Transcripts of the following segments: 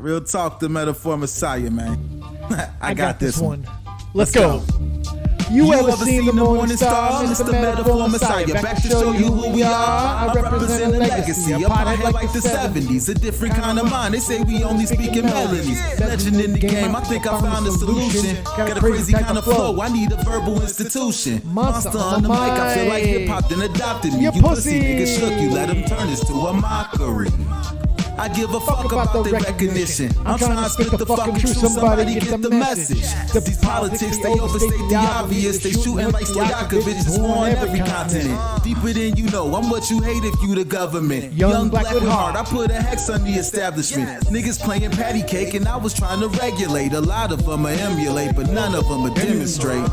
Real talk, the metaphor messiah, man. I got this one. Let's go. You ever seen the morning star? It's the metaphor messiah. Back to show you who we are. I represent a legacy. A pothead like the 70s. A different kind of mind. They say we only speak in melodies. Legend in the game. I think I found a solution. Got a crazy kind of flow. I need a verbal institution. Monster on the mic. I feel like hip hop then adopted me. You pussy niggas shook. You let them turn this to a mockery. I give a fuck about the recognition. I'm trying to spit the fucking truth. Somebody get the message. These politics, they overstate the obvious. They shooting like Stojakovic on every continent. Deeper than you know, I'm what you hate if you the government. Young black with heart, I put a hex on the establishment. Niggas playing patty cake and I was trying to regulate. A lot of them are emulate, but none of them are demonstrate.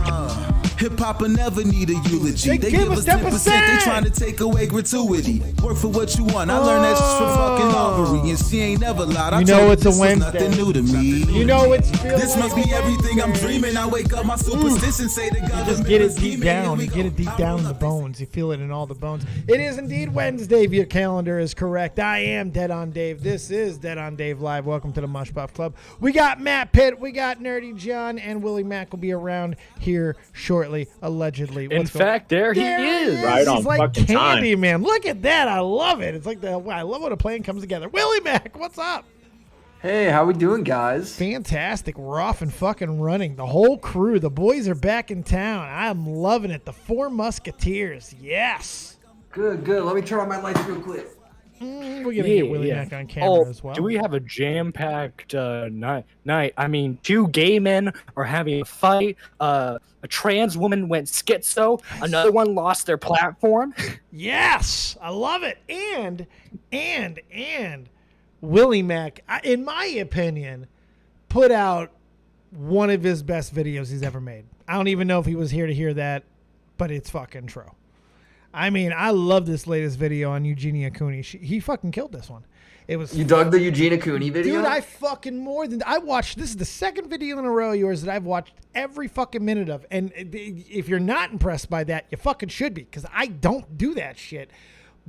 Hip-hop will never need a eulogy. They give us 10%, they trying to take away gratuity. Work for what you want. I learned that shit from fucking Aubrey, and she ain't never lied. I know it's a Wednesday. Nothing new to me. You know it's this must be everything I'm dreaming. I wake up, my superstition say the government. You just get it deep down. You get it deep down in the bones. You feel it in all the bones. It is indeed Wednesday. If your calendar is correct, I am Dead on Dave. This is Dead on Dave Live. Welcome to the Mush Puff Club. We got Matt Pitt, we got Nerdy John, and Willie Mack will be around here shortly. Allegedly. In fact, there he is. Right on like fucking candy, time. Man. Look at that. I love it. It's like I love when a plan comes together. Willie Mack, what's up? Hey, how we doing, guys? Fantastic. We're off and fucking running. The whole crew. The boys are back in town. I'm loving it. The Four Musketeers. Yes. Good. Let me turn on my lights real quick. We're going to get Willie Mack on camera as well. Do we have a jam-packed night? I mean, two gay men are having a fight. A trans woman went schizo. Another one lost their platform. Yes. I love it. And Willie Mack, in my opinion, put out one of his best videos he's ever made. I don't even know if he was here to hear that, but it's fucking true. I mean, I love this latest video on Eugenia Cooney. He fucking killed this one. It was. You dug the Eugenia Cooney video? Dude, I watched. This is the second video in a row of yours that I've watched every fucking minute of. And if you're not impressed by that, you fucking should be, because I don't do that shit.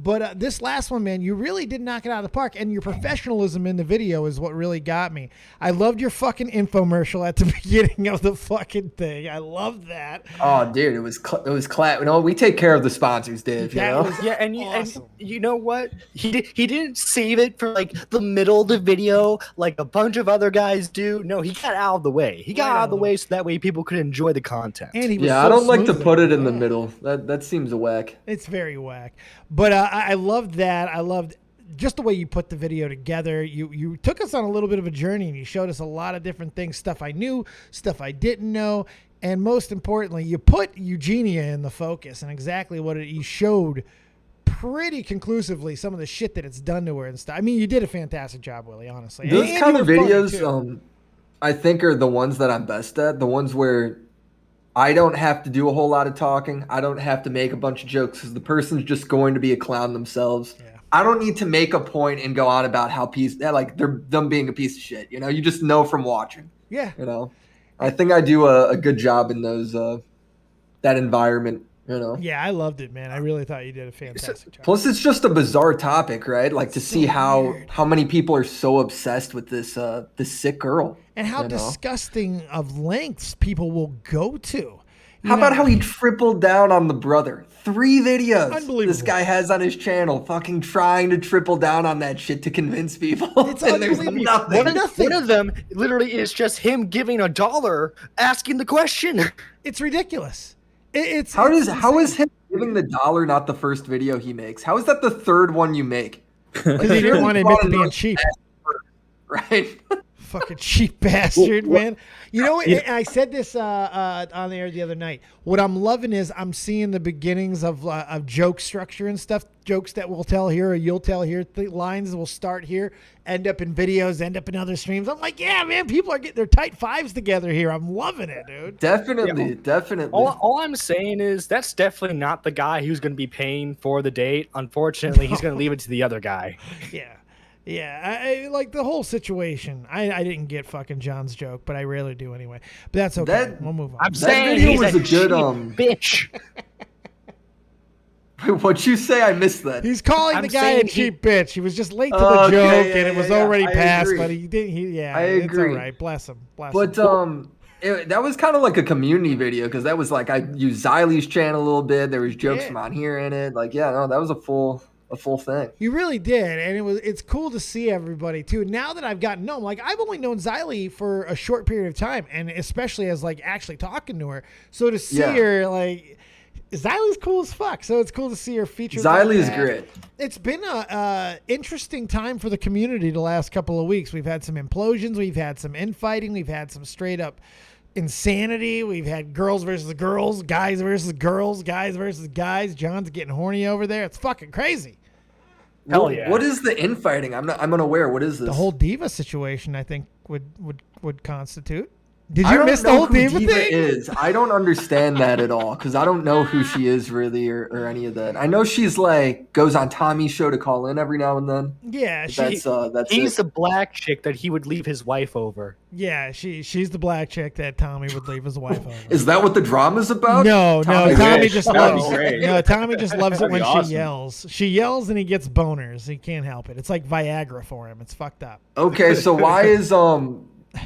But this last one, man, you really did knock it out of the park. And your professionalism in the video is what really got me. I loved your fucking infomercial at the beginning of the fucking thing. I loved that. Oh, dude, it was class. You know, we take care of the sponsors, Dave. You know? And you know what? He didn't save it for like the middle of the video like a bunch of other guys do. No, he got out of the way. He got out of the way so that way people could enjoy the content. And he was I don't like to put it in the middle. That seems whack. It's very whack. But I loved that. I loved just the way you put the video together. You took us on a little bit of a journey, and you showed us a lot of different things, stuff I knew, stuff I didn't know, and most importantly, you put Eugenia in the focus and exactly what you showed pretty conclusively some of the shit that it's done to her and stuff. I mean, you did a fantastic job, Willie, honestly. Those kind of videos, I think, are the ones that I'm best at, the ones where I don't have to do a whole lot of talking. I don't have to make a bunch of jokes because the person's just going to be a clown themselves. Yeah. I don't need to make a point and go on about how they're them being a piece of shit. You know, you just know from watching. Yeah. You know, I think I do a good job in those that environment. You know. Yeah, I loved it, man. I really thought you did a fantastic job. Plus, it's just a bizarre topic, right? Like to see how many people are so obsessed with this sick girl. And how disgusting of lengths people will go to. How about how he tripled down on the brother? 3 videos Unbelievable. This guy has on his channel fucking trying to triple down on that shit to convince people. It's and there's nothing. One of them literally is just him giving $1 asking the question. It's ridiculous. How is him giving the $1 not the first video he makes? How is that the third one you make? Because he didn't want to admit to being cheap. Right? Fucking cheap bastard, man. You know, I said this on the air the other night. What I'm loving is I'm seeing the beginnings of joke structure and stuff. Jokes that we'll tell here or you'll tell here. Lines will start here, end up in videos, end up in other streams. I'm like, yeah, man, people are getting their tight fives together here. I'm loving it, dude. Definitely. All I'm saying is that's definitely not the guy who's going to be paying for the date. Unfortunately, he's going to leave it to the other guy. Yeah. Yeah, I like the whole situation. I didn't get fucking John's joke, but I rarely do anyway. But that's okay. We'll move on. I'm saying he's a good bitch. What'd you say? I missed that. He's calling I'm the guy a saying cheap bitch. He was just late to the joke, and it was already I past. agree. But he did. I It's agree. all right. Bless him. But that was kind of like a community video because that was like I used Xylie's channel a little bit. There was jokes from on here in it. Like, yeah, no, that was a full thing. You really did, and it's cool to see everybody too. Now that I've gotten to know him, like I've only known Xylie for a short period of time, and especially as like actually talking to her. So to see her, like Xylie's cool as fuck. So it's cool to see her featured. Xylie is great. It's been a interesting time for the community the last couple of weeks. We've had some implosions, we've had some infighting, we've had some straight up insanity. We've had girls versus girls, guys versus girls, guys versus guys. John's getting horny over there. It's fucking crazy. Hell yeah. What is the infighting? I'm unaware. What is this? The whole diva situation, I think, would constitute. Did I you don't miss the know whole who diva thing? is. I don't understand that at all because I don't know who she is really or any of that. I know she's like goes on Tommy's show to call in every now and then. Yeah, That's He's it. the black chick that he would leave his wife over. she's the black chick that Tommy would leave his wife over. Is that what the drama's about? No, Tommy Tommy wish. just That'd loves. be great. No, Tommy just loves it That'd when be awesome. she yells. She yells and he gets boners. He can't help it. It's like Viagra for him. It's fucked up. Okay, so why is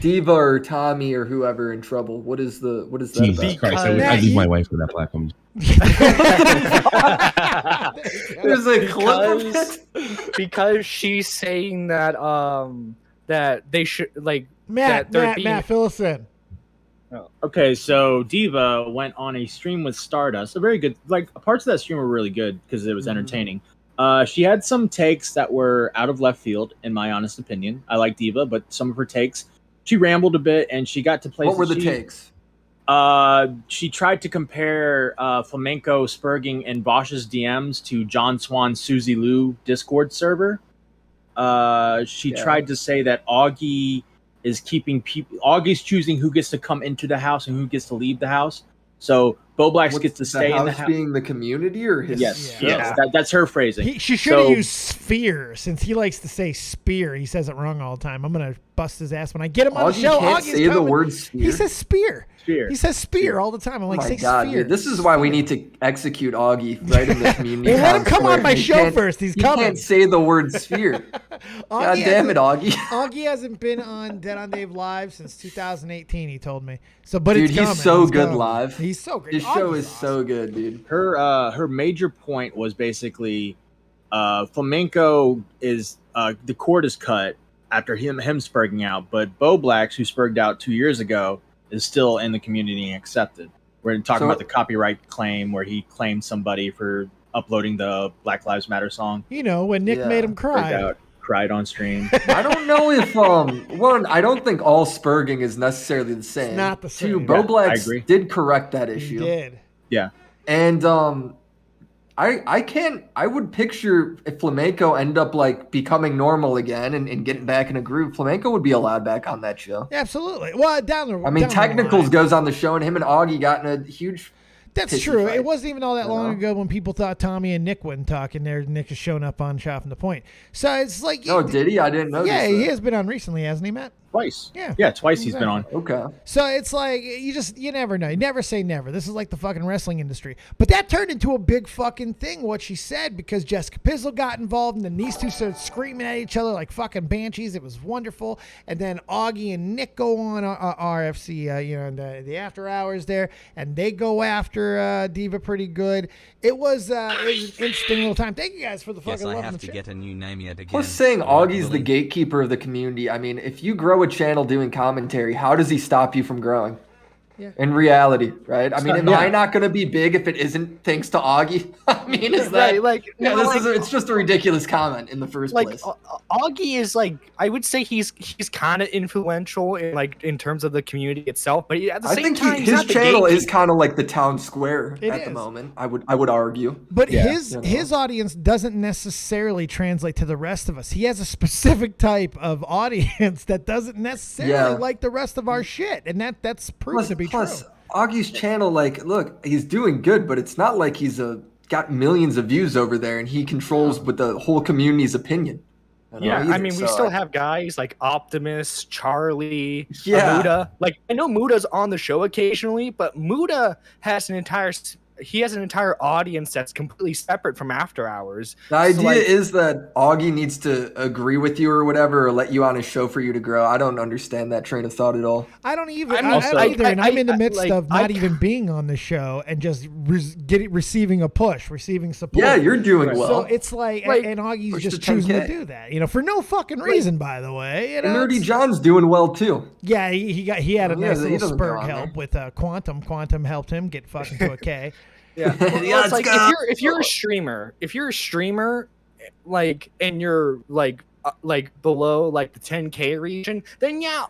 Diva or Tommy or whoever in trouble? What is that Jesus about? Christ, I leave my wife for that platform. There's a clip of it. Because she's saying that that they should like Matt, fill us in. Okay, so Diva went on a stream with Stardust. A very good, like parts of that stream were really good because it was entertaining. She had some takes that were out of left field, in my honest opinion. I like Diva, but some of her takes, she rambled a bit, and she got to places. What were the takes? She tried to compare Flamenco Spurging and Bosch's DMs to John Swan's Suzy Lou Discord server. She tried to say that Augie is keeping people. Augie's choosing who gets to come into the house and who gets to leave the house. So Bo Blacks gets to stay in the house. Being the community or his? Yes, Yeah. yes, that's her phrasing. She should have used sphere since he likes to say spear. He says it wrong all the time. I'm gonna bust his ass when I get him on the show. Can't Augie's say the coming. word spear. He says spear. Spear. He says spear all the time. I'm like, Oh my say God, spear. dude, this is why we need to execute Augie right in the community. Well, let him come square. on my He show can't- first. He's he coming. can't say the word sphere. God damn it, Augie. Augie hasn't been on Dead on Dave live since 2018. He told me. So, but Dude, it's coming. he's so good coming. live. He's so great. His show Augie's is so good, dude. Her major point was basically Flamenco is the cord is cut after him spurging out, but Bo Blacks, who spurged out 2 years ago, is still in the community and accepted. We're talking about the copyright claim where he claimed somebody for uploading the Black Lives Matter song. You know, when Nick made him cry. Cried on stream. I don't know if one. I don't think all spurging is necessarily the same. It's not the same. Two, Bo Yeah, Blacks I agree. did correct that He issue. did. Yeah. And I would picture if Flamenco end up like becoming normal again and getting back in a groove, Flamenco would be allowed back on that show. Absolutely. Well, down the I mean, down the Technicals line. goes on the show, and him and Augie got in a huge. That's pissy true. fight. It wasn't even all that You long know? ago when people thought Tommy and Nick wouldn't talk, and there Nick is showing up on Chopping the Point. So it's like, Oh, did he? I didn't know. yeah, he has been on recently, hasn't he, Matt? Twice. Yeah. Yeah, twice he's been on. Okay. So it's like you never know. You never say never. This is like the fucking wrestling industry. But that turned into a big fucking thing, what she said, because Jessica Pizzle got involved, and then these two started screaming at each other like fucking banshees. It was wonderful. And then Augie and Nick go on RFC, the after hours there, and they go after Diva pretty good. It was an interesting little time. Thank you guys for the fucking Yes, I love have in the to chat. get a new name yet again. Plus, saying I'm not Augie's the willing. gatekeeper of the community. I mean, if you grow a channel doing commentary, how does he stop you from growing? Yeah. In reality, right? I mean, am Yeah. I not going to be big if it isn't thanks to Augie? I mean, is that yeah? It's just a ridiculous comment in the first like place. Augie is like, I would say he's kind of influential in terms of the community itself, but at the I same think time, he's his not the channel is gatekeeper. kind of like the town square It at the is. moment. I would argue. But Yeah. his audience doesn't necessarily translate to the rest of us. He has a specific type of audience that doesn't necessarily Yeah. like the rest of our shit, and that's proven to be true. Augie's channel, like, look, he's doing good, but it's not like he's got millions of views over there and he controls with the whole community's opinion. Yeah, I either, mean, we so still have guys like Optimus, Charlie, Yeah. Muda. Like, I know Muda's on the show occasionally, but Muda has an entire he has an entire audience that's completely separate from After Hours. The idea is that Augie needs to agree with you or whatever, or let you on his show for you to grow. I don't understand that train of thought at all. I don't even. I mean, I don't either. And I'm in the midst of not I- even being on the show and just receiving a push, receiving support. Yeah, you're doing well. So it's like and Augie's push just to choosing 10K. to do that, for no fucking reason, by the way. And Nerdy John's doing well too. Yeah, he had a nice he little doesn't go spurg on help there. with Quantum. Quantum helped him get fucking to a K. Yeah, well, Yeah, it's like let's go. if you're a streamer, like, and you're like below like the 10K region, then yeah,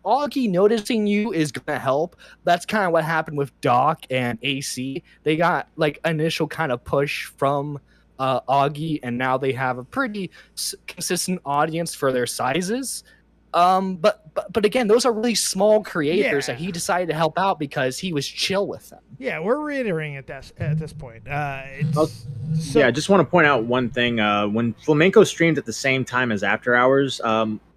Augie noticing you is gonna help. That's kind of what happened with Doc and AC. They got like initial kind of push from Augie, and now they have a pretty consistent audience for their sizes. But again, those are really small creators that he decided to help out because he was chill with them. Yeah, we're reiterating at this point. I just want to point out one thing. When Flamenco streamed at the same time as After Hours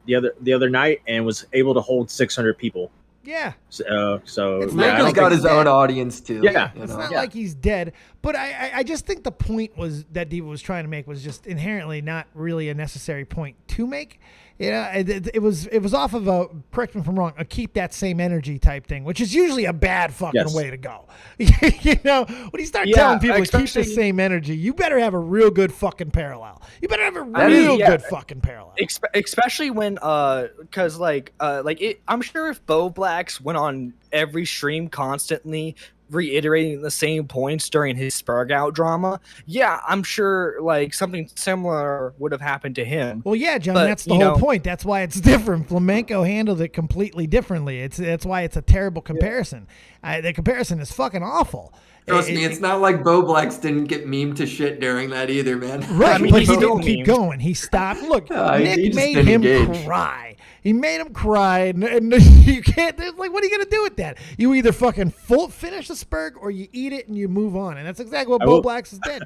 the other night and was able to hold 600 people. Yeah. Flamenco's got his own audience too. Yeah. It's not like he's dead, but I just think the point that Diva was trying to make was just inherently not really a necessary point to make. It was off of a, correct me if I'm wrong, a keep that same energy type thing, which is usually a bad fucking way to go. When you start telling people to keep the same energy, you better have a real good fucking parallel. You better have a real good fucking parallel. Especially when, cause I'm sure if Bo Blacks went on every stream constantly reiterating the same points during his Spurg out drama, yeah, I'm sure like something similar would have happened to him. Well, yeah, John, that's the whole point. That's why it's different. Flamenco handled it completely differently. That's why it's a terrible comparison. The comparison is fucking awful. Trust me, it's not like Bo Blacks didn't get memed to shit during that either, man. Right, but he didn't keep going. He stopped. Look, Nick made him cry. He made him cry, and you can't. Like, what are you gonna do with that? You either fucking finish the Spurg or you eat it and you move on, and that's exactly what Bo Blacks did.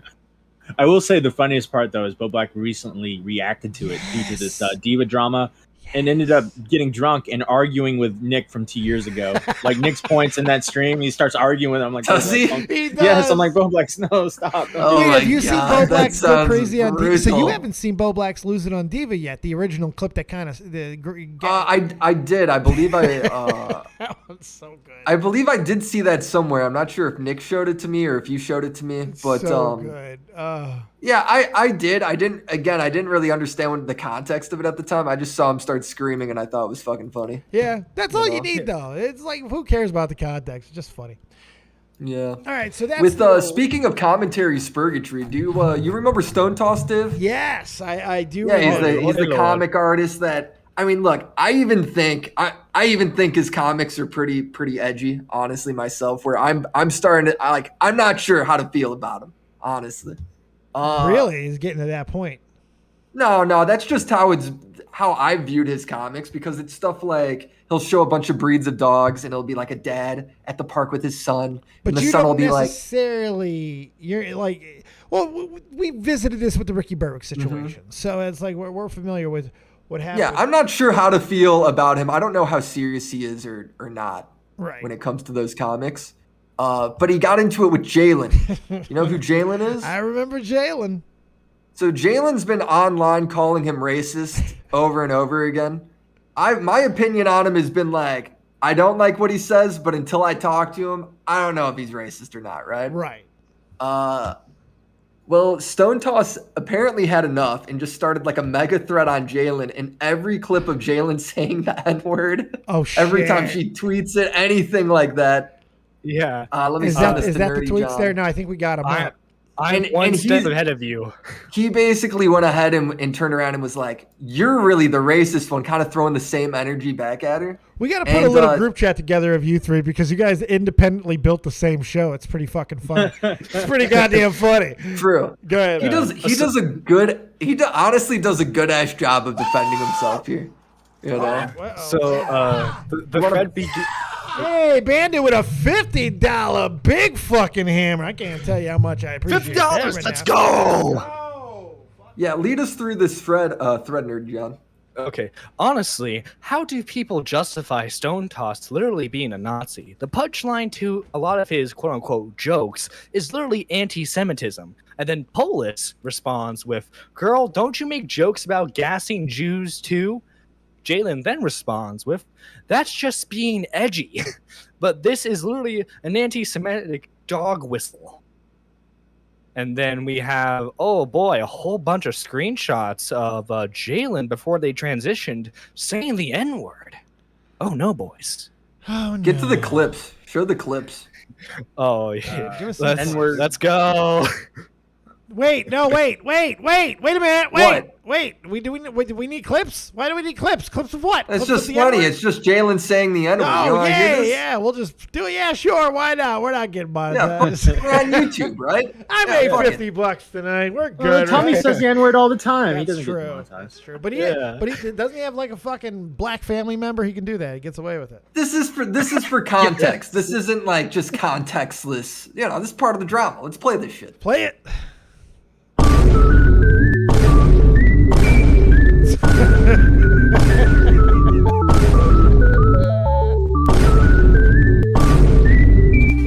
I will say the funniest part though is Bo Black recently reacted to it due to this Diva drama. And ended up getting drunk and arguing with Nick from 2 years ago. Like Nick's points in that stream, he starts arguing with him. I'm like, does he? Yes, I'm like, Bo Blacks, no, stop. Dude, have you seen Bo Blacks go crazy on Diva? So you haven't seen Bo Blacks lose it on Diva yet? The original clip that kind of I did. I believe that one's so good. I believe I did see that somewhere. I'm not sure if Nick showed it to me or if you showed it to me. But so good. Yeah, I did. I didn't really understand the context of it at the time. I just saw him start screaming, and I thought it was fucking funny. Yeah, that's all you need, though. It's like, who cares about the context? It's just funny. Yeah. All right, so that's with speaking of commentary spurgatory, do you remember Stone Toss, Div? Yes, I do. Yeah, he's the comic artist that. I mean, look, I even think his comics are pretty edgy, honestly, myself. Where I'm starting to I'm not sure how to feel about him, honestly. Really, he's getting to that point. No, that's just how I viewed his comics, because it's stuff like he'll show a bunch of breeds of dogs and it'll be like a dad at the park with his son, but and the you son don't will be necessarily. You're like, well, we visited this with the Ricky Berwick situation, so it's like we're familiar with what happened. Yeah, I'm not sure how to feel about him. I don't know how serious he is or not when it comes to those comics. But he got into it with Jalen. You know who Jalen is? I remember Jalen. So Jalen's been online calling him racist over and over again. My opinion on him has been like, I don't like what he says, but until I talk to him, I don't know if he's racist or not, right? Right. Well, Stone Toss apparently had enough and just started like a mega thread on Jalen, and every clip of Jalen saying the N-word, every time she tweets it, anything like that. Yeah. Let me is that the tweets John. there? No, I think we got him up. I'm one step ahead of you. He basically went ahead and turned around and was like, you're really the racist one, kind of throwing the same energy back at her. We got to put a little group chat together of you three, because you guys independently built the same show. It's pretty fucking funny. It's pretty goddamn funny. True. Go ahead. He honestly does a good ass job of defending himself here. You know? So the thread begins. Hey, Bandit with a $50 big fucking hammer. I can't tell you how much I appreciate $50. Let's go. Yeah, lead us through this thread, Nerd John. Okay, honestly, how do people justify Stone Toss literally being a Nazi? The punchline to a lot of his quote-unquote jokes is literally anti-Semitism. And then Polis responds with, "Girl, don't you make jokes about gassing Jews too?" Jalen then responds with, "That's just being edgy." But this is literally an anti-Semitic dog whistle. And then we have, oh boy, a whole bunch of screenshots of Jalen before they transitioned saying the N-word. Oh no, boys. Oh, no. Get to the clips. Show the clips. Oh yeah. Give us some N-word. Let's go. Wait, no, wait a minute. Wait. Do we need clips? Why do we need clips? Clips of what? It's Clips just of the funny. N-word? It's just Jalen saying the N-word. Oh, You wanna hear this? yeah, we'll just do it. Yeah, sure, why not? We're not getting Yeah, monetized. we're on YouTube, right? I made $50 tonight. We're good. Well, Tommy right? says the N-word all the time. He That's doesn't true. get That's demonetized. true. But Yeah. he doesn't he have like a fucking black family member? He can do that. He gets away with it. This is for context. This isn't like just contextless. You know, this is part of the drama. Let's play this shit. Play it.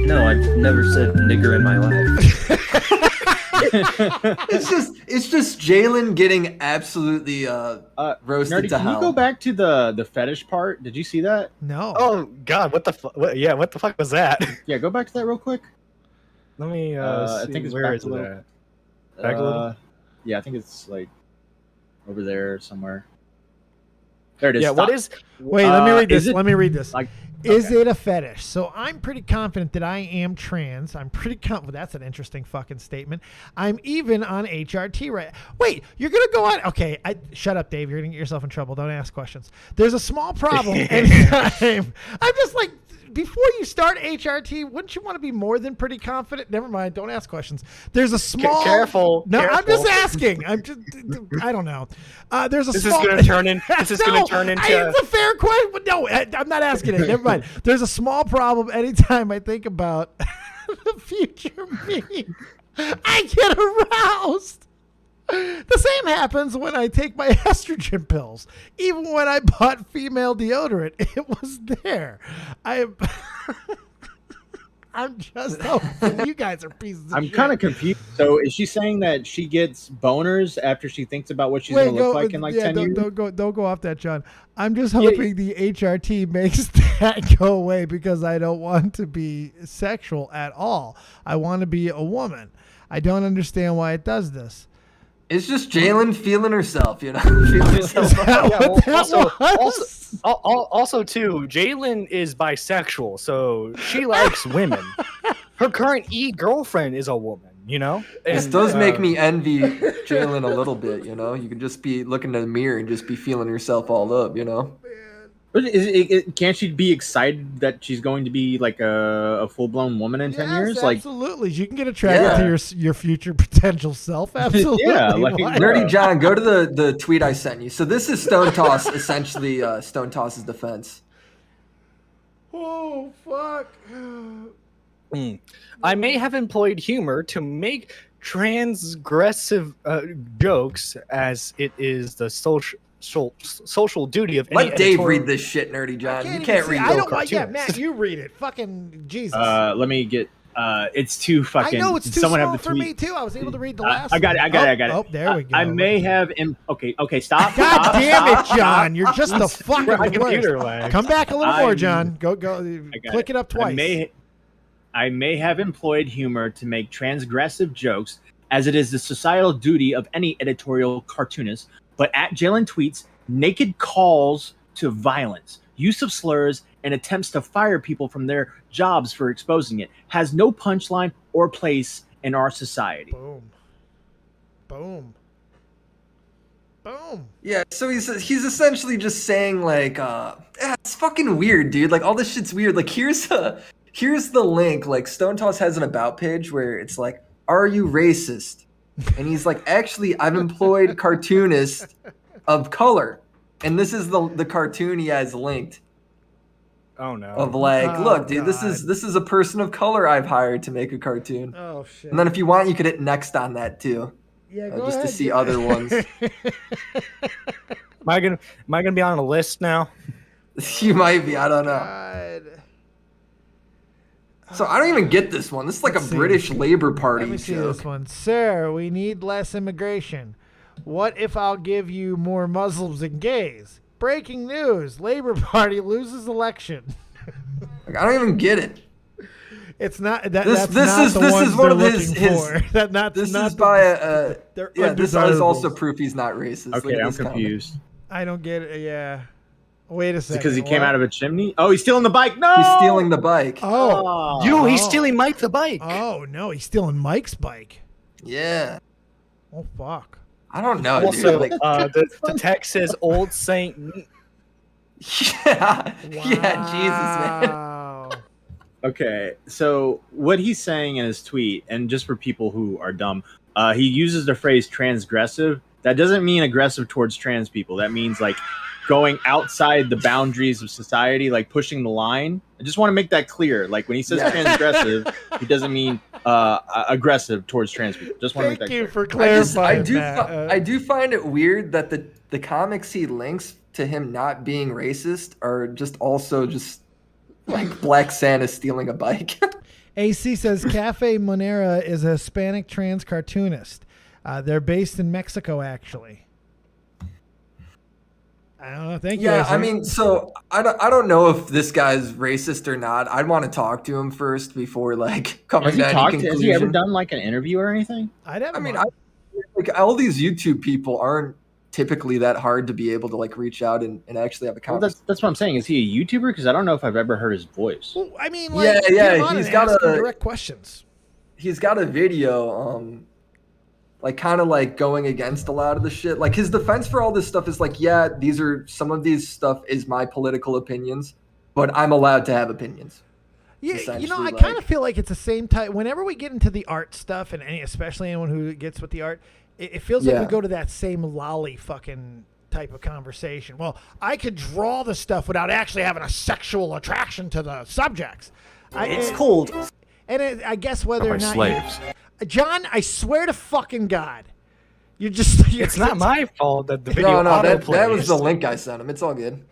No, I've never said nigger in my life. It's just Jalen getting absolutely roasted Nerdy, to can hell. you go back to the fetish part? Did you see that? No. Oh god, what the fuck? Yeah, what the fuck was that? Yeah, go back to that real quick. Let me I see, think it's where back is a it little. at? Back a little? Yeah, I think it's like over there somewhere. There it is. Yeah, Stop. what is Wait, let me read is this. it- Let me read this. like? Is Okay. it a fetish? So I'm pretty confident that I am trans. I'm pretty confident. That's an interesting fucking statement. I'm even on HRT right. Wait, you're gonna go on? Okay, shut up, Dave. You're gonna get yourself in trouble. Don't ask questions. There's a small problem anytime. I'm just like, before you start HRT, wouldn't you want to be more than pretty confident? Never mind. Don't ask questions. There's a small. careful, No, I'm careful. just asking. I'm just. I don't know. There's a This small. is gonna turn in. This is gonna turn into. It's a fair question. But no, I'm not asking it. Never mind. There's a small problem anytime I think about the future me. I get aroused. The same happens when I take my estrogen pills. Even when I bought female deodorant, it was there. I'm just you guys are pieces of I'm shit. kind of confused. So is she saying that she gets boners after she thinks about what she's going to look like in like 10 years? Don't go off that, John. I'm just hoping the HRT makes that go away because I don't want to be sexual at all. I want to be a woman. I don't understand why it does this. It's just Jalen feeling herself, you know, feeling herself. Yeah, well, What that also, was? also too, Jalen is bisexual, so she likes women. Her current girlfriend is a woman, you know. This And, does make me envy Jalen a little bit, you know. You can just be looking in the mirror and just be feeling yourself all up, you know. But can't she be excited that she's going to be like a full-blown woman in 10 years? Like, Absolutely. You can get attracted to your future potential self. Absolutely. Yeah, like- Why? Nerdy John, go to the tweet I sent you. So this is Stone Toss, essentially Stone Toss's defense. Oh, fuck. I may have employed humor to make transgressive jokes, as it is the social duty of any Let Dave editorial- read this shit, Nerdy John. You even can't see- read I it. don't want. Yeah, cartoons. Matt, you read it. Fucking Jesus. let me get. It's too fucking. I know it's too someone small have the for tweet. me too. I was able to read the last. I got it. I got it. Oh, there we go. I may have. Okay. Stop. God stop, damn it, stop, John! You're just the fucking My computer worst. lag. Come back a little more, I'm- John. Go. Click it up twice. I may have employed humor to make transgressive jokes, as it is the societal duty of any editorial cartoonist. But at Jalen tweets naked calls to violence, use of slurs, and attempts to fire people from their jobs for exposing it has no punchline or place in our society. Boom. Boom. Boom. Yeah, so he's essentially just saying like, it's fucking weird, dude. Like all this shit's weird. Like here's the link. Like Stone Toss has an about page where it's like, are you racist? And he's like, actually, I've employed cartoonists of color, and this is the cartoon he has linked Oh no. of like, Oh, look, dude, God. this is a person of color I've hired to make a cartoon. Oh shit. And then if you want, you could hit next on that too. Yeah, go just ahead. to see other ones. Am I gonna be on a list now? You might be. I don't know. God. So I don't even get this one. This is like Let's a see. British Labour Party Let me see joke. this one. Sir, we need less immigration. What if I'll give you more Muslims and gays? Breaking news. Labour Party loses election. Like, I don't even get it. It's not that. This That's not the is ones one they're of his. looking for. That not. This not is the, by a. they're Yeah, this is undesirables. also proof he's not racist. Look Okay, at I'm this comment. confused. I don't get it. Yeah. Wait a Is it second. because he came what? out of a chimney? Oh, he's stealing the bike. No, He's stealing the bike. Oh. He's stealing Mike the bike. Oh no, he's stealing Mike's bike. Yeah. Oh fuck. I don't know, Also, dude. Like, the text says Old Saint. yeah, yeah, Jesus, man. Wow. Okay, so what he's saying in his tweet, and just for people who are dumb, he uses the phrase transgressive. That doesn't mean aggressive towards trans people. That means like going outside the boundaries of society, like pushing the line. I just want to make that clear. Like when he says transgressive, he doesn't mean aggressive towards trans people. Just want to make Thank that you clear. for clarifying I do find it weird that the comics he links to him not being racist are just also just like Black Santa stealing a bike. AC says Cafe Monera is a Hispanic trans cartoonist. They're based in Mexico, actually. I don't know. Thank you. Yeah, AC. I mean, so I don't know if this guy's racist or not. I'd want to talk to him first before like coming to any conclusion. Has he ever done like an interview or anything? Like all these YouTube people aren't typically that hard to be able to like reach out and actually have a Well, conversation. that's what I'm saying. Is he a YouTuber? Because I don't know if I've ever heard his voice. Well, I mean, Yeah, like, yeah, get him on he's and got ask him a- direct questions. He's got a video like kind of like going against a lot of the shit. Like his defense for all this stuff is like, yeah, some of these stuff is my political opinions, but I'm allowed to have opinions. Yeah, you know, I Essentially, kind of like- feel like it's the same type. Whenever we get into the art stuff, and especially anyone who gets with the art, it feels like Yeah. we go to that same lolly fucking type of conversation. Well, I could draw the stuff without actually having a sexual attraction to the subjects. It's cold. And I guess whether or not slaves. John, I swear to fucking God, It's not my fault that the video No, that was auto-plays. the link I sent him. It's all good.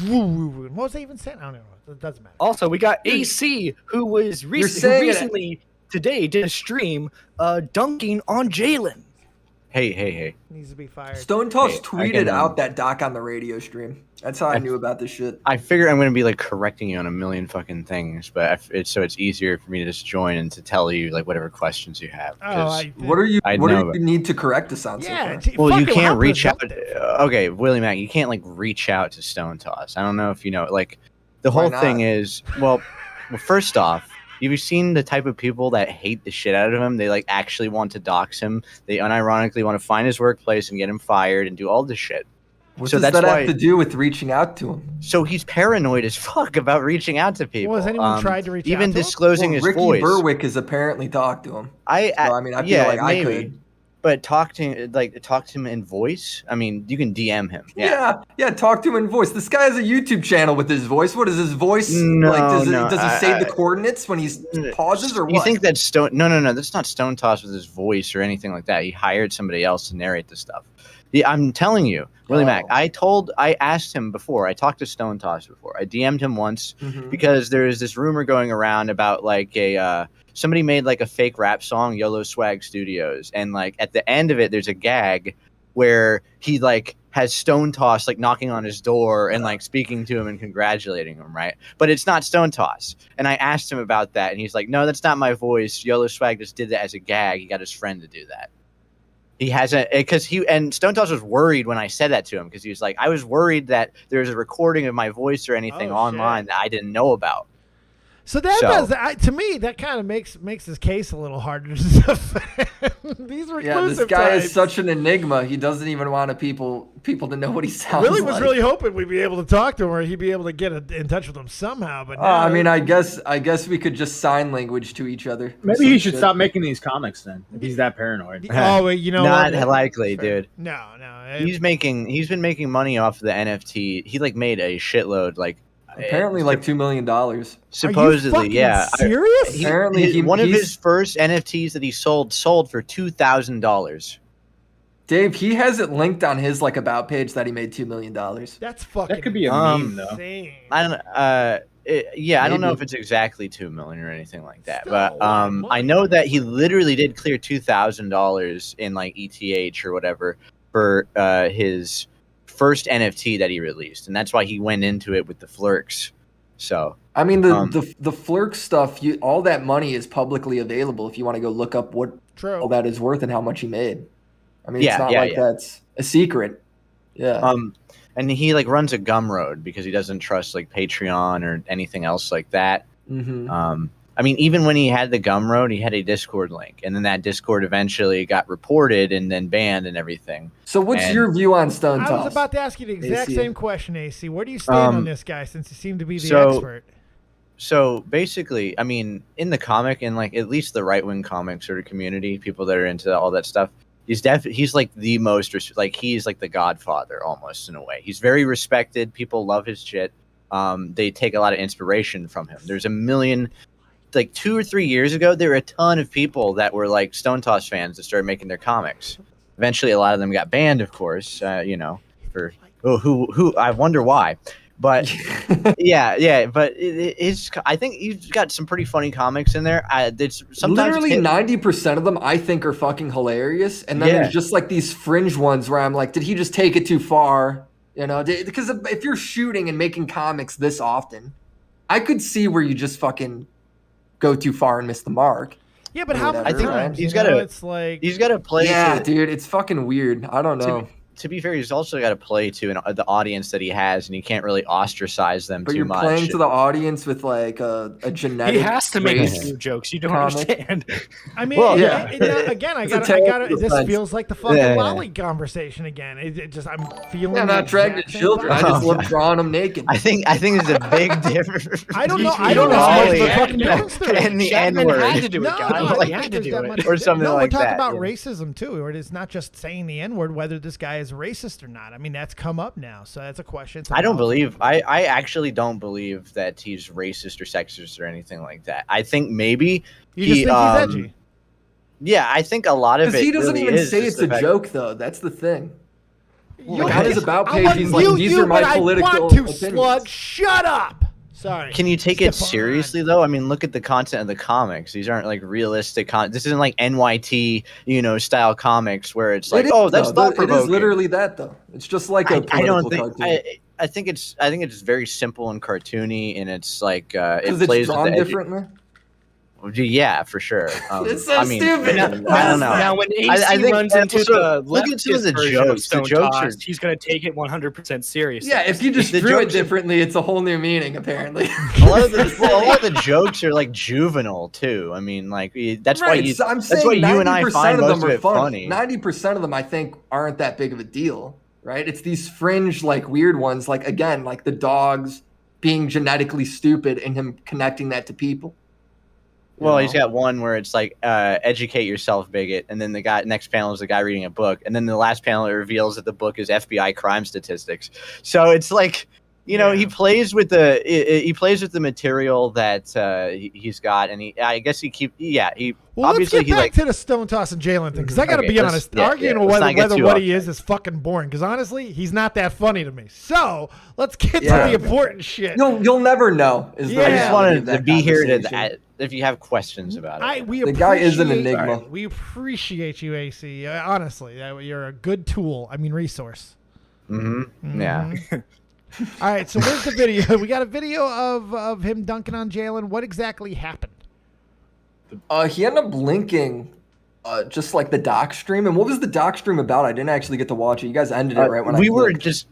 What was I even saying? I don't know. It doesn't matter. Also, we got AC, who was saying who it- recently today did a stream dunking on Jalen. Hey. Needs to be fired. Stone Toss Hey, I tweeted can, out that doc on the radio stream. That's how I knew about this shit. I figure I'm going to be like correcting you on a million fucking things, but it's easier for me to just join and to tell you like whatever questions you have. Oh, 'cause- What are you? I What do know. you need to correct us on? Yeah. So far? well, you fucking can't how reach out. presumptive. Okay, Willie Mac, you can't like reach out to Stone Toss. I don't know if you know. Like the Why whole not? thing is well, first off. You've seen the type of people that hate the shit out of him. They like actually want to dox him. They unironically want to find his workplace and get him fired and do all this shit. What so does that's that why- have to do with reaching out to him? So he's paranoid as fuck about reaching out to people. Well, has anyone tried to reach even out to him? disclosing Well, his Ricky voice? Berwick has apparently talked to him. I So, I mean, I feel yeah, like I maybe. could. But talk to him in voice. I mean, you can DM him. Yeah. Talk to him in voice. This guy has a YouTube channel with his voice. What is his voice No, like? Does no, he say the I- coordinates when he pauses or what? You think that's Stone? No. That's not Stone Toss with his voice or anything like that. He hired somebody else to narrate the stuff. I'm telling you, Willie Mac. I asked him before. I talked to Stone Toss before. I DM'd him once because there is this rumor going around about like somebody made like a fake rap song, YOLO Swag Studios, and like at the end of it, there's a gag where he like has Stone Toss like knocking on his door and like speaking to him and congratulating him, right? But it's not Stone Toss. And I asked him about that, and he's like, "No, that's not my voice. YOLO Swag just did that as a gag. He got his friend to do that." He hasn't, because and Stone Toss was worried when I said that to him, because he was like, I was worried that there's a recording of my voice or anything online that I didn't know about. So that So- does to me that kind of makes his case a little harder to defend. These reclusive Yeah, this guy types. is such an enigma. He doesn't even want people to know what he sounds Willie like. was really hoping we'd be able to talk to him, or he'd be able to get in touch with him somehow. But no. I mean, I guess we could just sign language to each other. Maybe he should stop making these comics then, if he's that paranoid. Oh, wait, you know Not what? likely, Fair. dude. No. He's been making money off the NFT. He like made a shitload, like Apparently, like $2 million. supposedly, yeah. Serious? Apparently, one of he's- his first NFTs that he sold for $2,000. Dave, he has it linked on his like about page that he made $2 million. That's fucking That could be a meme, though. insane. I don't. I don't know Maybe. if it's exactly 2 million or anything like that, Still but a lot of money. I know that he literally did clear $2,000 in like ETH or whatever for his first NFT that he released, and that's why he went into it with the Flirks. So I mean, the Flirk stuff, all that money is publicly available if you want to go look up what True. all that is worth and how much he made. I mean, Yeah, it's not yeah, like yeah. that's a secret. Yeah. and he like runs a Gumroad because he doesn't trust like Patreon or anything else like that. Mm-hmm. I mean, even when he had the Gumroad, he had a Discord link, and then that Discord eventually got reported and then banned and everything. So what's And- your view on Stone I Toss? was about to ask you the exact AC. same question, AC. Where do you stand on this guy since you seem to be the so- expert? So basically, I mean, in the comic and like at least the right wing comic sort of community, people that are into all that stuff, he's like the most he's like the Godfather almost in a way. He's very respected. People love his shit. They take a lot of inspiration from him. There's a million, like 2 or 3 years ago, there were a ton of people that were like Stone Toss fans that started making their comics. Eventually, a lot of them got banned, of course. For who I wonder why. But yeah, but I think he's got some pretty funny comics in there. Literally 90% of them I think are fucking hilarious, and then there's just like these fringe ones where I'm like, did he just take it too far? You know, because if you're shooting and making comics this often, I could see where you just fucking go too far and miss the mark. Yeah, but or how whatever, many think times? he's you know, gotta- it's like He's got to play. Yeah, to, dude, it's fucking weird. I don't know. to be fair, he's also got to play to the audience that he has, and he can't really ostracise them But too you're much. playing to the audience with like a genetic. He has to make a race. few jokes. You don't comic. understand. I mean, Well, yeah. again, I It's a gotta. terrible This defense. feels like the fucking Yeah, yeah. lolly conversation again. It just, I'm feeling. Yeah, I'm the not dragging exact same children. I vibe. just love drawing them naked. I think it's a big difference. I don't know. I between don't know how much of Ollie a fucking difference there is. and the Chapman N-word. had to do it, No, guys. I Like, don't he had think to there's do that it. much. Or something no, like we're talking that, about yeah. racism too, or it's not just saying the N-word, whether this guy is racist or not. I mean, that's come up now, so that's a question. It's I don't about- believe. I actually don't believe that he's racist or sexist or anything like that. I think maybe You just think he's edgy. Yeah, I think a lot of it. Because he doesn't really even is say just it's the a fact- joke, though. That's the thing. You- Like, on his about I page, want he's like, you, these you, are my but political I want to, opinions. slug. Shut up. Sorry. Can you take it Stefan. seriously though? I mean, look at the content of the comics. These aren't like realistic. This isn't like NYT, style comics where it's like, It is, oh, that's though. thought It provoking. is literally that, though. It's just like a I political don't think. cartoon. I think it's very simple and cartoony, and it's like it Because it's plays drawn with the differently. Yeah, for sure. It's so I mean, stupid. I don't know. Now, when AC I think runs into also, the look at some of the leftist version jokes. of The Stone jokes Toss, are he's going to take it 100% seriously. Yeah, if you just The drew it jokes are- differently, it's a whole new meaning, apparently. a lot of the jokes are like juvenile too. I mean, like that's why Right, you. so I'm That's saying why you and I 90% find of most them of are it funny. funny. 90% of them, I think, aren't that big of a deal, right? It's these fringe, like, weird ones, like, again, like the dogs being genetically stupid and him connecting that to people. You Well, know? he's got one where it's like educate yourself, bigot, and then the next panel is the guy reading a book, and then the last panel it reveals that the book is FBI crime statistics. So it's like he plays with the material that he's got, and he Well, let's obviously get he back like to the Stone Toss and Jalen thing, because I got to Okay, be let's- honest. yeah, Arguing yeah, let's not get whether too what off. he is fucking boring, because honestly, he's not that funny to me. So let's get Yeah. to the important shit. You'll never know. Is the Yeah. I just reality wanted of to that be here conversation. if you have questions about it. We The guy is an appreciate- enigma. We appreciate you, AC. Honestly, you're a good tool. I mean, resource. Mm-hmm. Yeah. All right, so where's the video? We got a video of him dunking on Jalen. What exactly happened? He ended up linking just like the doc stream. And what was the doc stream about? I didn't actually get to watch it. You guys ended it right when we I were clicked. just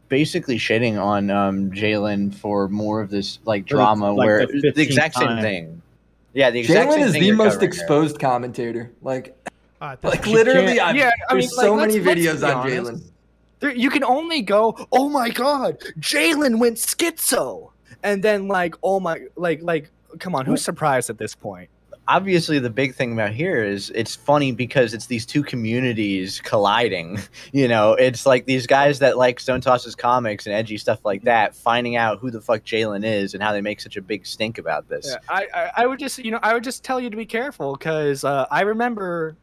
basically shitting on Jalen for more of this like drama like where the the 15th exact same time. thing. Yeah, the exact Jalen same is thing the you're most covering here. exposed commentator. Like That's- literally, like, there's so many let's videos be on honest. Jalen. You can only go, oh my god, Jalen went schizo, and then like, oh my, like, come on, who's surprised at this point? obviously the big thing about here is it's funny because it's these two communities colliding. You know, it's like these guys that like Stone Toss's comics and edgy stuff like that, finding out who the fuck Jalen is and how they make such a big stink about this. Yeah, I would just tell you to be careful because I remember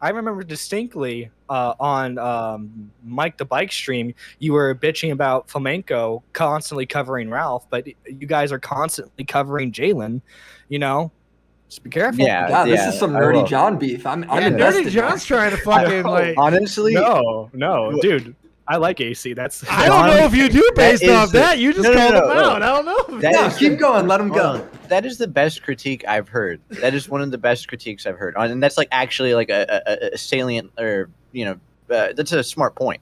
distinctly on Mike the Bike stream you were bitching about Flamenco constantly covering Ralph, but you guys are constantly covering Jalen. You know, just be careful. Yeah, God, this is some nerdy John beef. I'm invested Nerdy John's trying to fucking like. Honestly, No, dude. I like AC. That's I don't know if you do based off that. You just called him out. I don't know. That is keep going. Let him go. That is the best critique I've heard. That is one of the best critiques I've heard, and that's like actually like a salient, or that's a smart point.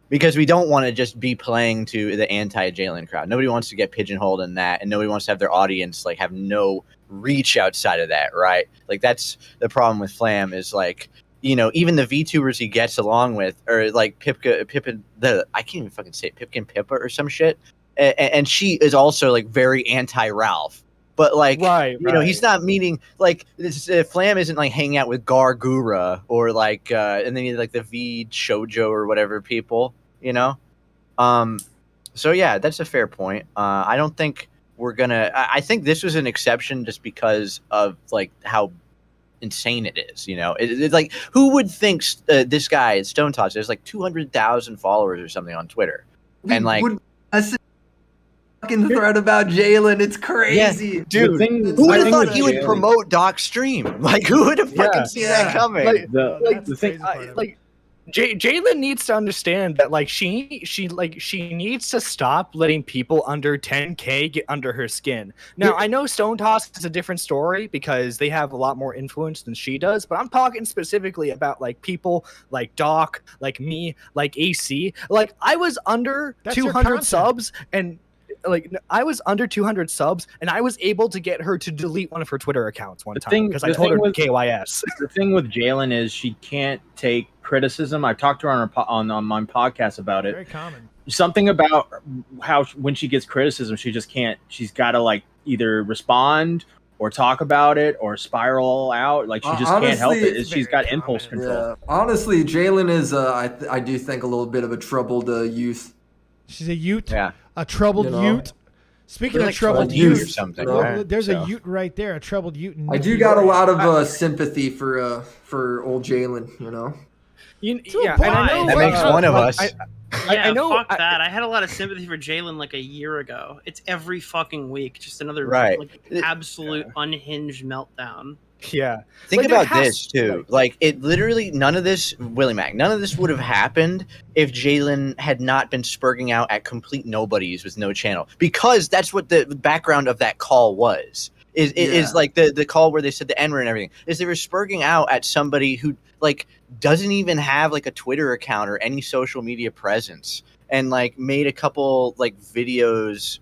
Because we don't want to just be playing to the anti-Jalen crowd. Nobody wants to get pigeonholed in that, and nobody wants to have their audience like have no reach outside of that, right? Like that's the problem with Flam is like, even the VTubers he gets along with, or like Pippin, I can't even fucking say it, Pipkin Pippa or some shit, and she is also like very anti-Ralph. But like, he's not meeting like Flam isn't like hanging out with Gargura or like, and then like the V Shoujo or whatever people, So yeah, that's a fair point. I don't think we're gonna. I think this was an exception just because of like how insane it is. It's like who would think this guy Stone Toss has like 200,000 followers or something on Twitter, and like. Fucking thread about Jalen. It's crazy. Yeah, dude. Who would have thought he would promote Doc's stream? Like, who would have fucking seen that coming? Jalen needs to understand that like she needs to stop letting people under 10K get under her skin. Now I know Stone Toss is a different story because they have a lot more influence than she does, but I'm talking specifically about like people like Doc, like me, like AC. Like I was under 200 subs and. Like I was under 200 subs, and I was able to get her to delete one of her Twitter accounts one time because I told her KYS. The thing with Jalen is she can't take criticism. I talked to her on my podcast about it. Very common. Something about how when she gets criticism, she just can't. She's got to like either respond or talk about it or spiral out. Like she just can't help it. She's got impulse control. Yeah. Honestly, Jalen is I do think a little bit of a troubled youth. She's a Ute. Yeah. A troubled Ute. Speaking of troubled Ute, something. There's a Ute right there, a troubled Ute. I do got a lot of sympathy for old Jalen. Yeah, and I know that makes one of us. I know. Fuck that. I had a lot of sympathy for Jalen like a year ago. It's every fucking week, just another absolute unhinged meltdown. Yeah. Think about this too. Like it literally none of this Willie Mac, none of this would have happened if Jalen had not been spurging out at complete nobodies with no channel. Because that's what the background of that call was. Is like the call where they said the N-word and everything. Is they were spurging out at somebody who like doesn't even have like a Twitter account or any social media presence and like made a couple like videos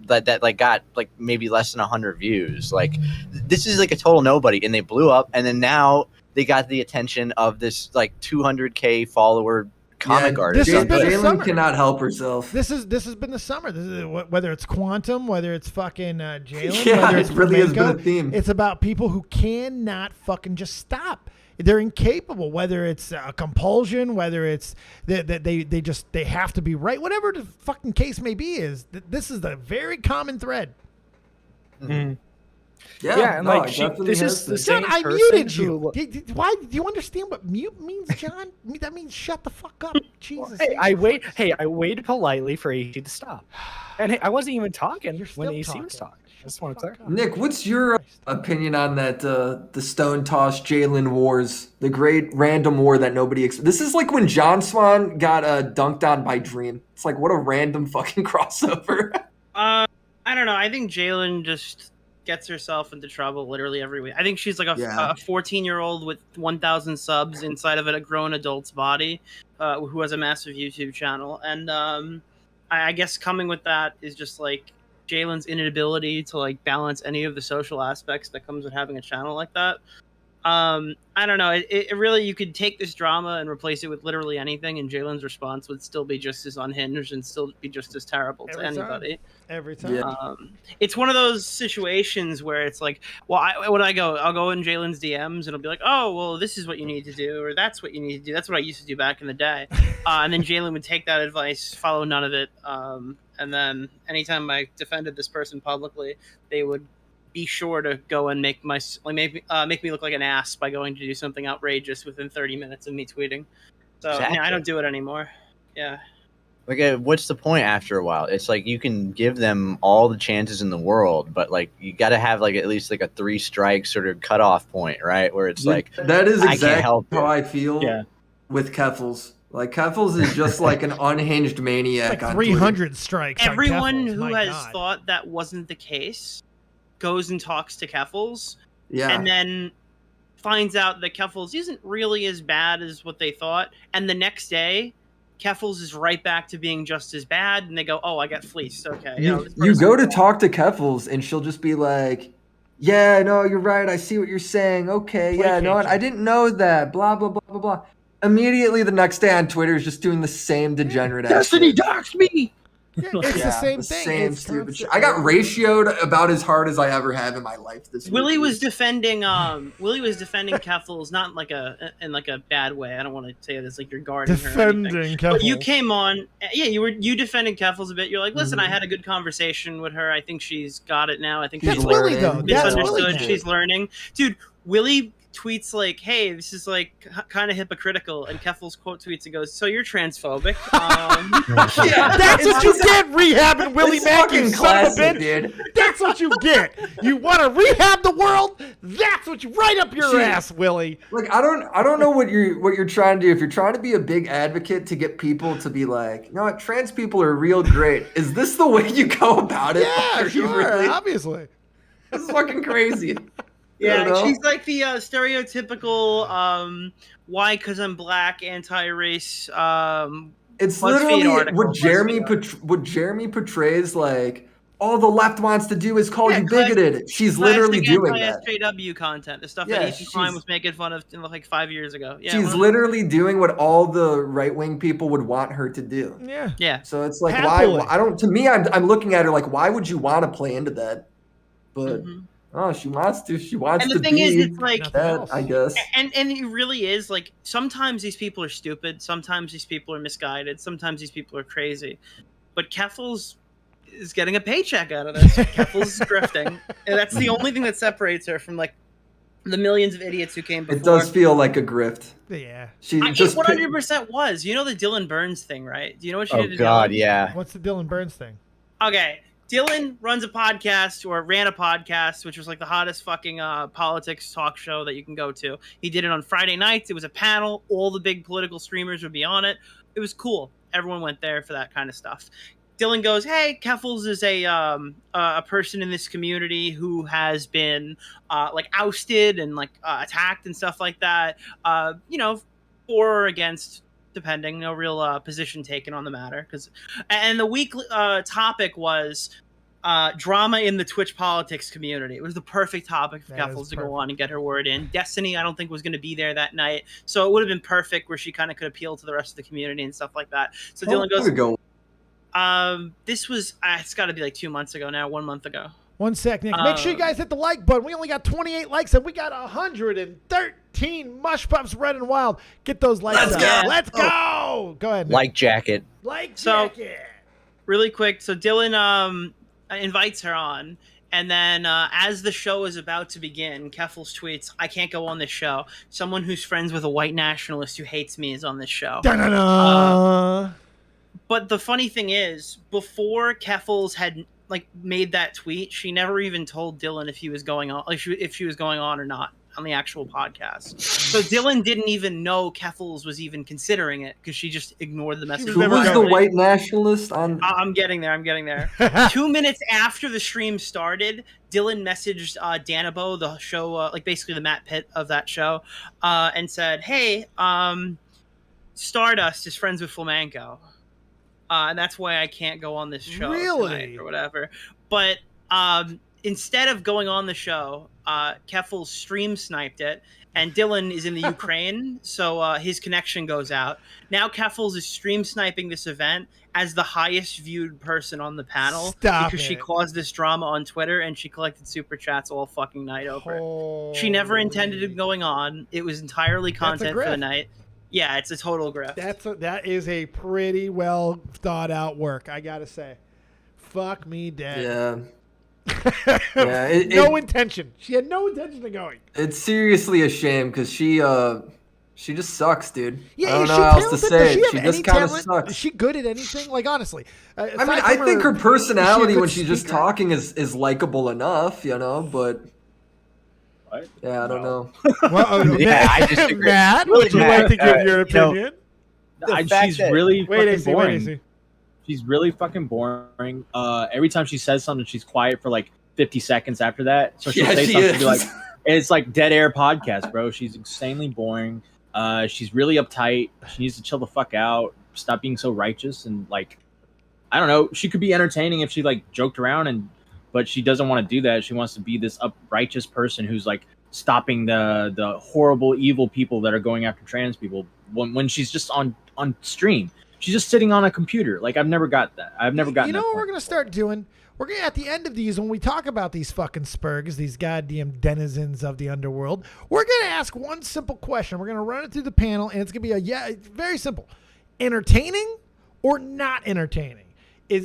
that like got like maybe less than 100 views. Like this is like a total nobody, and they blew up, and then now they got the attention of this like 200K follower comic artist. Jalen cannot help herself. This has been the summer. This is whether it's Quantum, whether it's fucking Jalen, yeah, whether it's it really has been a Flamenco, theme. It's about people who cannot fucking just stop. They're incapable, whether it's a compulsion, whether it's that they have to be right, whatever the fucking case may be. This is the very common thread. Mm-hmm. Yeah, and like this is the John, same I person muted you. who- Why do you understand what mute means, John? That means shut the fuck up. Jesus. I waited politely for AC to stop, and hey, I wasn't even talking when AC was talking. I just want to clarify. Nick, what's your opinion on that? The Stone Toss Jalen wars, the great random war that nobody. This is like when John Swan got dunked on by Dream. It's like what a random fucking crossover. I don't know. I think Jalen just gets herself into trouble literally every week. I think she's like a 14-year-old with 1,000 subs inside of a grown adult's body, who has a massive YouTube channel, and I guess coming with that is just like Jalen's inability to like balance any of the social aspects that comes with having a channel like that. I don't know. It really, you could take this drama and replace it with literally anything, and Jalen's response would still be just as unhinged and still be just as terrible to anybody. Every time. Yeah. It's one of those situations where it's like, well, when I go, I'll go in Jalen's DMs and it'll be like, oh, well, this is what you need to do, or that's what you need to do. That's what I used to do back in the day. And then Jalen would take that advice, follow none of it. And then anytime I defended this person publicly, they would be sure to go and make me look like an ass by going to do something outrageous within 30 minutes of me tweeting. So Exactly. I don't do it anymore. Yeah. Like, what's the point after a while? It's like you can give them all the chances in the world, but like you got to have like at least like a 3 strike sort of cutoff point, right? Where it's like that is I can't exactly help how it. I feel with Keffels. Like Keffels is just like an unhinged maniac. Like on 300 Twitter. strikes. Everyone on Keffels. who My has God. thought that wasn't the case goes and talks to Keffels, Yeah. and then finds out that Keffels isn't really as bad as what they thought. And the next day, Keffels is right back to being just as bad, and they go, "Oh, I got fleeced." Okay, You go to talk to Keffels, and she'll just be like, "Yeah, no, you're right. I see what you're saying. Okay, yeah, no, I didn't know that. Blah blah blah blah blah." Immediately the next day on Twitter is just doing the same degenerate ass Destiny shit. doxed me. Yeah, it's the same thing. Same It's stupid shit. constant. I got ratioed about as hard as I ever have in my life this week. Willie was defending Keffels, not in like a bad way. I don't want to say this like you're guarding her. Or anything. Defending But you Keffels. came on, you defended Keffels a bit. You're like, listen, I had a good conversation with her. I think she's got it now. I think That's she's Willie, though. That's misunderstood. Willie. She's learning, dude. Willie tweets like, "Hey, this is like kind of hypocritical," and Keffels quote tweets and goes, "So you're transphobic?" Yeah, that's what you get, rehabbing Willie It's Mack, you fucking son of a classic, bitch. dude. That's what you get. You want to rehab the world? That's what you right up your Shit. ass, Willie. Like I don't know what you're trying to do. If you're trying to be a big advocate to get people to be like, you know what, trans people are real great. Is this the way you go about it? Yeah, Are you sure, really? obviously. This is fucking crazy. Yeah, You know? she's like the stereotypical why because I'm black It's anti-race BuzzFeed literally article, what BuzzFeed Jeremy portrays. Like all the left wants to do is call you classic- bigoted. She's literally doing that. SJW content, the stuff Yeah, that Ethan Klein she's- was making fun of like 5 years ago. Yeah, She's literally doing what all the right wing people would want her to do. Yeah. yeah. So it's like Happily. why I don't. To me, I'm looking at her like, why would you want to play into that? But oh, she wants to. She wants And to the thing be is, it's like, Nothing that, else. I guess. and it really is like sometimes these people are stupid, sometimes these people are misguided, sometimes these people are crazy, but Keffels is getting a paycheck out of this. Keffels is grifting, and that's the only thing that separates her from like the millions of idiots who came before. It does feel like a grift. Yeah. She It just 100% was. You know the Dylan Burns thing, right? Do you know what she Oh did to God, Dylan? yeah. What's the Dylan Burns thing? Okay. Dylan runs a podcast or ran a podcast, which was like the hottest fucking politics talk show that you can go to. He did it on Friday nights. It was a panel. All the big political streamers would be on it. It was cool. Everyone went there for that kind of stuff. Dylan goes, "Hey, Keffels is a person in this community who has been like ousted and like attacked and stuff like that. You know, for or against." Depending, no real position taken on the matter. And the weekly topic was drama in the Twitch politics community. It was the perfect topic for That is Keffels to go perfect. on and get her word in. Destiny, I don't think was going to be there that night, so it would have been perfect where she kind of could appeal to the rest of the community and stuff like that. So Dylan goes, go. "This was it's got to be like 2 months ago now, 1 month ago." 1 sec, Nick. Make sure you guys hit the like button. We only got 28 likes, and we got 113 mush pups red and wild. Get those likes Let's up. go. Let's go. Go ahead, Nick. Like jacket. Like So- jacket. Really quick, so Dylan invites her on, and then as the show is about to begin, Keffels tweets, "I can't go on this show. Someone who's friends with a white nationalist who hates me is on this show." Da-da-da. But the funny thing is, before Keffels had like made that tweet, she never even told Dylan if he was going on, like if she was going on or not on the actual podcast. So Dylan didn't even know Keffels was even considering it because she just ignored the message. Who was the white nationalist on? I'm getting there. 2 minutes after the stream started, Dylan messaged Danabo, the show, like basically the Matt Pitt of that show, and said, "Hey, Stardust is friends with Flamenco, and that's why I can't go on this show Really? tonight or whatever." But instead of going on the show, Keffel stream sniped it, and Dylan is in the Ukraine, so his connection goes out. Now Keffels is stream sniping this event as the highest viewed person on the panel because she caused this drama on Twitter, and she collected super chats all fucking night over it. She never intended it going on. It was entirely content for the night. Yeah, it's a total grift. That is a pretty well thought out work, I gotta say. Fuck me dead. Yeah. No intention. She had no intention of going. It's seriously a shame because she just sucks, dude. Yeah, I don't know how else to say it. She just kind of sucks. Is she good at anything? Like, honestly. I mean, I think her personality when she's just talking is likable enough, you know, but... What? Yeah, I don't know. Well, Yeah, I disagree. Matt, would you like to give your opinion? She's really fucking boring. AC. She's really fucking boring. Every time she says something, she's quiet for like 50 seconds after that. So she'll say something, be like, it's like dead air podcast, bro. She's insanely boring. She's really uptight. She needs to chill the fuck out. Stop being so righteous and like, I don't know. She could be entertaining if she like joked around, but she doesn't want to do that. She wants to be this righteous person who's like stopping the horrible, evil people that are going after trans people. When she's just on stream. She's just sitting on a computer. Like, I've never got that. I've never gotten that. You know what we're going to start doing? We're going to, at the end of these, when we talk about these fucking spurgs, these goddamn denizens of the underworld, we're going to ask one simple question. We're going to run it through the panel, and it's going to be it's very simple. Entertaining or not entertaining?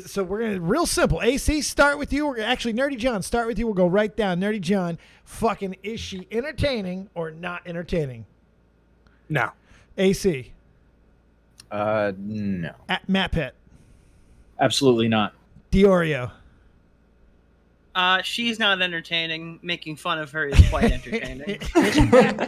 So we're going to, real simple. AC, start with you. We're gonna, actually, Nerdy John, start with you. We'll go right down. Nerdy John, fucking, is she entertaining or not entertaining? No. AC. No. Matt Pitt. Absolutely not. Diorio. She's not entertaining. Making fun of her is quite entertaining.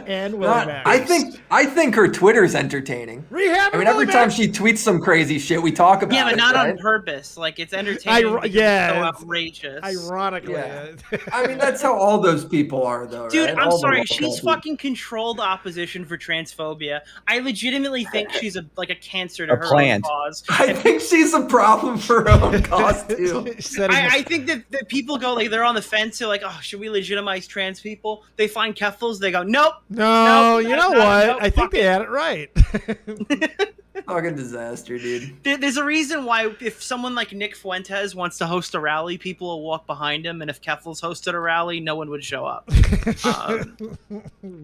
And Willie Mack. I think her Twitter's entertaining. Rehab. I mean, every time she tweets some crazy shit, we talk about it. Yeah, but not right? on purpose. Like, it's entertaining. It's so outrageous. Ironically. Yeah. I mean, that's how all those people are, though. Dude, right? I'm all sorry. She's fucking controlled opposition for transphobia. I legitimately think she's a cancer to her own cause. I think she's a problem for her own cause too. I think that people go like they're on the fence. They're like, oh, should we legitimize trans people? They find Keffels. They go, nope. No, you know what? Nope, I think they had it right. Fucking disaster, dude. There's a reason why if someone like Nick Fuentes wants to host a rally, people will walk behind him, and if Keffels hosted a rally, no one would show up. Be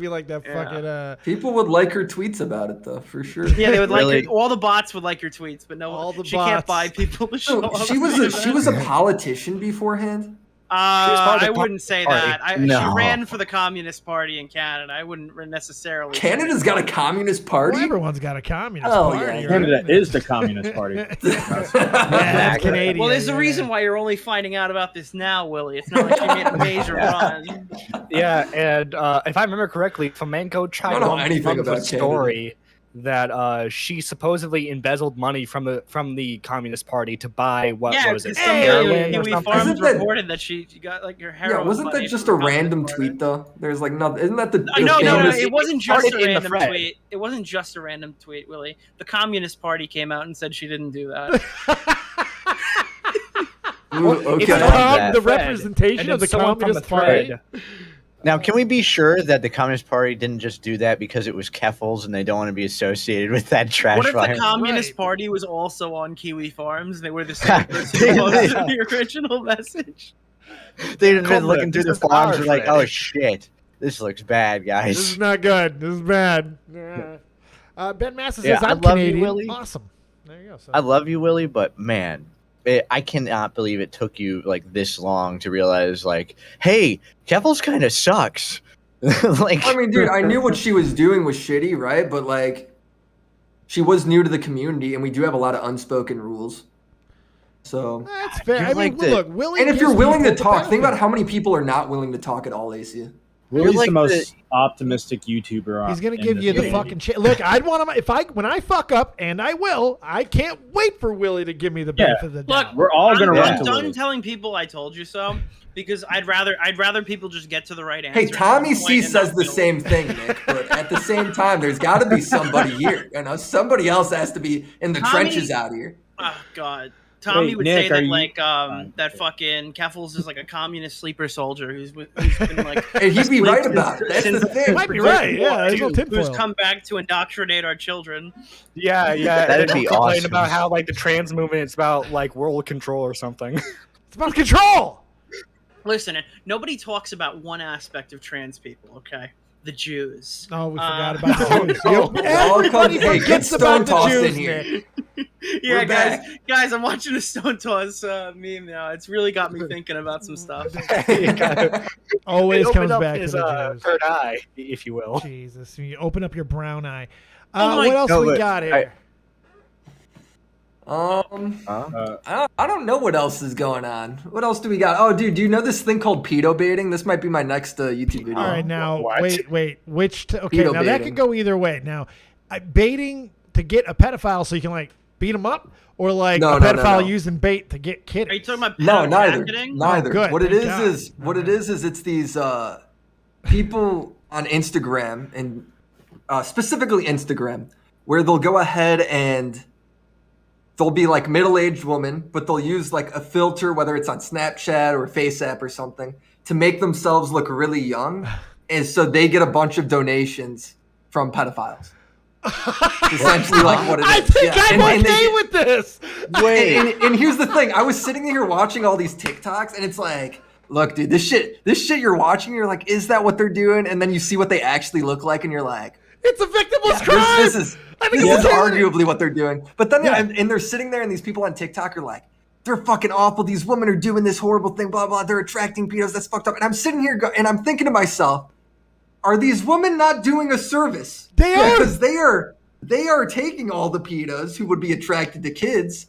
like that fucking. People would like her tweets about it, though, for sure. Yeah, they would like her. All the bots would like her tweets, but she can't buy people to show up. She was a politician beforehand. I wouldn't say that. She ran for the Communist Party in Canada. I wouldn't necessarily. Canada's got a Communist Party? Well, everyone's got a Communist Party. Yeah. Canada is the Communist Party. Yeah, Canadian. Well, there's a reason why you're only finding out about this now, Willie. It's not like she made a major run. Yeah, and if I remember correctly, Flamenco tried a story that she supposedly embezzled money from the Communist Party to buy was it? Heroin or something? Farms reported that she got like her heroin. Yeah, wasn't that just a random tweet though? There's like nothing. Isn't that the? No, it wasn't just a random tweet. It wasn't just a random tweet, Willie. The Communist Party came out and said she didn't do that. Okay. The representation of the Communist Party. Now, can we be sure that the Communist Party didn't just do that because it was Keffels and they don't want to be associated with that trash fire? What if fire? the Communist Party was also on Kiwi Farms? They were the same person who posted the original message. They've been looking through the farms and like, oh shit, this looks bad, guys. This is not good. This is bad. Ben Massa says, I'm Canadian. You, Willie. Awesome. There you go. So. I love you, Willie, but man, I cannot believe it took you like this long to realize, like, hey, Keffels kind of sucks. Like, I mean, dude, I knew what she was doing was shitty, right? But like, she was new to the community, and we do have a lot of unspoken rules. So that's fair. I mean, look, Willie. And if you're willing to talk, think about how many people are not willing to talk at all, AC. Willie's like the most optimistic YouTuber. He's gonna give you the fucking shit. Look, I'd want him when I fuck up, and I will. I can't wait for Willie to give me the benefit of the doubt. Look, we're all gonna run. I'm done telling people I told you so because I'd rather people just get to the right answer. Hey, Tommy C says the same thing, Nick. But at the same time, there's got to be somebody here. You know, somebody else has to be in the trenches out here. Oh God. Tommy Wait, would Nick, say that are you- like that fucking Keffels is like a communist sleeper soldier who's been like. And he'd be right about it. That's the thing. Might be right. Yeah, there's no Who's tinfoil. come back to indoctrinate our children? Yeah. That'd and be complain awesome. about how like the trans movement is about like world control or something. It's about control. Listen, nobody talks about one aspect of trans people. Okay, the Jews. Oh, we forgot about the Jews. All Everybody come- hey, get forgets about Stone the Tossed Jews, in here. Nick. Yeah, We're back. guys, I'm watching a Stone Toss meme now. It's really got me thinking about some stuff. Always It comes opened up back his, to the Jews. third eye, if you will. Jesus, you open up your brown eye. Oh my- What else No, we but got here? I don't know what else is going on. What else do we got? Oh, dude, do you know this thing called pedo baiting? This might be my next YouTube video. All right, now What? wait. Okay, Pedo now that baiting. could go either way. Now, baiting to get a pedophile so you can like beat him up, or like No, a no, no, pedophile no. using bait to get Are you kids. talking about No, neither. pedo-jacketing? Neither. Oh, good, What it thank is God. is what it is it's these people on Instagram and specifically Instagram where they'll go ahead and they'll be like middle-aged woman, but they'll use like a filter, whether it's on Snapchat or FaceApp or something, to make themselves look really young, and so they get a bunch of donations from pedophiles. Essentially, like what it is. I think Yeah. I'm And they okay get- with this. and here's the thing. I was sitting here watching all these TikToks, and it's like, look, dude, this shit you're watching, you're like, is that what they're doing? And then you see what they actually look like, and you're like, It's a victimless yeah, crime. this is I think this it's is insanity. arguably what they're doing. But then, Yeah. and they're sitting there, and these people on TikTok are like, they're fucking awful. These women are doing this horrible thing, blah, blah. They're attracting pedos. That's fucked up. And I'm sitting here, and I'm thinking to myself, are these women not doing a service? They are. Because they are taking all the pedos who would be attracted to kids,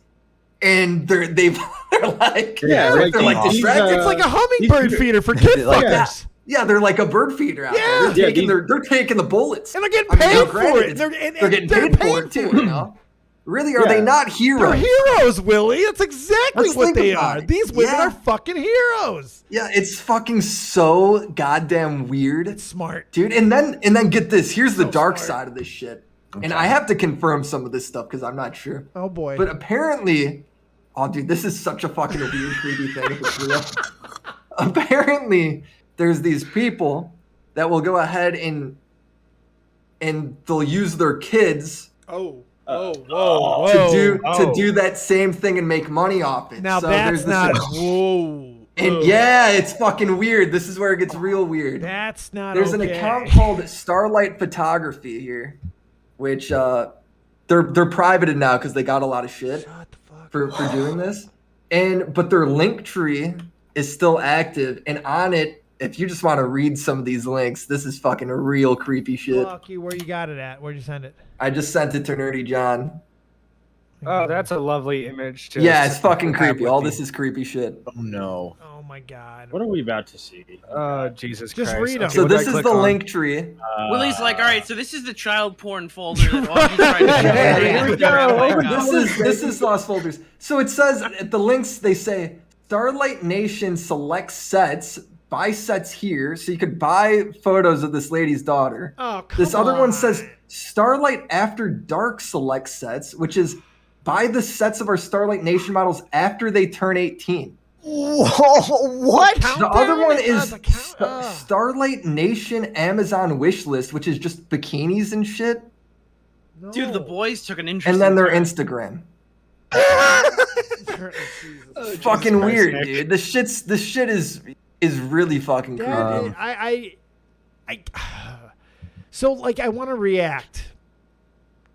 and they're like, Yeah, they're like like these, distracted. It's like a hummingbird these- feeder for kid Like fuckers. Yeah, they're like a bird feeder out Yeah. there. Yeah, They're taking the bullets. And they're getting I mean, paid now, for granted, it. they're getting paid for it too. You know? Really, are they Yeah. not They're heroes? heroes, Willie. That's exactly Let's what think they about are. it. These women Yeah. are fucking heroes. Yeah, it's fucking so goddamn weird, It's smart. dude. And then get this. Here's the So dark smart. side of this shit. And I have to confirm some of this stuff because I'm not sure. Oh boy. But apparently, oh dude, this is such a fucking weird, creepy thing if it's real. Apparently, there's these people that will go ahead and they'll use their kids whoa, to do that same thing and make money off it. Now So that's there's not. this, Whoa. and yeah, it's fucking weird. This is where it gets real weird. That's not. There's an okay. account called Starlight Photography here, which they're privated now because they got a lot of shit Shut the fuck for doing this. But their link tree is still active, and on it, if you just want to read some of these links, this is fucking real creepy shit. Fuck you. Where you got it at? Where'd you send it? I just sent it to Nerdy John. Oh, that's a lovely image. To Yeah, it's fucking have creepy. with All you. this is creepy shit. Oh no. Oh my god. What are we about to see? Oh, Jesus Just Christ. read 'em. Okay, So what do I this is click the on? link tree. Willie's like, all right, so this is the child porn folder that Augie's trying to show Yeah, me. here we Instagram right go. now. This is Lost Folders. So it says at the links they say Starlight Nation selects sets, buy sets here, so you could buy photos of this lady's daughter. Oh, come This other on. one says Starlight After Dark select sets, which is buy the sets of our Starlight Nation models after they turn 18. What? The other one Countdown? is The count- Starlight Nation Amazon wish list, which is just bikinis and shit, No. Dude, the boys took an interest. and then their Instagram. Fucking Christ, weird, Nick. dude. This shit is really fucking creepy. That is- I so like I want to react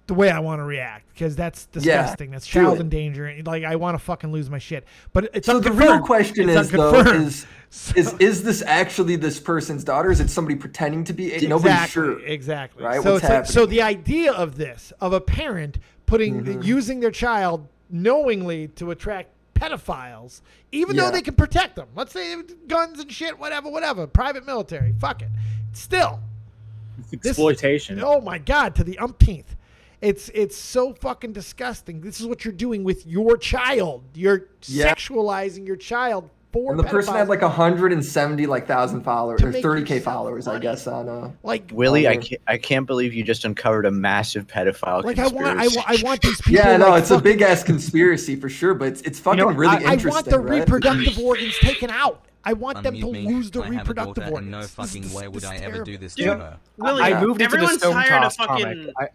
the way I want to react because that's disgusting. That's do child it. endangering. Like I want to fucking lose my shit. But it's So the unconfirmed. real question It's is though unconfirmed. is this actually this person's daughter? Is it somebody pretending to be? Nobody's Exactly, sure. exactly. Right? So What's it's like, so happening? the idea of this of a parent putting Mm-hmm. using their child knowingly to attract pedophiles, even though Yeah. they can protect them. Let's say guns and shit, whatever, private military. Fuck it. Still, It's exploitation. oh my god, to the umpteenth. It's so fucking disgusting. This is what you're doing with your child. You're Yeah. sexualizing your child 4 And the person had pedophiles like 170,000 followers To or make 30K yourself followers, I money. guess. On like Willie, Oh, I can't believe you just uncovered a massive pedophile like conspiracy. I want these people. yeah, no, like, it's a fucking- big ass conspiracy for sure, but it's fucking really I interesting. want the right? reproductive organs taken out. I want them to Unmute me. lose the I have a reproductive daughter, organs. and no This fucking is- way would this I is ever terrible. do this Dude, to her. Willie, I moved into the everyone's Stone tired of Toss fucking. comic.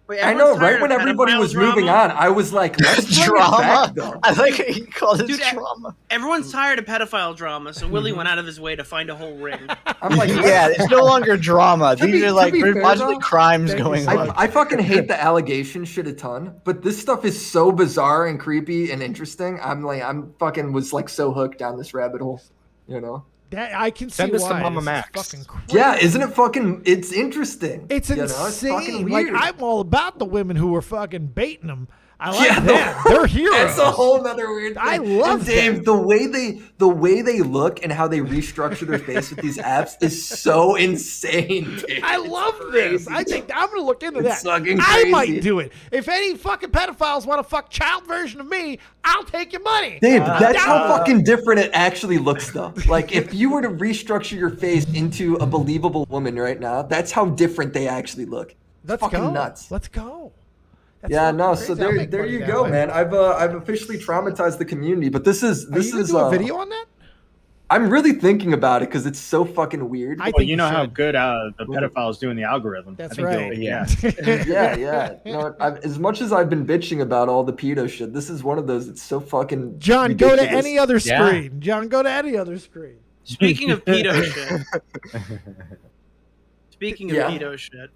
Wait, I everyone's know, right tired when of everybody pedophile was moving drama. on, I was like, let's bring it Drama? back, though. I like how you called it Dude, drama. Everyone's tired of pedophile drama, so Willie went out of his way to find a whole ring. I'm like, Yeah, it's no longer drama. To These be- are to like be fair, possibly though, crimes thank you going so on. much. I fucking hate the allegation shit a ton, but this stuff is so bizarre and creepy and interesting. I'm fucking was like so hooked down this rabbit hole, you know? That I can see Send us why. to Mama This is Max. fucking crazy. Yeah, isn't it fucking? It's interesting. It's you know? insane. It's fucking Like weird. I'm all about the women who were fucking baiting them. I like Yeah, them. They're heroes. That's a whole nother weird thing. I love and Dave, them. the way they look and how they restructure their face with these apps is so insane. Dude. I love this. I think I'm gonna look into It's that. fucking I crazy. might do it. If any fucking pedophiles want to fuck child version of me, I'll take your money. Dave, that's how down. fucking different it actually looks, though. Like, if you were to restructure your face into a believable woman right now, that's how different they actually look. Let's fucking go. nuts. Let's go. That's Yeah, fucking no. crazy. So I'll there make you money that go, way. man. I've officially traumatized the community, but this is Are you gonna do a video on that? I'm really thinking about it because it's so fucking weird. I Well, think you know how should. good the pedophiles do in the algorithm. That's I think right. Yeah. yeah. You know, as much as I've been bitching about all the pedo shit, this is one of those that's so fucking. John, go to ridiculous. any other Yeah. screen. John, go to any other screen. Speaking of pedo shit. Speaking of Yeah. pedo shit.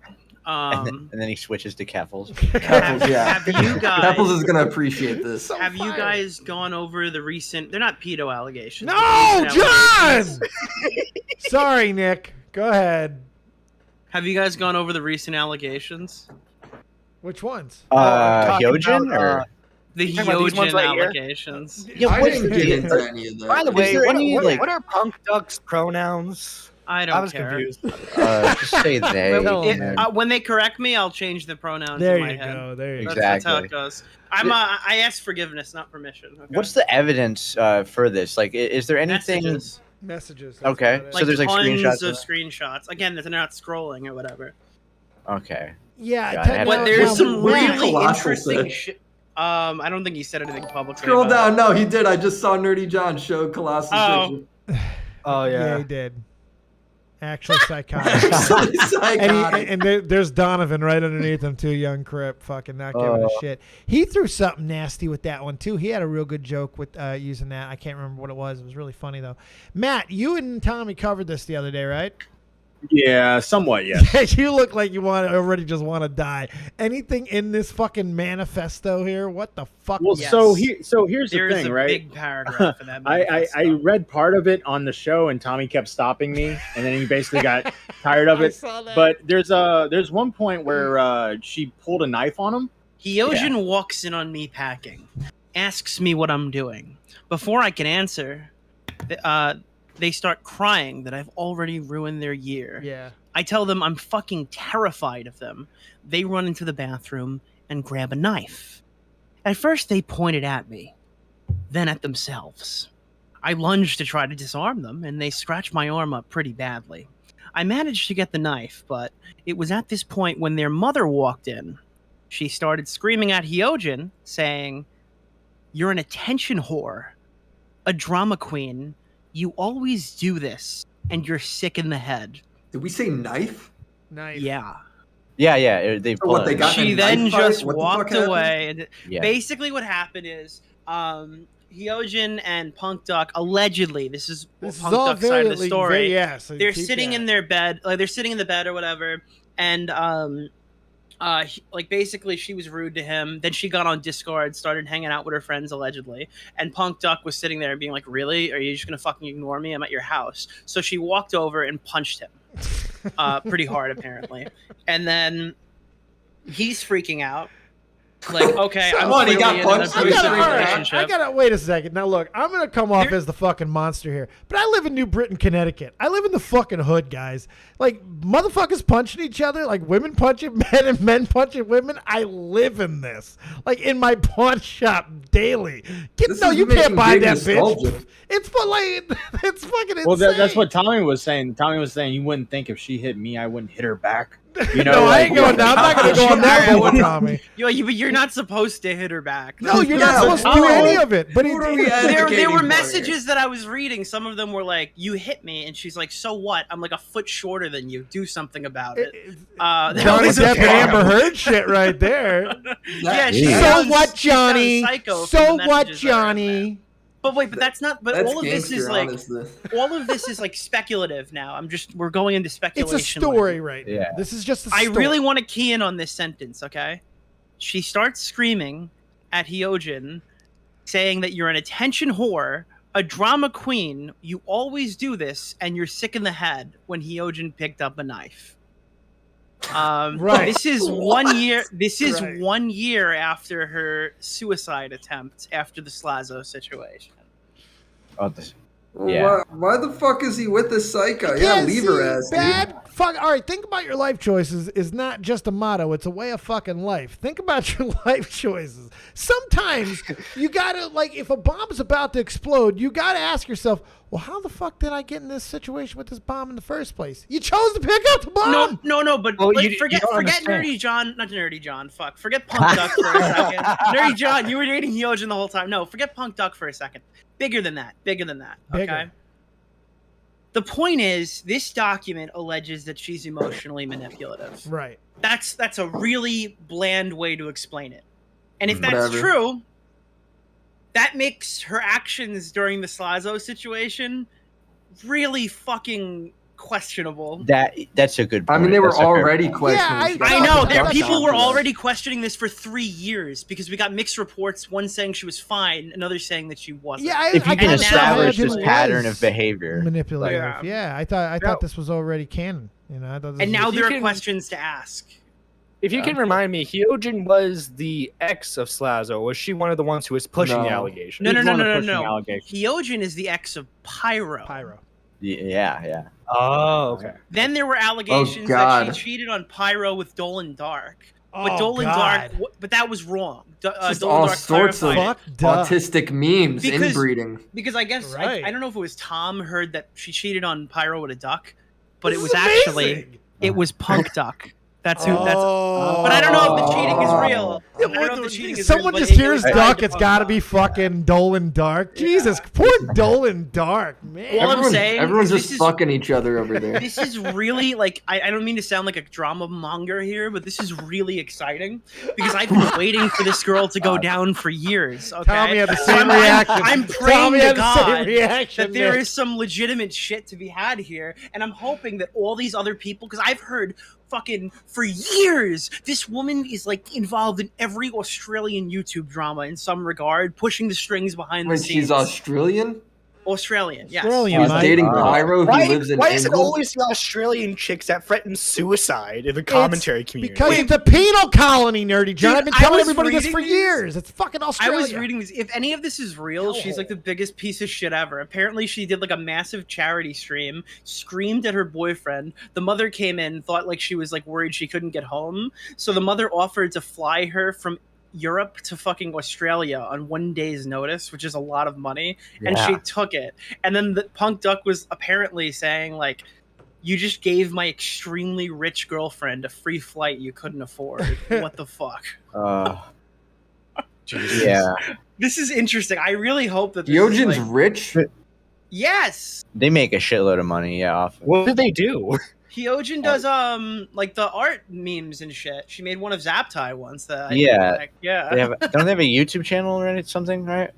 And then he switches to Keffels. Couples, yeah. Have you guys? Couples is gonna appreciate this. So Have you fired. guys gone over the recent? They're not pedo allegations. No, but recent John! allegations. Sorry, Nick. Go ahead. Have you guys gone over the recent allegations? Which ones? talking Hyojin about, or The You talking about these ones Hyojin right here? allegations. yeah, I what didn't is get it? into any of that. By the way, there what, any, what, like- what are Punk Duck's pronouns? I don't I was care. confused. Just say they. Well, It- man. when they correct me, I'll change the pronoun There in my you head. go. There you go. That's how Exactly. it goes. I ask forgiveness, not permission. Okay? What's the evidence for this? Like, is there anything? Messages? Messages. Okay, about it. so there's like tons screenshots of of- screenshots. Again, they're not scrolling or whatever. Okay. Yeah, God, I had But Now- there's now, some what did really Colossal interesting say? shit. I don't think he said anything publicly. Scroll about down. No, he did. I just saw Nerdy John show Colossus. Oh. Oh yeah, yeah. he did. Actually, psychotic. Actually psychotic. and there's Donovan right underneath him too, young Crip, fucking not giving a shit. He threw something nasty with that one too. He had a real good joke with using that. I can't remember what it was. It was really funny though. Matt, you and Tommy covered this the other day, right? Yeah, somewhat, yeah. You look like you already just want to die. Anything in this fucking manifesto here? What the fuck? Well, Yes. so here's There's the thing, a right? big paragraph in that. I manifesto. read part of it on the show, and Tommy kept stopping me, and then he basically got tired of I it. saw that. But there's one point where she pulled a knife on him. Hyojin walks in on me packing, asks me what I'm doing. Before I can answer, they start crying that I've already ruined their year. Yeah. I tell them I'm fucking terrified of them. They run into the bathroom and grab a knife. At first, they pointed at me, then at themselves. I lunged to try to disarm them, and they scratched my arm up pretty badly. I managed to get the knife, but it was at this point when their mother walked in. She started screaming at Hyojin, saying, "You're an attention whore, a drama queen. You always do this, and you're sick in the head." Did we say knife? Nice. Yeah. Yeah. They. So what, they got in She a then knife fight? just What the walked fuck happened? away. And Yeah. basically what happened is Hyojin and Punk Duck, allegedly, this is This Punk is all Duck's side of the very, story. very, yeah, so They're keep sitting that. in their bed, like they're sitting in the bed or whatever, and like basically she was rude to him. Then she got on Discord, started hanging out with her friends allegedly, and Punk Duck was sitting there being like, "Really? Are you just gonna fucking ignore me? I'm at your house." So she walked over and punched him pretty hard apparently, and then he's freaking out. Like, okay, I'm What, he got clearly in an punched? abusive I relationship. gotta wait a second. Now look, I'm gonna come off as the fucking monster here, but I live in New Britain, Connecticut. I live in the fucking hood, guys. Like motherfuckers punching each other, like women punching men and men punching women. I live in this, like in my pawn shop daily. No, you can't buy that, bitch. It's for like, it's fucking insane. Well, that's what Tommy was saying. Tommy was saying you wouldn't think if she hit me, I wouldn't hit her back. You know, no, like, I ain't going down. I'm not gonna go on that boat, Tommy. But you're not supposed to hit her back. No, you're not supposed to do any of it. But there were messages that I was reading. Some of them were like, "You hit me," and she's like, "So what? I'm like a foot shorter than you. Do something about it." Johnny Depp and Amber Heard shit right there. Yeah. So what, Johnny? So what, Johnny? But wait, but that's not. But That's all of this is like, all of this is like speculative now. We're going into speculation. It's a story right now. Yeah. This is just a story. I really want to key in on this sentence, okay? She starts screaming at Hyojin, saying that you're an attention whore, a drama queen, you always do this, and you're sick in the head when Hyojin picked up a knife. Right. This is 1 year. This is 1 year after her suicide attempt after the Slazo situation. Oh, Why the fuck is he with this psycho? Yeah, leave her ass, dude. Fuck. All right, think about your life choices is not just a motto. It's a way of fucking life. Think about your life choices. Sometimes you gotta, like, if a bomb is about to explode, you gotta ask yourself, well, how the fuck did I get in this situation with this bomb in the first place? You chose to pick up the bomb. No, but forget Nerdy John, not Nerdy John. Fuck, forget Punk Duck for a second. Nerdy John, you were dating Hyojin the whole time. No, forget Punk Duck for a second. Bigger than that. Okay. The point is, this document alleges that she's emotionally manipulative. Right. That's a really bland way to explain it. And if that's true, that makes her actions during the Slazo situation really fucking questionable. That's a good point. I mean, they were already questioning. Yeah, I know. People were already questioning this for 3 years because we got mixed reports. One saying she was fine, another saying that she wasn't. Yeah, if you can establish this pattern of behavior, manipulative. Yeah, I thought this was already canon. You know, I thought. And now there are questions to ask. If you can remind me, Hyojin was the ex of Slazo. Was she one of the ones who was pushing the allegation? No. Hyojin is the ex of Pyro. Yeah. Oh, okay. Then there were allegations that she cheated on Pyro with Dolan Dark. But but that was wrong. Just all sorts of autistic memes, inbreeding. Because I guess, I don't know if it was Tom heard that she cheated on Pyro with a duck, but it was actually, it was Punk Duck. That's who. But I don't know if the cheating is real. I don't know if the cheating is someone real, just hears Duck. It's got to be fucking Dolan Dark. Jesus, poor Dolan Dark, man. All I'm saying, everyone's just fucking each other over there. This is really like I don't mean to sound like a drama monger here, but this is really exciting because I've been waiting for this girl to go down for years. Okay, Tommy had the same reaction. I'm praying to God that there is some legitimate shit to be had here, and I'm hoping that all these other people, because I've heard fucking for years this woman is like involved in every Australian YouTube drama in some regard, pushing the strings behind the scenes. She's Australian? Australian, yes. She's dating Pyro, who lives in England. Why is it always the Australian chicks that threaten suicide in the commentary community? Because it's a penal colony, Nerdy John. I've been telling everybody this for years. It's fucking Australia. I was reading this. If any of this is real, she's like the biggest piece of shit ever. Apparently, she did like a massive charity stream, screamed at her boyfriend. The mother came in, thought like she was like worried she couldn't get home. So the mother offered to fly her from Europe to fucking Australia on 1 day's notice, which is a lot of money, and she took it. And then the Punk Duck was apparently saying like, you just gave my extremely rich girlfriend a free flight you couldn't afford. What the fuck? Yeah, this is interesting. I really hope that Hyojin's rich. Yes, they make a shitload of money. Yeah, often. What did they do? Hyojin does like the art memes and shit. She made one of Zaptai once. That don't they have a YouTube channel or something, right?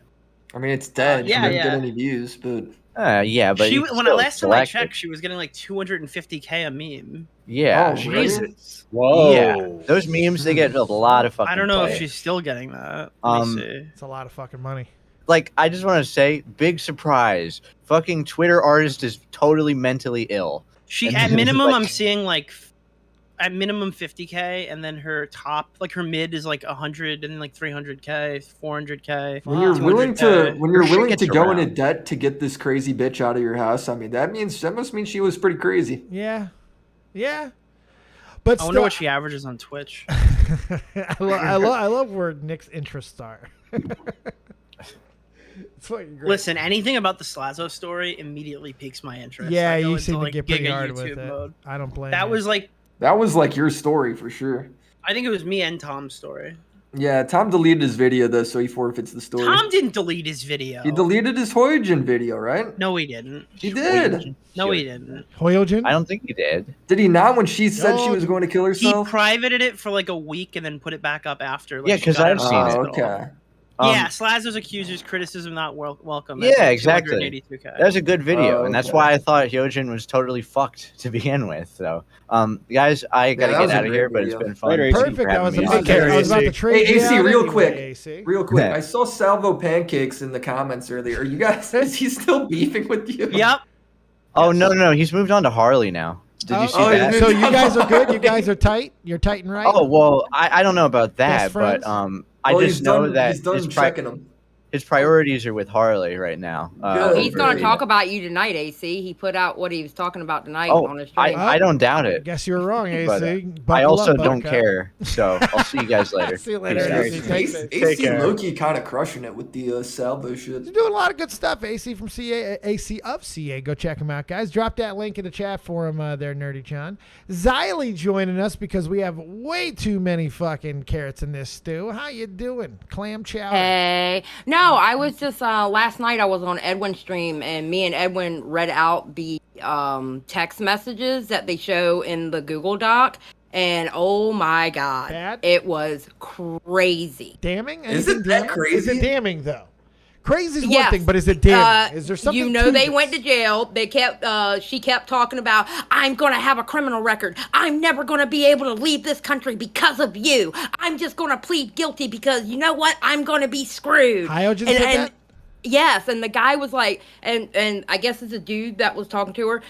I mean, it's dead. She didn't get any views, but but when last time I checked, she was getting like 250K a meme. Yeah, Jesus. Whoa. Yeah, those memes they get a lot of fucking. I don't know play. if she's still getting that. It's a lot of fucking money. Like, I just want to say, big surprise. Fucking Twitter artist is totally mentally ill. She, at minimum, I'm seeing like at minimum 50K, and then her top, like her mid, is like 100, and then like 300K, 400K. When you're willing to go around. into debt to get this crazy bitch out of your house, I mean that must mean she was pretty crazy. Yeah. But I wonder what she averages on Twitch. I love where Nick's interests are. It's fucking great. Listen, anything about the Slazo story immediately piques my interest. Yeah, I go you into, seem to like, get pretty giga hard YouTube with it. mode. I don't blame That you. was like your story for sure. I think it was me and Tom's story. Yeah, Tom deleted his video though, so he forfeits the story. Tom didn't delete his video. He deleted his Hoyojin video, right? No, he didn't. He did. No, he didn't. Hoyojin? I don't think he did. Did he not when she said she was going to kill herself? He privated it for like a week and then put it back up after. Like, Yeah, she 'cause got I've out of seen it. the hospital. Okay. Yeah, Slazo's accusers criticism not welcome. That's Yeah, like exactly. 282K. That was a good video, Oh, and that's okay. why I thought Hyojin was totally fucked to begin with. So, guys, I gotta that was get a out of great here, but it's video. been fun. Later, Thank you for Perfect. I having was, me about on. to, I was about to trade Hey, you AC, out real anyway, quick. AC. Real quick, Yeah. I saw Salvo Pancakes in the comments earlier. Are you guys? Is he still beefing with you? Yep. Oh no, he's moved on to Harley now. Did you see Oh, that? he's So moved you guys are good? You guys are tight? You're tight and right? Oh well, I don't know about Best that, but friends? I Well, just know that he's done checking him. his priorities are with Harley right now. Good. He's going to Very talk about you tonight, AC. He put out what he was talking about tonight Oh, on his stream. I don't doubt it. Guess you were wrong, AC. But, Buckle I also up, don't Buttercup. care, so I'll see you guys later. See you later, Peace AC. out. Take it. AC Loki kind of crushing it with the Salvo shit. He's doing a lot of good stuff. AC from CA, AC of CA. Go check him out, guys. Drop that link in the chat for him there, Nerdy John. Xylee joining us because we have way too many fucking carrots in this stew. How you doing? Clam chowder. Hey. No, I was just, last night I was on Edwin's stream and me and Edwin read out the text messages that they show in the Google Doc. And oh my God, Bad? it was crazy. Damning? Isn't Anything that damning? crazy? Is it damning, though? Crazy is one Yes. thing, but is it damning? Is there something You know to they this? went to jail. They kept she kept talking about, I'm gonna have a criminal record. I'm never gonna be able to leave this country because of you. I'm just gonna plead guilty because you know what? I'm gonna be screwed. Hyojin said that? Yes, and the guy was like, and I guess it's a dude that was talking to her.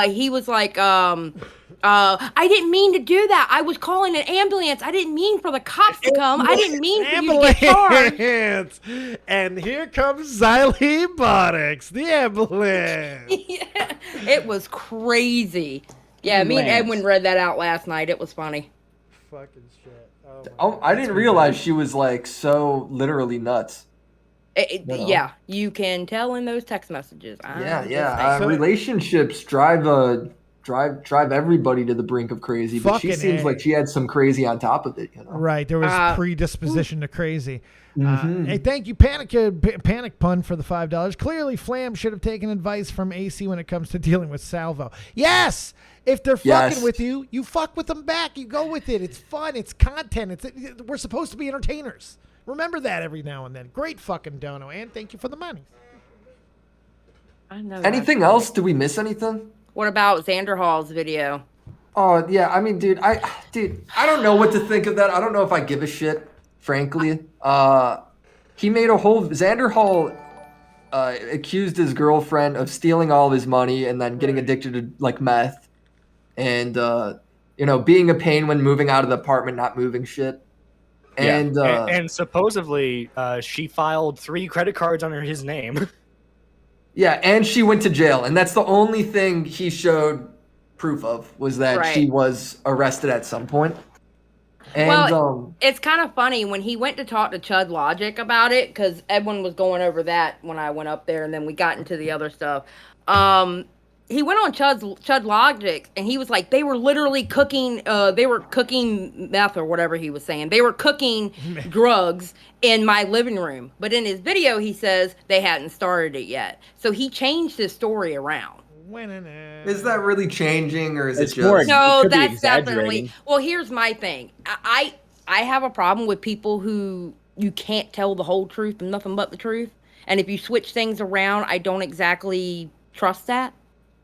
He was like, I didn't mean to do that. I was calling an ambulance. I didn't mean for the cops to come. I didn't mean for you to get charged. Ambulance! And here comes Xylee Buttocks, the ambulance. Yeah, it was crazy. Yeah, me and Edwin read that out last night. It was funny. Fucking shit. Oh, Oh, I didn't realize she was like so literally nuts. know? Yeah, you can tell in those text messages. Yeah. Relationships drive everybody to the brink of crazy, but she Fucking seems A. like she had some crazy on top of it. You know? Right, there was predisposition to crazy. Mhm. Hey, thank you, Panic Pun, for the $5. Clearly, Flam should have taken advice from AC when it comes to dealing with Salvo. Yes, if they're fucking with you, you fuck with them back. You go with it. It's fun. It's content. We're supposed to be entertainers. Remember that every now and then. Great fucking dono, and thank you for the money. I know. Anything else? Did we miss anything? What about Xander Hall's video? Oh yeah, I mean, dude, I don't know what to think of that. I don't know if I give a shit, frankly. He made a whole Xander Hall accused his girlfriend of stealing all of his money and then getting addicted to like meth, and being a pain when moving out of the apartment, not moving shit. And and supposedly she filed 3 credit cards under his name. Yeah, and she went to jail, and that's the only thing he showed proof of was that she was arrested at some point. And it's kind of funny when he went to talk to Chud Logic about it, because Edwin was going over that when I went up there, and then we got into the other stuff. He went on Chud Logic, and he was like, they were literally cooking. They were cooking meth or whatever he was saying. They were cooking drugs in my living room. But in his video, he says they hadn't started it yet. So he changed his story around. Is that really changing, or is it just No, that's definitely. Well, here's my thing. I have a problem with people who you can't tell the whole truth and nothing but the truth. And if you switch things around, I don't exactly trust that.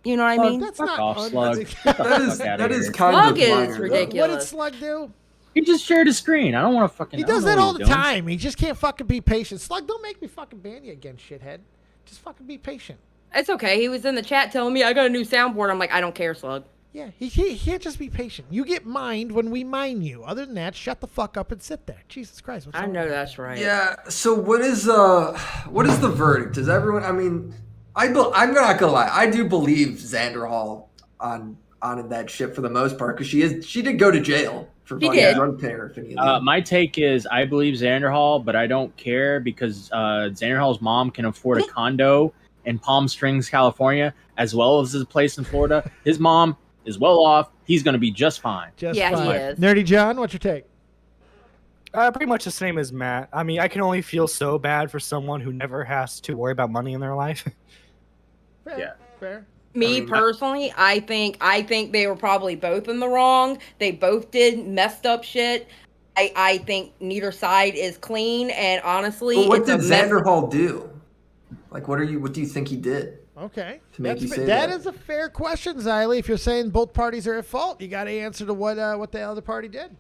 You know what I mean? That's not Slug. that is kind Slug of is minor, ridiculous. What did Slug do? He just shared his screen. I don't want to fucking. He I don't does know that what all he's the doing. time. He just can't fucking be patient. Slug, don't make me fucking ban you again, shithead. Just fucking be patient. It's okay. He was in the chat telling me I got a new soundboard. I'm like, I don't care, Slug. Yeah, he can't just be patient. You get mined when we mine you. Other than that, shut the fuck up and sit there. Jesus Christ. I know that's right. Yeah. So what is the verdict? Does everyone? I mean, I'm not gonna lie. I do believe Xander Hall on that ship for the most part because she did go to jail for drug paraphernalia. My take is I believe Xander Hall, but I don't care because Xander Hall's mom can afford a condo in Palm Springs, California, as well as his place in Florida. His mom is well off. He's going to be just fine. He is. Nerdy John, what's your take? Pretty much the same as Matt. I mean, I can only feel so bad for someone who never has to worry about money in their life. Fair. Me personally, I think they were probably both in the wrong. They both did messed up shit. I think neither side is clean, and honestly, but what did Xander Hall do? Like, what do you think he did? Okay. To make you say that is a fair question, Xylee. If you're saying both parties are at fault, you got to answer to what the other party did.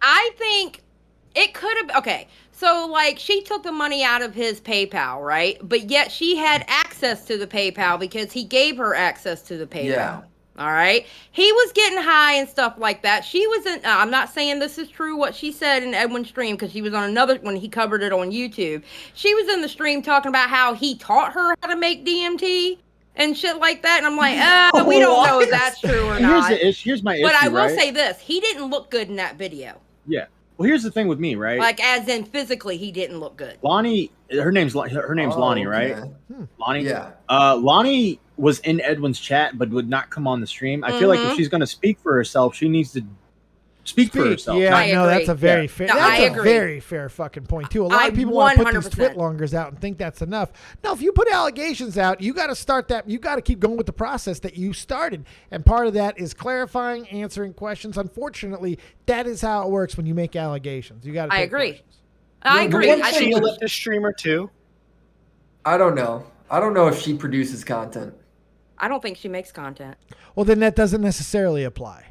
I think it could have. Okay, so like she took the money out of his PayPal, right? But yet she had access to the PayPal because he gave her access to the PayPal. Yeah. All right. He was getting high and stuff like that. She was in. I'm not saying this is true what she said in Edwin's stream because she was on another when he covered it on YouTube. She was in the stream talking about how he taught her how to make DMT and shit like that. And I'm like, we don't know if that's true or not. Here's my issue. But I will say this: he didn't look good in that video. Yeah. Well, here's the thing with me, right? Like, as in physically, he didn't look good. Lonnie, her name's Lonnie, right? Lonnie. Yeah. Lonnie was in Edwin's chat, but would not come on the stream. I feel like if she's going to speak for herself, she needs to speak for herself. Yeah, I agree. That's a very fair. No, that's a very fair fucking point too. A lot of people want to put these 100%. twit longers out and think that's enough. No, if you put allegations out, you got to start that. You got to keep going with the process that you started, and part of that is clarifying, answering questions. Unfortunately, that is how it works when you make allegations. You got to. I agree. I agree. Is she a leftist streamer too? I don't know. I don't know if she produces content. I don't think she makes content. Well, then that doesn't necessarily apply.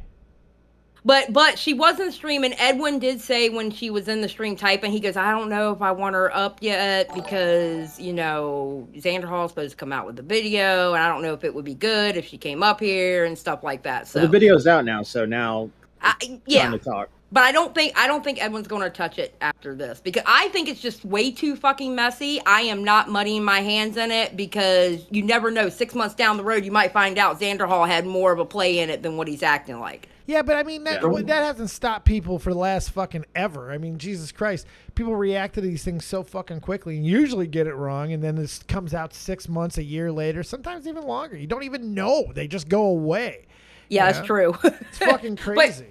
But she wasn't streaming. Edwin did say when she was in the stream typing, he goes, I don't know if I want her up yet because, Xander Hall's supposed to come out with the video, and I don't know if it would be good if she came up here and stuff like that. So the video's out now, so now time to talk. But I don't think Edwin's going to touch it after this because I think it's just way too fucking messy. I am not muddying my hands in it because you never know. 6 months down the road, you might find out Xander Hall had more of a play in it than what he's acting like. Yeah, but I mean, that hasn't stopped people for the last fucking ever. I mean, Jesus Christ. People react to these things so fucking quickly and usually get it wrong, and then this comes out 6 months, a year later, sometimes even longer. You don't even know. They just go away. Yeah, that's true. It's fucking crazy.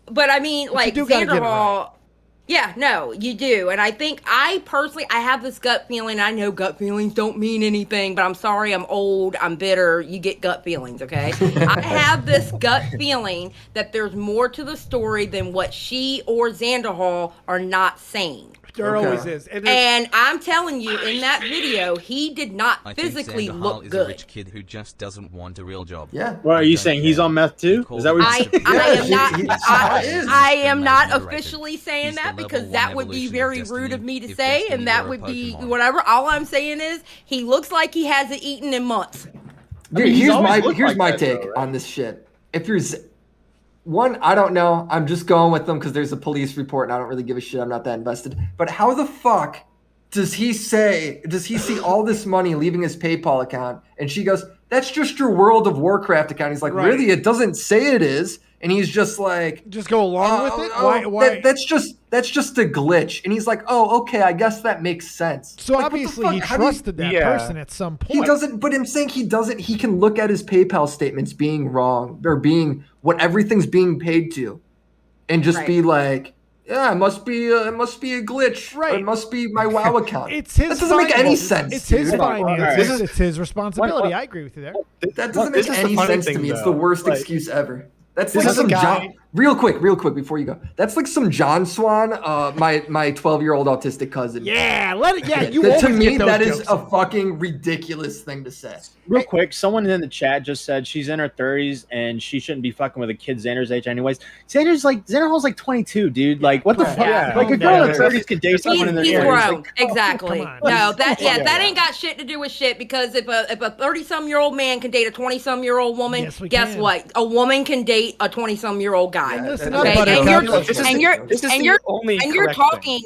But I mean, like, Xander Hall... Right. Yeah, no, you do. And I think I have this gut feeling. I know gut feelings don't mean anything, but I'm sorry, I'm old, I'm bitter. You get gut feelings, okay? I have this gut feeling that there's more to the story than what she or Xander Hall are not saying. There always is. And I'm telling you, in that video, he did not physically look good. Is a rich kid who just doesn't want a real job. Yeah. Well, are you saying he's on meth too? Is that what I am not officially saying that because that would be very rude of me to say, and that would be whatever. All I'm saying is he looks like he hasn't eaten in months. Here's my take on this shit. If you're one, I don't know. I'm just going with them because there's a police report and I don't really give a shit. I'm not that invested. But how the fuck does he see all this money leaving his PayPal account? And she goes, that's just your World of Warcraft account. He's like, really? It doesn't say it is. And he's just like, just go along with it. Why? That's just a glitch. And he's like, oh, okay, I guess that makes sense. So like, obviously he trusted that person at some point. He doesn't. But I'm saying he doesn't. He can look at his PayPal statements being wrong or being what everything's being paid to, and just be like, yeah, it must be a glitch. Right. It must be my WoW account. It's his. That doesn't make any sense. It's his finances. It's his responsibility. I agree with you there. That doesn't make any sense to me. It's the worst excuse ever. That's like some Real quick before you go. That's like some John Swan, my 12-year-old autistic cousin. Yeah, let it. Yeah, you. To always me, get those that is jokes a in. fucking ridiculous thing to say. Real quick, someone in the chat just said she's in her 30s and she shouldn't be fucking with a kid Xander's age anyways. Xander's like 22, dude. Like, what the fuck? Yeah. Like, a girl in her 30s can date someone in their He's 30s. grown. Like, Exactly. come on. No, that ain't got shit to do with shit, because if a 30-some-year-old man can date a 20-some-year-old woman, Yes, we guess can. what? A woman can date a 20-some-year-old guy. And listen Okay? up, Buttercup.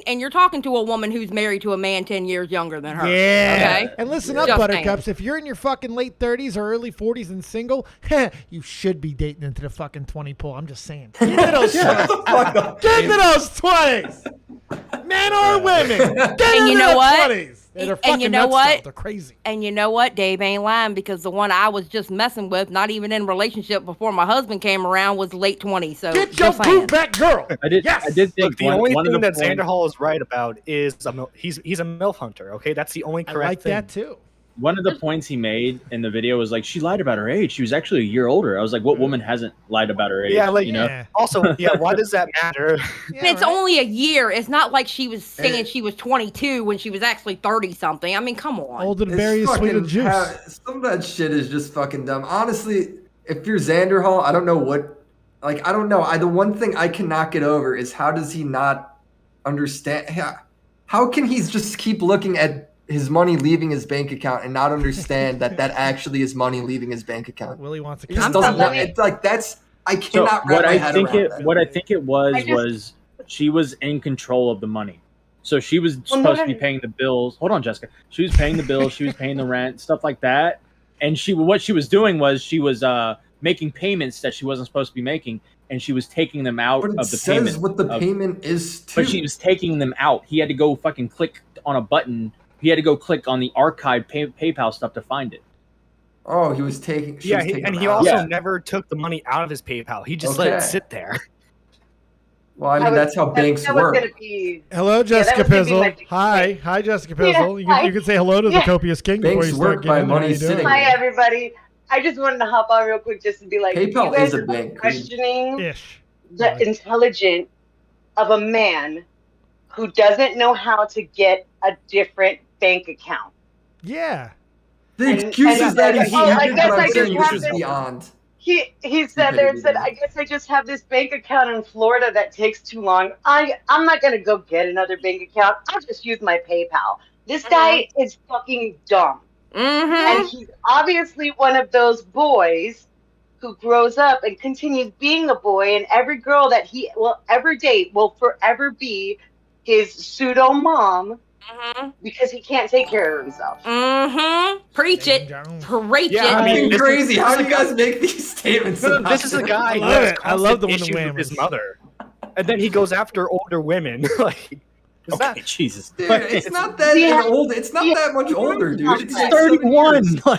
And you're talking to a woman who's married to a man 10 years younger than her. Yeah. Okay? And listen up, Just Buttercups. If you're in your fucking late 30s or early 40s and single, you should be dating into the fucking 20 pool. I'm just saying. Get to those 20s. Get to those 20s. Men or women. Get And you into know the what? 20s. They're And fucking you know nuts, what? though. They're crazy. And you know what? Dave ain't lying, because the one I was just messing with, not even in a relationship before my husband came around, was late 20s. So Get your just saying. boot back, girl. I did think Look, the only one thing of the that points- Xander Hall is right about is he's a MILF hunter. Okay, that's the only I correct like thing. that, too. One of the points he made in the video was like, she lied about her age. She was actually a year older. I was like, what woman hasn't lied about her age? Yeah, like, you know? Yeah. Also, yeah, why does that matter? And it's only a year. It's not like she was saying she was 22 when she was actually 30-something. I mean, come on. Older to berry is sweet of juice. Some of that shit is just fucking dumb. Honestly, if you're Xander Hall, I don't know what. Like, I don't know. The one thing I cannot get over is how does he not understand? How can he just keep looking at his money leaving his bank account and not understand that actually is money leaving his bank account? Willie wants a He just doesn't know. It's like that's. I cannot wrap my head around that. What I think it was she was in control of the money. So she was supposed to be paying the bills. Hold on, Jessica. She was paying the bills. She was paying the rent, stuff like that. And what she was doing was she was making payments that she wasn't supposed to be making, and she was taking them out But it of the says payment. what the payment is too. But she was taking them out. He had to go fucking click on a button. He had to go click on the archive PayPal stuff to find it. Oh, he was taking. Yeah, he also never took the money out of his PayPal. He just let it sit there. Well, I mean, that's how banks work. Hello, Jessica Pizzle. Hi, Jessica Pizzle. You can say hello to the Copious King before you start getting money sitting. Hi, everybody. I just wanted to hop on real quick just to be like, PayPal you guys is a are bank. questioning the intelligence of a man who doesn't know how to get a different bank account. Yeah. The excuses that he has beyond. He said there and said, I guess I just have this bank account in Florida that takes too long. I'm not gonna go get another bank account. I'll just use my PayPal. This guy is fucking dumb. And he's obviously one of those boys who grows up and continues being a boy, and every girl that he will ever date will forever be his pseudo mom because he can't take care of himself. Preach it. Preach it. I mean, crazy. How do you guys make these statements? This is a guy who has constant issues with his mother, and then he goes after older women. Like, is that Jesus? Dude, it's not that old. It's not that much older, dude. It's like 31. John,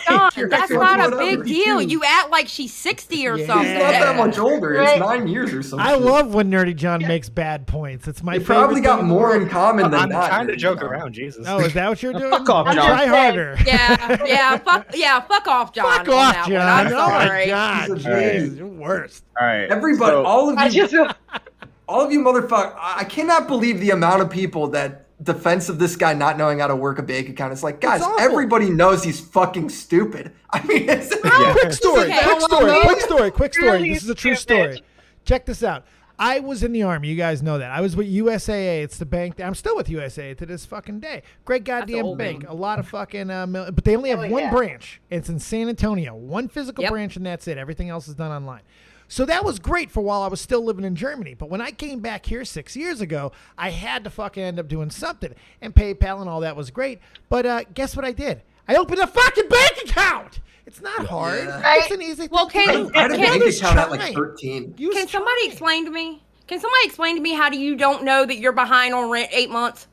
that's not a big deal. You act like she's 60 or something. It's not that much older. It's 9 years or something. I love when Nerdy John makes bad points. It's my They probably favorite got thing more in in common than I'm that. trying to joke around, Jesus. Oh, is that what you're doing? Fuck off, John. Try harder. Fuck off, John. Fuck on off, that John. one. I'm Oh my sorry. God, He's a jeez, you're worst. All right. Everybody, So- all of you motherfuckers, I cannot believe the amount of people that defense of this guy not knowing how to work a bank account. It's like, guys, everybody knows he's fucking stupid. I mean, Quick story. Quick story. Really This is a true stupid. story. Check this out. I was in the Army. You guys know that. I was with USAA. It's the bank. I'm still with USAA to this fucking day. Great goddamn bank. A lot of fucking, but they only have one branch. It's in San Antonio. One physical branch, and that's it. Everything else is done online. So that was great for while I was still living in Germany. But when I came back here 6 years ago, I had to fucking end up doing something. And PayPal and all that was great. But guess what I did? I opened a fucking bank account. It's not hard. It's an easy thing. Well, I had a bank account at like 13. Can somebody explain to me? How do you don't know that you're behind on rent 8 months?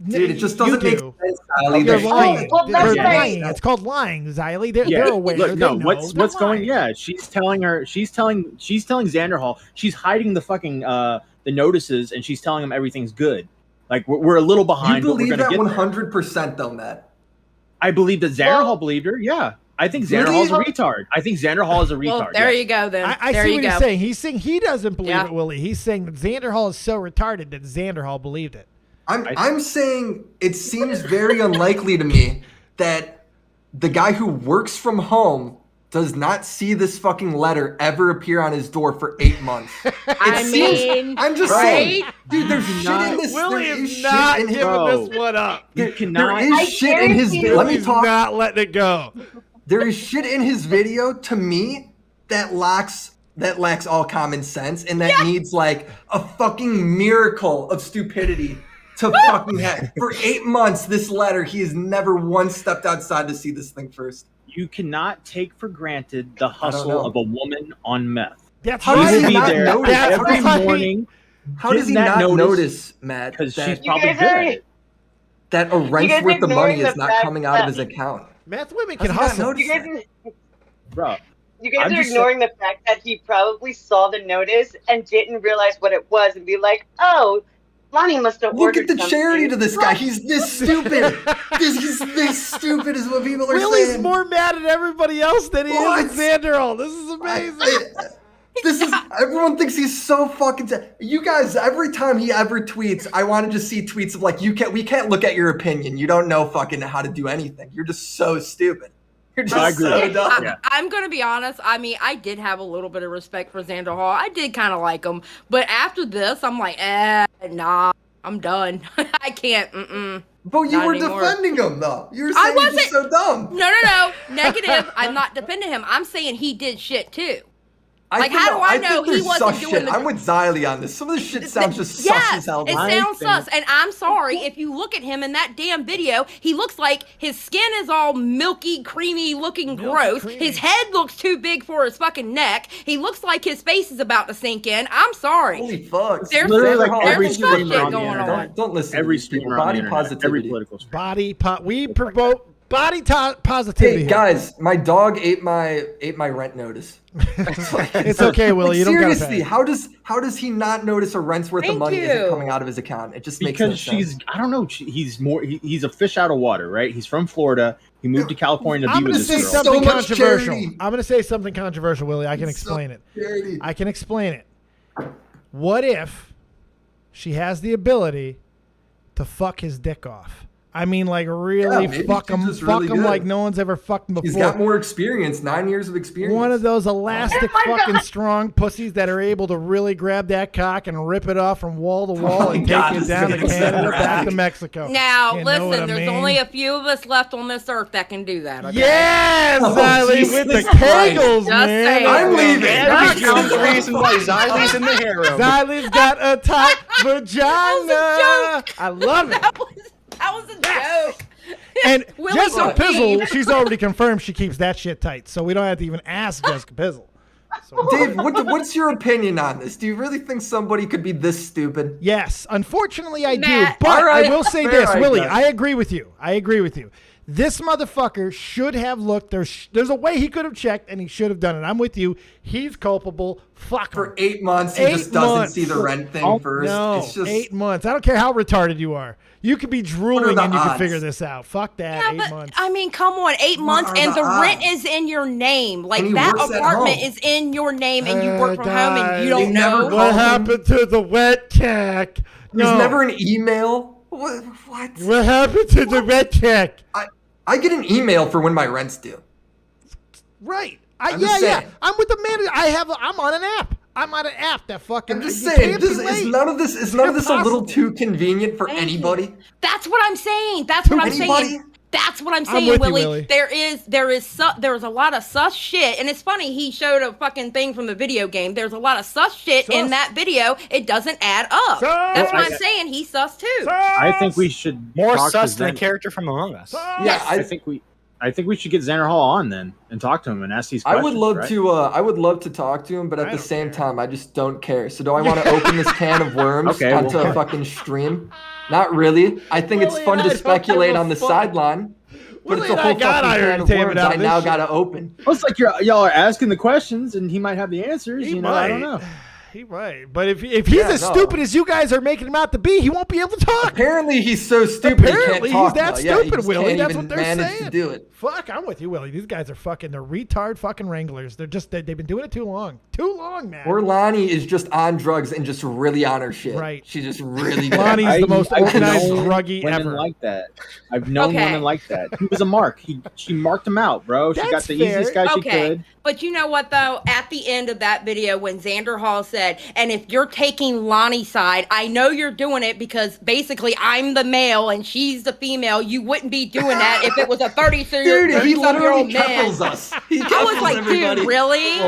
Dude, it just doesn't make sense. You're lying. Well, that's They're what I- lying. It's called lying, Xylee. They're aware. Look, no, They know. what's They're going? lying. Yeah, she's telling Xander Hall. She's hiding the fucking the notices, and she's telling him everything's good. Like we're a little behind. You believe but we're that gonna get there. 100% though, Matt? I believe that Xander Hall believed her. Yeah, I think Xander Hall's a retard. I think Xander Hall is a retard. Well, there you go then. I there see you what go. he's saying. He's saying he doesn't believe Yeah. it, Willie. He's saying that Xander Hall is so retarded that Xander Hall believed it. I'm saying it seems very unlikely to me that the guy who works from home does not see this fucking letter ever appear on his door for 8 months. I'm just saying, dude, there's shit in this. Willie there is not shit in giving this one up. You cannot. There is shit in his video. Let me talk. Not letting it go. There is shit in his video to me that lacks all common sense and that needs like a fucking miracle of stupidity to fucking have. For 8 months, this letter, he has never once stepped outside to see this thing first. You cannot take for granted the hustle of a woman on meth. That's How does he not there notice? every morning. How does he not notice, Matt? Because that- she's probably good at it. That a rent's guys worth of money ignoring is the not fact coming out of that- his account. Meth women How's can he not hustle. notice You guys, that? Bro. you guys I'm are just ignoring the fact that he probably saw the notice and didn't realize what it was and be like, oh, Lonnie must have Look ordered at the charity to something. this guy. He's this stupid. He's this stupid is what people are Willie's saying. more mad at everybody else than he What? is at Xander Hall. This is amazing. This is everyone thinks he's so fucking. You guys, every time he ever tweets, I want to just see tweets of like, we can't look at your opinion. You don't know fucking how to do anything. You're just so stupid. You're just I agree. so dumb. I'm going to be honest. I mean, I did have a little bit of respect for Xander Hall. I did kind of like him. But after this, I'm like, nah, I'm done. I can't. But you Not were anymore. defending him, though. You were saying he's just so dumb. No. Negative. I'm not defending him. I'm saying he did shit too. Like, think- how do I know think he there's wasn't sus doing shit. the- I'm with Xylee on this. Some of this shit sounds just sus Yes, as hell. it sounds sus. And I'm sorry, if you look at him in that damn video, he looks like his skin is all milky, creamy looking gross. His head looks too big for his fucking neck. He looks like his face is about to sink in. I'm sorry. Holy fuck. There's Literally some, like there's every some sus streamer shit on the going internet. on. Don't listen Every to these people. streamer on the Body internet, every positivity. political streamer. We promote body positivity. Hey here. guys, my dog ate my rent notice. It's okay, Willie. You don't gotta seriously. pay. How does he not notice a rent's worth of Thank money you. isn't coming out of his account? It just makes no Because sense. I don't know, he's a fish out of water, right? He's from Florida. He moved to California to I'm be going with to say this girl. something So much controversial. charity. I'm going to say something controversial, Willie. I can explain it. Charity. I can explain it. What if she has the ability to fuck his dick off? I mean, like, really maybe fuck she's him, just really good. like no one's ever fucked him before. He's got more experience, 9 years of experience. One of those elastic Oh my fucking God. strong pussies that are able to really grab that cock and rip it off from wall to wall and my God, take this it is down to getting so Canada, back graphic. to Mexico. Now, You know what listen, I there's mean? only a few of us left on this earth that can do that. Okay? Yes, Oh, Xylee, with the Jesus Christ. kegels, Just man. saying. I'm leaving. That becomes the reason why Xylee's in the harem. Xylee's got a tight vagina. I love it. That was a joke. And Willie Jessica don't leave. Pizzle, she's already confirmed she keeps that shit tight, so we don't have to even ask Jessica Pizzle. So, Dave, what's your opinion on this? Do you really think somebody could be this stupid? yes, unfortunately I do, Matt. but All right. I will say Fair, this, I Willie, guess. I agree with you. This motherfucker should have looked. There's a way he could have checked, and he should have done it. I'm with you. He's culpable. Fuck For him. 8 months, he 8 just doesn't months. see the rent thing Oh, first. no, It's just 8 months. I don't care how retarded you are. You could be drooling the and you can odds? figure this out. Fuck that. Yeah, 8 but months. I mean, come on, 8 months, are and the the rent odds? is in your name. Like And he that works at apartment home. is in your name, and you work from home, and you guys, don't never know. call- What happened to the wet cack? there's No. never an email. What? What happened to the wet cack? I get an email for when my rent's due. Right. I'm just saying. I'm with the man. I'm on an app. I'm on an app that fucking. I'm just you saying, can't be is late. none of this a little Impossible. too convenient for Thank you. anybody? That's what I'm saying. That's what I'm Anybody? saying. That's what I'm I'm saying, with you, Willie. Willie. There's a lot of sus shit, and it's funny. He showed a fucking thing from the video game. There's a lot of sus shit in that video. It doesn't add up. That's what I'm saying. He's sus too. I think we should More talk to sus than a Xan- character from Among Us. Yeah, I think we should get Xander Hall on then and talk to him and ask these I questions. would love right? to. I would love to talk to him, but at the same time, I just don't care. So, do I want to open this can of worms Okay, onto well- a fucking stream? Not really. I think it's Willie fun and to I don't speculate give a on the fuck. sideline, but Willie it's a and I whole got fucking can of entertainment worms out I of now this got to open. Well, it's like y'all are asking the questions and he might have the answers. He I don't might. know. He might, but if he's as stupid as you guys are making him out to be, he won't be able to talk. Apparently, he's so stupid. Apparently, he can't he's talk that now. stupid, Willie. That's what they're manage saying. to do it. Fuck, I'm with you, Willie. These guys are they're retard fucking wranglers. They've been doing it too long. Too long, man. Or Lonnie is just on drugs and just really on her shit. Right. She's just really Lonnie's the most organized druggie women ever. like that. I've known women like that. He was a mark. She marked him out, bro. She got the easiest guy she could. But you know what, though? At the end of that video, when Xander Hall said, and if you're taking Lonnie's side, I know you're doing it because basically I'm the male and she's the female. You wouldn't be doing that if it was a 37-year-old man. couples us. I was like, dude, really?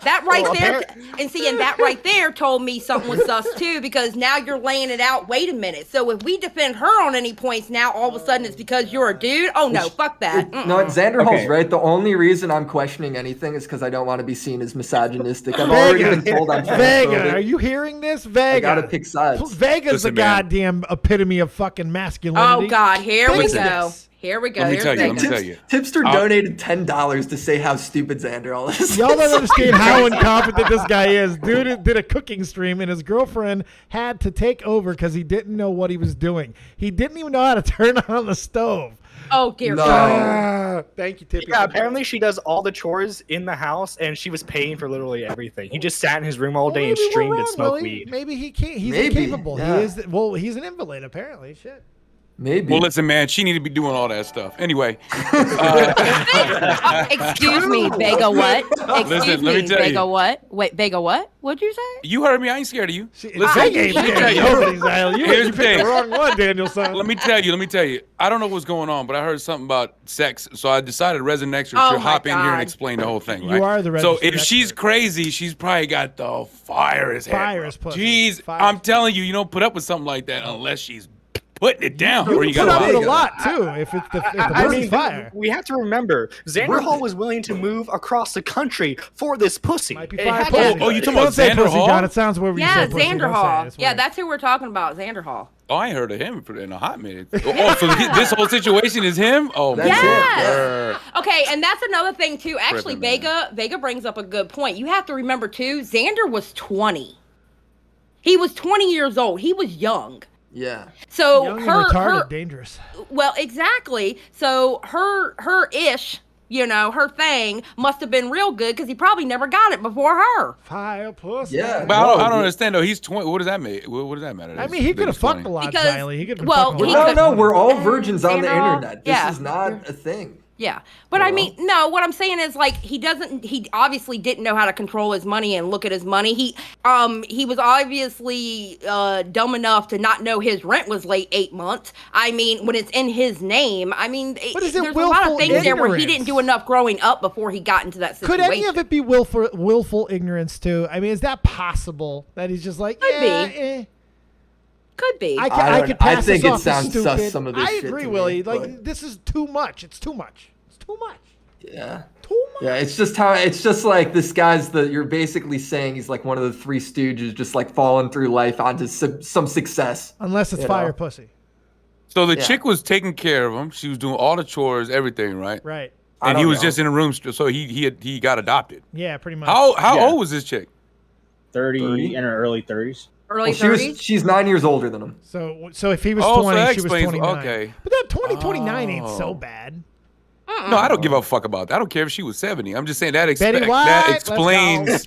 That right there, and that right there told me something was sus too, because now you're laying it out. Wait a minute. So if we defend her on any points now, all of a sudden it's because you're a dude? Oh no, fuck that. No, Xander Hall's right. The only reason I'm questioning anything is because I don't want to be seen as misogynistic. I've already been told I'm Vega, are you hearing this? Vega. I gotta pick sides. Vega's the goddamn epitome of fucking masculinity. Oh God, here we go. Here we go. Let me tell you. Tipster donated $10 to say how stupid Xander Hall is. Y'all don't understand how incompetent this guy is. Dude did a cooking stream, and his girlfriend had to take over because he didn't know what he was doing. He didn't even know how to turn on the stove. Oh, dear God. Thank you, Tippy. Yeah, apparently she does all the chores in the house, and she was paying for literally everything. He just sat in his room all day and streamed and smoked weed. Maybe he can't. He's incapable. Yeah. He is. Well, he's an invalid, apparently. Shit. Maybe. Well, listen, man, she need to be doing all that stuff. Anyway. Excuse me, Vega what? Excuse let me me, tell Vega you. what? Wait, Vega what? What'd you say? You heard me. I ain't scared of you. Listen, Vega ain't scared of nobody, Xyle. You picked the wrong one, Daniel-san. Let me tell you. I don't know what's going on, but I heard something about sex, so I decided resident expert Oh should my hop in here God. and explain the whole thing. You Right? are the So registered if she's crazy, she's probably got the fire as hell. Fire as pussy. Jeez, I'm telling you, you don't put up with something like that unless she's putting it down. You or you put got up with a lot too. If it's the pussy's fire. We have to remember, Xander Hall was willing to move across the country for this pussy. Might be It fire had pussy. to- Oh, you talking Don't about say Xander pussy, Hall? John. It sounds weird when you Yeah, say pussy. Xander Don't say it. Hall. It's Yeah, weird. that's who we're talking about, Xander Hall. Oh, I ain't heard of him in a hot minute. Oh, so this whole situation is him? Oh, That's man. Yes. Okay, and that's another thing too. Actually, Tripping, man. Vega brings up a good point. You have to remember too, Xander was 20. He was 20 years old. He was young. Yeah. So Young and her retarded, dangerous. well, exactly. So her ish, her thing must have been real good because he probably never got it before her. Fire pussy. Yeah. But I don't understand though. He's 20. What does that mean? What does that matter? I mean, he could have fucked a lot, Because- Xyle. He could have well, fucked a he lot. No, we're all virgins on the Xander Hall, internet. This yeah. is not a thing. Yeah. But I mean, no, what I'm saying is like he obviously didn't know how to control his money and look at his money. He was obviously dumb enough to not know his rent was late 8 months. I mean, when it's in his name, I mean, But is it there's a lot of willful things there where he ignorance? didn't do enough growing up before he got into that situation. Could any of it be willful ignorance too? I mean, is that possible? That he's just like, Could be. Could be. I could pass think this it off as sounds sus, stupid. some of this I shit agree, to me, Willie. but- Like, this is too much. It's too much. It's too much. Yeah. Too much. Yeah, it's just like this guy's you're basically saying he's like one of the Three Stooges, just like falling through life onto some success. Unless it's you fire know? pussy. So the Yeah. chick was taking care of him. She was doing all the chores, everything, right? Right. I And he don't was know. just in a room. So he got adopted. Yeah, pretty much. How Yeah. old was this chick? 30 in her early 30s. Early Well, 30s? she's 9 years older than him. So if he was Oh, so 20, that she was explains- 29. okay. But that 29 ain't so bad. No, I don't give a fuck about that. I don't care if she was 70. I'm just saying that Betty White, that let's explains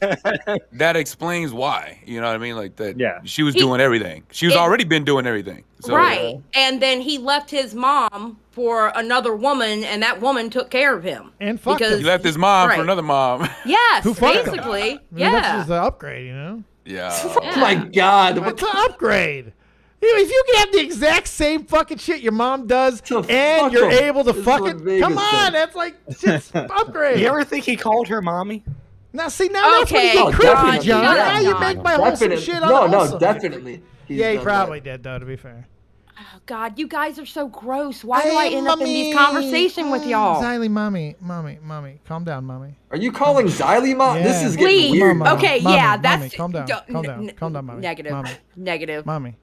that explains why. You know what I mean? Like that. Yeah. She was doing everything. She was already been doing everything. So, Right. And then he left his mom for another woman, and that woman took care of him. And fucked Because him. He left his mom Right. for another mom. Yes, Who fucked him? basically. I mean, That's Yeah. just the upgrade, you know? Yeah. Oh my God. What's an upgrade? If you can have the exact same fucking shit your mom does To and fuck you're 'em. able to This is fuck what it, Vegas come on, said. that's like shit's upgrade. You ever think he called her mommy? Now see, now that's when you Okay, get creepy, John, John. shut Now up, you John. make my wholesome Definitely. shit No, unwholesome. definitely. He's Yeah, he done probably that. did, though, to be fair. Oh, God, you guys are so gross. Why do I end up in these conversations with y'all? Xylee, mommy, calm down, mommy. Are you calling Xylee mom? Yeah. This is getting Please. weird. Mama, Okay, mommy, yeah, mommy, that's calm down, don't- calm down, mommy. Negative. Mommy, Negative. mommy,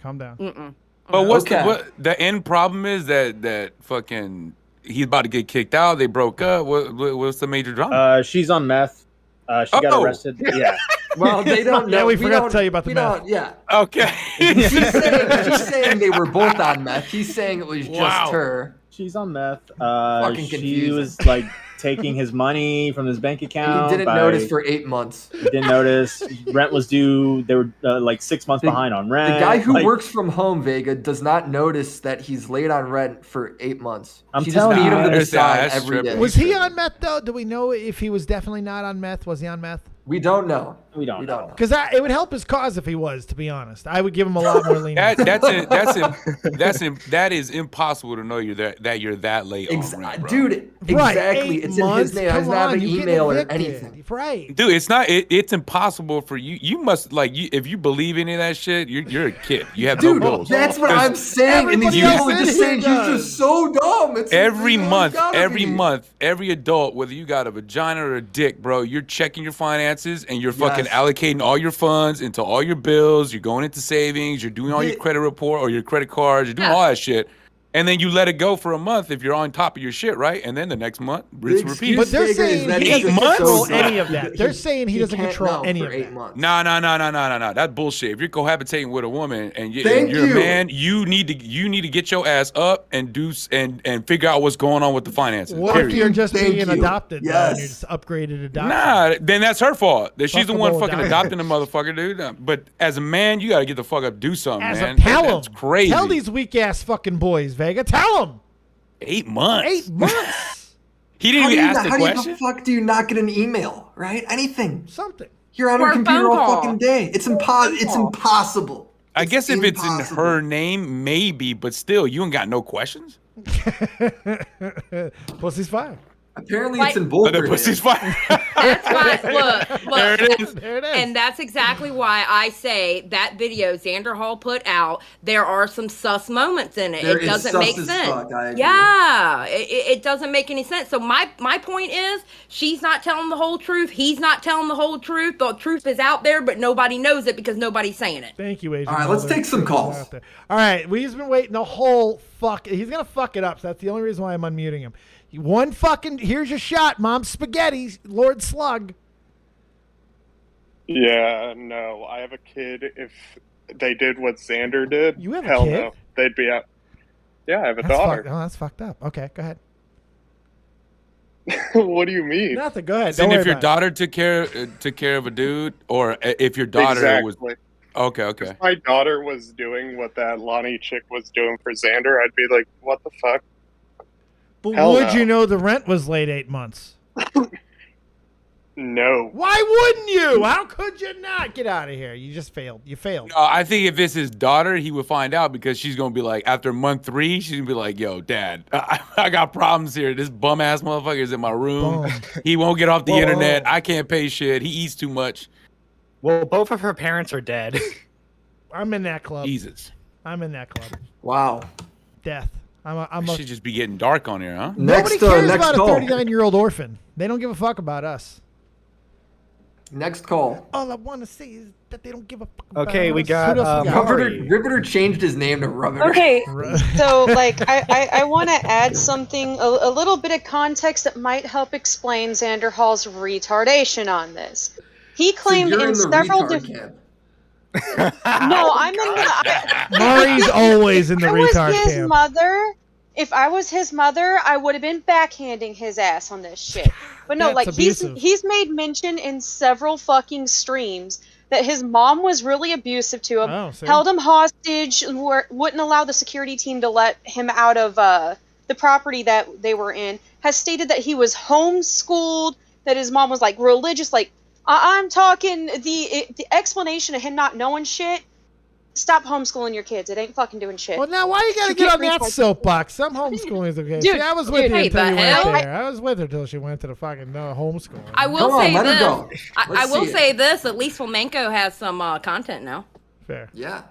calm down. Mm-mm. But what's Okay. the end problem is that fucking he's about to get kicked out. They broke up. What's the major drama? She's on meth. She got Oh. arrested. Yeah. Well, they don't know. Yeah, we forgot to tell you about the meth. Yeah. Okay. She's saying they were both on meth. He's saying it was just her. She's on meth. Fucking she confusing. was like taking his money from his bank account. He didn't notice for 8 months. He didn't notice. Rent was due. They were like 6 months behind on rent. The guy who works from home, Vega, does not notice that he's late on rent for 8 months. I'm she telling just you, beat him to the that's side every day. Was he on meth though? Do we know if he was definitely not on meth? Was he on meth? We don't know. We don't know. Because it would help his cause if he was. To be honest, I would give him a lot more leniency. That is impossible to know you're that late on rent, bro. Dude, exactly. It's in his name. I not have an email or anything. Right. Dude, it's not. It's impossible for you. You must if you believe any of that shit, you're a kid. You have no bills. That's what I'm saying. And these people are just saying he's just so dumb. It's every month, every adult, whether you got a vagina or a dick, bro, you're checking your finances and you're fucking allocating all your funds into all your bills. You're going into savings. You're doing all your credit report or your credit cards. You're doing all that shit. And then you let it go for a month if you're on top of your shit, right? And then the next month, rinse repeat. But they're saying he doesn't control any of that. They're saying he doesn't can't control know any for of 8 that. months. No. That's bullshit. If you're cohabitating with a woman and you're Thank a you. man, you need to get your ass up and and figure out what's going on with the finances. What if you're just being adopted? Yes. And you're just upgraded adoption. Nah, then that's her fault. That she's the one Fuckable fucking adoption. adopting the motherfucker, dude. But as a man, you gotta get the fuck up, do something, man. That's crazy. Tell these weak ass fucking boys, Vega. Tell them. 8 months. 8 months. He didn't even ask the question. How the fuck do you not get an email, right? Anything. Something. You're on Or your a computer phone all call. fucking day. It's impossible. I guess if it's in her name, maybe, but still, you ain't got no questions. Pussy's fine. Apparently, Like- it's in both. The pussy's fine. That's why. Look. There it is. There it is. And that's exactly why I say that video Xander Hall put out, there are some sus moments in it. There It is doesn't sus make as sense. fuck, I agree. Yeah, it doesn't make any sense. So my point is, she's not telling the whole truth. He's not telling the whole truth. The truth is out there, but nobody knows it because nobody's saying it. Thank you, Agent. All right, let's Mulder. take some calls. Out there. All right, we've been waiting the whole fuck. He's gonna fuck it up. So that's the only reason why I'm unmuting him. One fucking. Here's your shot, Mom. Spaghetti, Lord Slug. Yeah, no. I have a kid. If they did what Xander did, You have a hell kid? no. They'd be out. Yeah, I have a That's daughter. that's fucked up. Okay, go ahead. What do you mean? Nothing. Go ahead. And Don't worry if your about daughter took care of a dude, or if your daughter was Exactly. okay. If my daughter was doing what that Lonnie chick was doing for Xander, I'd be like, what the fuck? But Hell would no. you know the rent was late 8 months? No. Why wouldn't you? How could you not? Get out of here. You just failed. You failed. I think if it's his daughter, he would find out because she's gonna be like, after month 3, she's gonna be like, "Yo, Dad, I got problems here. This bum ass motherfucker is in my room. Boom. He won't get off the Whoa. internet. I can't pay shit. He eats too much." Well, both of her parents are dead. I'm in that club. Jesus, I'm in that club. Wow. Death. I'm should just be getting dark on here, huh? Nobody cares next about call. a 39-year-old orphan. They don't give a fuck about us. Next call. All I want to say is that they don't give a fuck about Okay, we us. got, Who else we got? Riveter changed his name to Rubber. Okay, so like I want to add something, a little bit of context that might help explain Xander Hall's retardation on this. He claimed you're in in the several retard different. camp. No, I'm in the. Maury's always in the If I was retard his camp. mother, if I was his mother, I would have been backhanding his ass on this shit. But no, That's like abusive. he's made mention in several fucking streams that his mom was really abusive to him, Oh, see? held him hostage, wouldn't allow the security team to let him out of the property that they were in. Has stated that he was homeschooled, that his mom was like religious. Like I'm talking the explanation of him not knowing shit. Stop homeschooling your kids. It ain't fucking doing shit. Well, now why you gotta get on that soapbox? Some homeschooling is okay. Dude, See, I was with dude, you hey, until you the went hell? there. I was with her till she went to the fucking homeschooling. I will say this. I will say this. At least Flamenco has some content now. Fair. Yeah.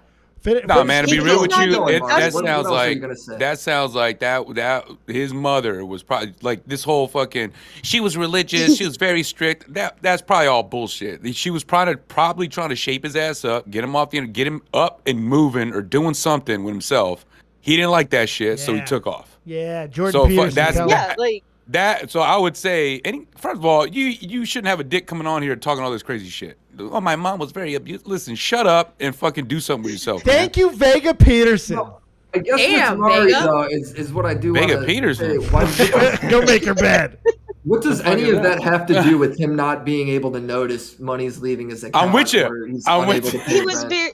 Nah, man, to be real with you, that What sounds else are you like gonna say? that his mother was probably like this whole fucking. She was religious. She was very strict. That's probably all bullshit. She was probably trying to shape his ass up, get him off the get him up and moving or doing something with himself. He didn't like that shit, so he Yeah. took off. Yeah, Jordan So Peterson. that's tell Yeah, him. like So I would say, first of all, you shouldn't have a dick coming on here talking all this crazy shit. Oh, my mom was very abused. Listen, shut up and fucking do something with yourself. Thank you, Vega Peterson. No, I guess what's worried though is what I do. Vega Peterson. Go make your bed. What does any of that have to do with him not being able to notice money's leaving his account? I'm with you. He was very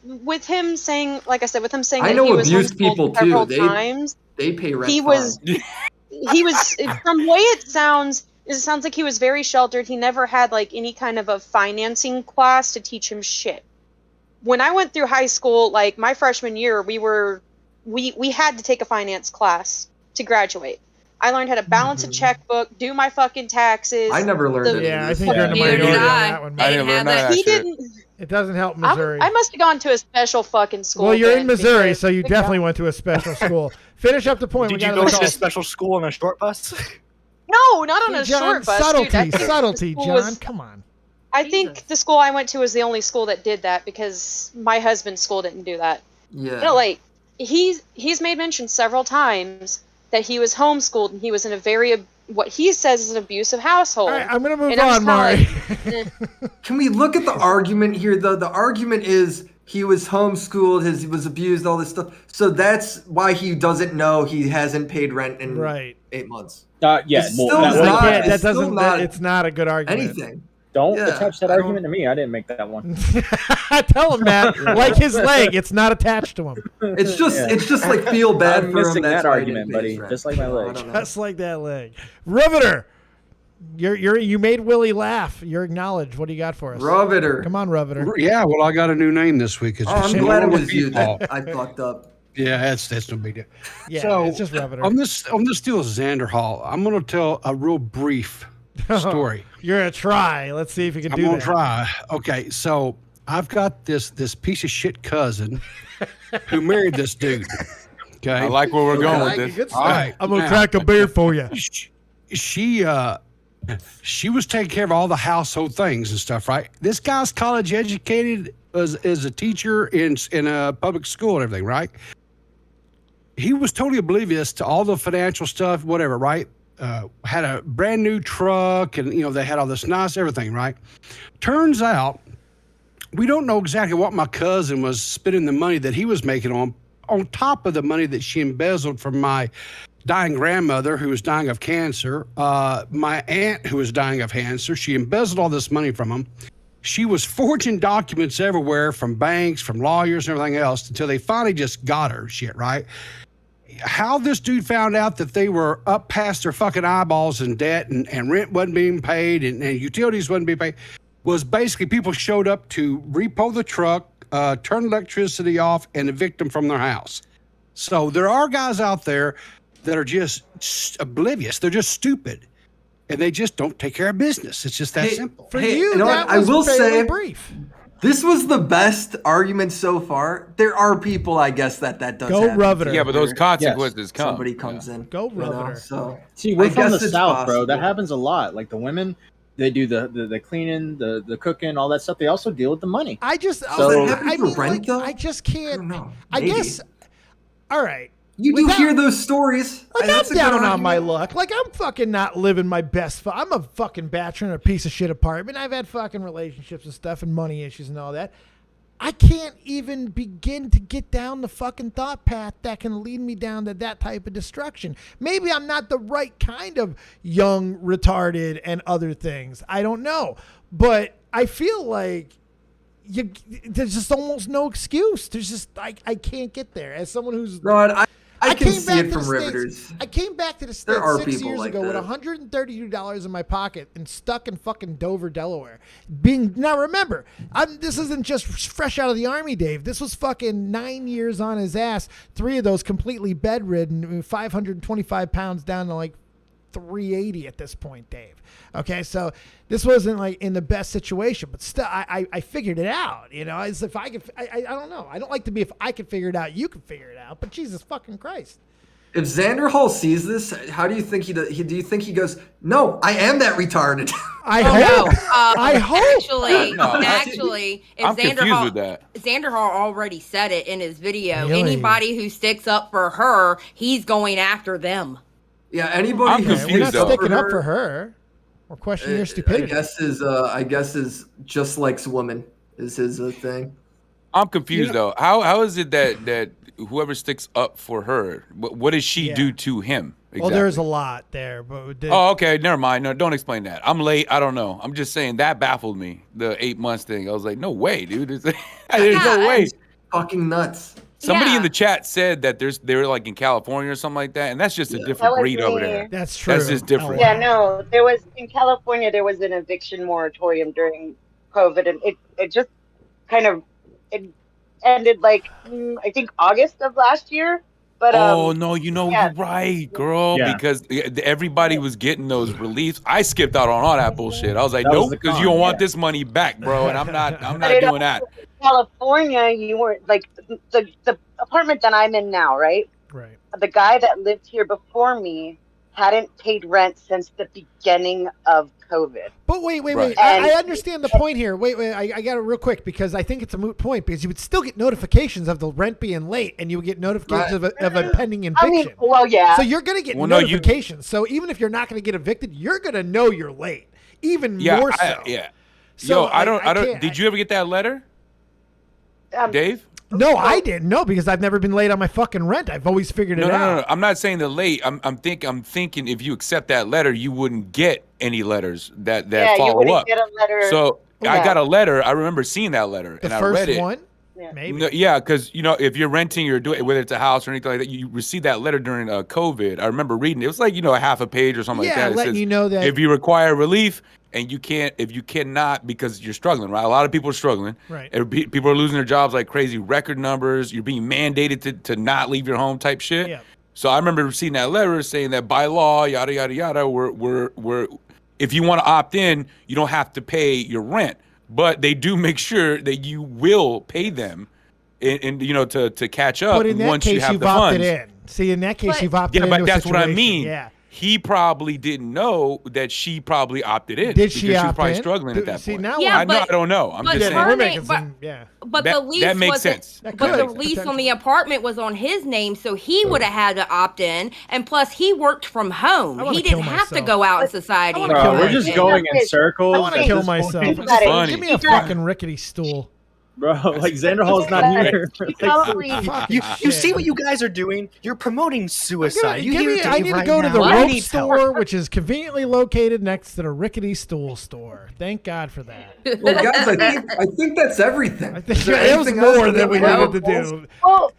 with him saying, like I said, with him saying I that know he was abused people several too. times. They pay rent. He was from the way it sounds like he was very sheltered. He never had like any kind of a financing class to teach him shit. When I went through high school, like my freshman year, we had to take a finance class to graduate. I learned how to balance a checkbook, do my fucking taxes. I never learned it. Yeah, I think you're in the minority on that one. I didn't learn that. He didn't. It doesn't help Missouri. I must have gone to a special fucking school. Well, you're then, in Missouri, because- so you definitely went to a special school. Finish up the point. Did you go to a special school on a short bus? No, not on a John, short bus. subtlety, dude. I think subtlety, the school John. was- Come on. I think the school I went to was the only school that did that because my husband's school didn't do that. Yeah. No, like he's made mention several times that he was homeschooled and he was in a very what he says is an abusive household. All right, I'm gonna move And I'm on, just Mari. kinda Can we look at the argument here, though? The argument is he was homeschooled, he was abused, all this stuff. So that's why he doesn't know he hasn't paid rent in 8 months. Yeah, It's well, still that- not- that it's still doesn't. not It's not a good argument. anything. Don't Yeah, attach that I don't- argument to me. I didn't make that one. Tell him, Matt. Like his leg, it's not attached to him. It's just Yeah. it's just like feel bad I'm for him. missing That's that why he argument, didn't pay buddy. his rent. Just like my I leg. don't know. Just like that leg. Riveter, you made Willie laugh. You're acknowledged. What do you got for us? Riveter. Come on, Riveter. Yeah, well, I got a new name this week. It's Oh, I'm just glad it normal was you people. that I fucked up. Yeah, that's no big deal. Yeah, so it's just Riveter. on this deal with Xander Hall, I'm going to tell a real brief story. You're gonna try. Let's see if you can I'm do gonna that. try. Okay, so I've got this piece of shit cousin who married this dude. Okay, I like where we're going Like with it. this. Good All stuff. right, I'm gonna now- crack a beer for you. She was taking care of all the household things and stuff, right? This guy's college educated, is a teacher in a public school and everything, right? He was totally oblivious to all the financial stuff, whatever, right? Had a brand new truck and, they had all this nice everything, right? Turns out, we don't know exactly what my cousin was spending the money that he was making on top of the money that she embezzled from my dying grandmother who was dying of cancer, my aunt who was dying of cancer. She embezzled all this money from them. She was forging documents everywhere from banks, from lawyers and everything else until they finally just got her shit, right? How this dude found out that they were up past their fucking eyeballs in debt and rent wasn't being paid and utilities wasn't being paid was basically people showed up to repo the truck, turn electricity off, and evict them from their house. So there are guys out there that are just oblivious. They're just stupid. And they just don't take care of business. It's just that simple. For you, you know that what? I was will fairly say brief. this was the best argument so far. There are people, I guess, that does Go happen Riveter. to Yeah, but those where consequences come. Somebody comes in. Go you know, Riveter. So See, we're I from the guess it's South, bro. That possible. happens a lot. Like the women, they do the cleaning, the cooking, all that stuff. They also deal with the money. I just, So- I mean, like, I just can't. I Maybe. guess. All right. You do Without- hear those stories. Like, That's a I'm good down on my argument. luck. Like, I'm fucking not living my best. I'm a fucking bachelor in a piece of shit apartment. I've had fucking relationships and stuff and money issues and all that. I can't even begin to get down the fucking thought path that can lead me down to that type of destruction. Maybe I'm not the right kind of young, retarded, and other things. I don't know. But I feel like there's just almost no excuse. There's just, I can't get there. As someone who's... Rod, I can came see back it to from the Riveters. States. I came back to the There States are 6 people years like ago with that. $132 in my pocket and stuck in fucking Dover, Delaware. Now remember, this isn't just fresh out of the army, Dave. This was fucking 9 years on his ass. 3 of those completely bedridden, 525 pounds down to like 380 at this point, Dave. Okay, so this wasn't like in the best situation, but still, I figured it out. As if I could, I don't know. I don't like to be if I could figure it out, you can figure it out. But Jesus fucking Christ. If Xander Hall sees this, how do you think do you think he goes, no, I am that retarded? I hope. I hope. Actually, if I'm Xander confused Hall, with that. Xander Hall already said it in his video. Really? Anybody who sticks up for her, he's going after them. Yeah, anybody I'm who's We're not confused, though. sticking up for her. We're questioning your stupidity. I guess is just likes women is his thing. I'm confused though. How is it that whoever sticks up for her, what does she do to him? Exactly? Well, there's a lot there, but Oh, okay, never mind. No, don't explain that. I'm late. I don't know. I'm just saying that baffled me. The 8 months thing. I was like, no way, dude. There's no way. Fucking nuts. Somebody in the chat said that they were like in California or something like that, and that's just a different was breed over me. there. That's true. That's just different. Yeah, no, there was in California. There was an eviction moratorium during COVID, and it just kind of it ended like I think August of last year. But oh no, you're right, girl, because everybody was getting those reliefs. I skipped out on all that bullshit. I was like, That was nope, the because con, you don't want this money back, bro, and I'm not doing that. California, you weren't like the apartment that I'm in now, right? Right. The guy that lived here before me hadn't paid rent since the beginning of COVID. But wait. Right. I understand the point here. Wait. I got it real quick because I think it's a moot point because you would still get notifications of the rent being late and you would get notifications of a pending eviction. I mean, well, yeah. So you're going to get notifications. So even if you're not going to get evicted, you're going to know you're late. Even more so. So Yo, I don't. Did you ever get that letter, Dave? No, I didn't. No, because I've never been late on my fucking rent. I've always figured it out. No. I'm not saying the late. I'm thinking if you accept that letter, you wouldn't get any letters that follow you wouldn't up. get a letter. So I got a letter. I remember seeing that letter The and I first read it. one? Yeah. Maybe. No, yeah, because if you're renting or doing whether it's a house or anything like that, you receive that letter during COVID. I remember reading it. It was like a half a page or something like that. It letting says, you know that if you require relief and you cannot because you're struggling, right? A lot of people are struggling. Right. People are losing their jobs like crazy, record numbers. You're being mandated to not leave your home type shit. Yeah. So I remember seeing that letter saying that by law, yada yada yada, we're if you want to opt in, you don't have to pay your rent, but they do make sure that you will pay them, and to catch up But in that once case, you have you've the opted funds. in. See, in that case, you've opted in. Yeah, but that's what I mean. Yeah. He probably didn't know that she probably opted in. Did she because she was opt probably in? struggling at that See, point. now Yeah, I don't know. I'm just saying. But the lease that makes wasn't- sense. But the lease on the apartment was on his name, so he would have had to opt in. And plus, he worked from home. wanna He didn't kill have to myself. go out in society. and Bro, do we're anything. just going in circles. I want to at kill this myself. point. Just funny. give me a fucking rickety stool. Bro, like Xander Hall's not here. You see what you guys are doing? You're promoting suicide. You hear I Dave need to right go to now. the I rope need store, help. which is conveniently located next to the rickety stool store. Thank God for that. Well, guys, I think that's everything. It was more than we needed to do. Well,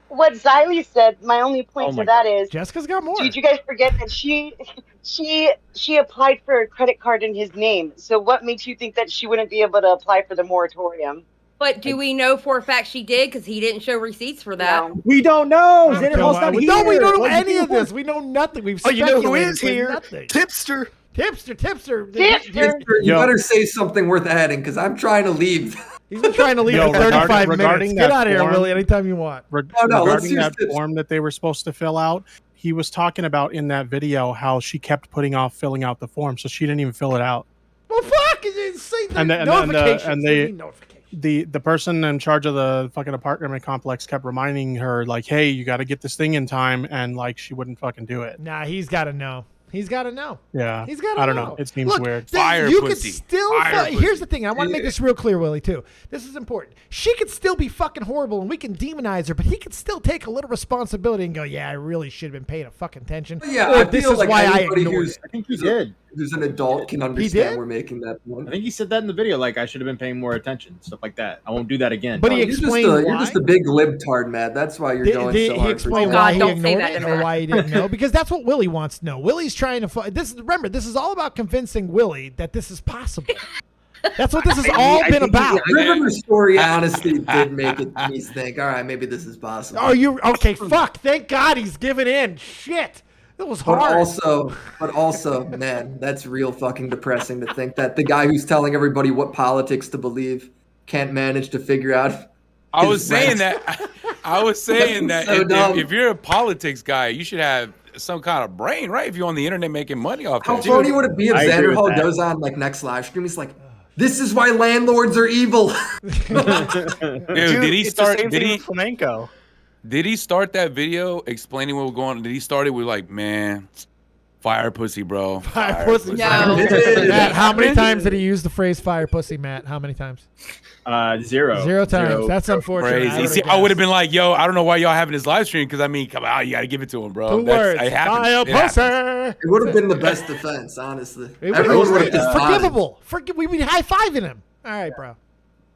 what Xylee said, my only point to that is Jessica's got more. Did you guys forget that she applied for a credit card in his name? So what makes you think that she wouldn't be able to apply for the moratorium? But do we know for a fact she did? Because he didn't show receipts for that. We don't know. Xander Hall's not here. No, we don't know What do any you of this. We know nothing. We've Oh, you know who speculated, is but here? nothing. Tipster. Tipster. You better say something worth adding because I'm trying to leave. He's been trying to leave for 35 minutes. Get out of here, Willie, anytime you want. Regarding that form that they were supposed to fill out, he was talking about in that video how she kept putting off filling out the form, so she didn't even fill it out. Well, fuck! The person in charge of the fucking apartment complex kept reminding her, like, hey, you got to get this thing in time, and like she wouldn't fucking do it. Nah, he's got to know. He's got to know. Yeah. He's got to know. I don't know. It seems Look, weird. You could still. Here's the thing. I want to make this real clear, Willie, too. This is important. She could still be fucking horrible, and we can demonize her, but he could still take a little responsibility and go, yeah, I really should have been paying fucking attention. Yeah, or I this feel is like why I anybody ignored who's, it. I think he did. Who's an adult can did? understand we're making that point. I think he said that in the video. Like, I should have been paying more attention, stuff like that. I won't do that again. But he You're just a big libtard, Matt. That's why you're going Did so he hard. explain why he ignored it or why he didn't know? Because that's what Willie wants to know. Willie's trying to. Remember, this is all about convincing Willie that this is possible. That's what this has all been about. River story honestly did make me think, all right, maybe this is possible. Are you okay? Fuck! Thank God he's giving in. Shit, it was hard. But also, man, that's real fucking depressing to think that the guy who's telling everybody what politics to believe can't manage to figure out. I was saying that. I was saying that so dumb. if you're a politics guy, you should have some kind of brain, right? If you're on the internet making money off How that. funny would it be if I agree Xander with Hall that. goes on like next live stream? He's like, "This is why landlords are evil." Dude, did he it's start? The same Did thing he? with flamenco? Did he start that video explaining what was going on? Did he start it with like, man, fire pussy, bro? Fire pussy. No. Matt, how many times did he use the phrase fire pussy, Matt? How many times? 0. 0 times. That's unfortunate. Crazy. See, I would have been like, yo, I don't know why y'all having this live stream because I mean, come on, you got to give it to him, bro. 2 words. Fire pussy. It would have been the best defense, honestly. It Everyone would have it's been forgivable. We'd be high-fiving him. All right, bro.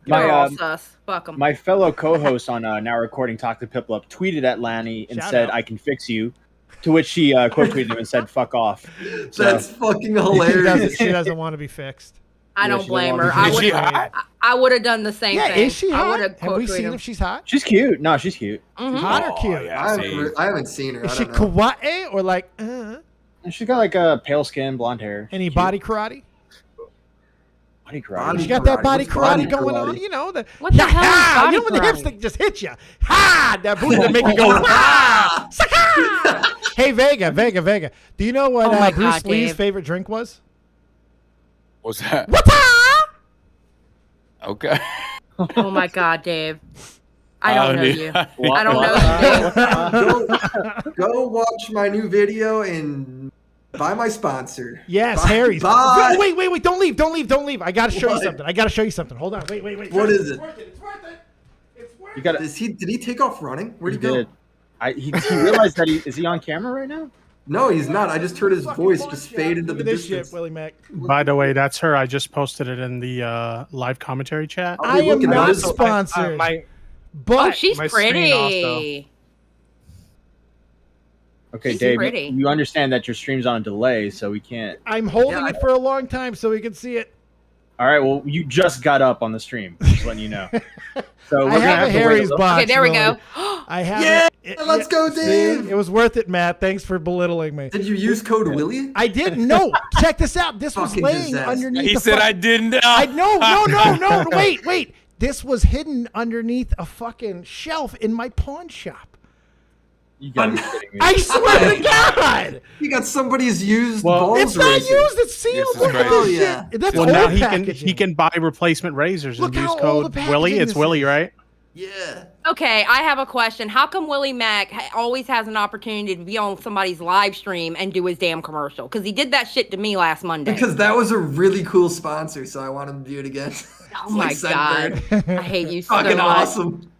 You're all sus. Fuck 'em. My fellow co-host on Now Recording Talk to Piplup Up tweeted at Lanny and Shout said, out. "I can fix you." To which she quote tweeted him and said, "Fuck off." So, That's fucking hilarious. She doesn't want to be fixed. I don't she blame don't her. want to be- I would have done the same Yeah, thing. is she I hot? would Have we seen if she's hot? she's cute. No, she's cute. Hot or cute? Yeah, I haven't seen her. Is I she don't know. kawaii or like And she's got like a pale skin, blonde hair. any She's body karate? cute. Body karate. She got that body What's karate body going karate? on, you know. What the hell is Ha! body You know when the hips karate? thing just hit you. Ha! That booty that make you go, ha! Saka! Hey, Vega. Do you know what Oh my Bruce God, Lee's Dave. favorite drink was? What's that? Okay. Oh my God, Dave. I don't know you. What? I don't know you, Dave. Go watch my new video and buy my sponsor. Yes, Buy- Harry's. buy- Wait. Don't leave. I got to show you something. Hold on. Wait. What is it? You got. Did he take off running? Where'd he go? Did. He realized that is he on camera right now? No, he's not. I just heard his voice just fade into the this distance. shit, Willie Mac. By the way, that's her. I just posted it in the live commentary chat. I am not this. sponsored. My but Oh, she's my screen also. pretty. Okay, She's Dave, pretty. you understand that your stream's on a delay, so we can't. I'm holding it for a long time so we can see it. All right, well, you just got up on the stream, just letting you know. So we're I gonna have have a to wait Harry's little- box. Okay, there we Willie. go. I have Yeah, it. let's go, See? Dave. It was worth it, Matt. Thanks for belittling me. Did you use code Willie? I didn't. No, check this out. This was Fucking laying disaster. underneath. He the said fuck- I didn't. No. Wait. This was hidden underneath a fucking shelf in my pawn shop. You gotta be kidding me. I swear to God. You got somebody's used Well, balls It's not razor. used. It's sealed. This is Look at crazy. this shit. Yeah. That's Well, old now packaging. he can buy replacement razors Look and use how old code the Willie. packaging It's is. Willie, right? Yeah. Okay, I have a question. How come Willie Mack always has an opportunity to be on somebody's live stream and do his damn commercial? Because he did that shit to me last Monday. Because that was a really cool sponsor, so I want him to do it again. Oh my God. I hate you so Fucking much. awesome.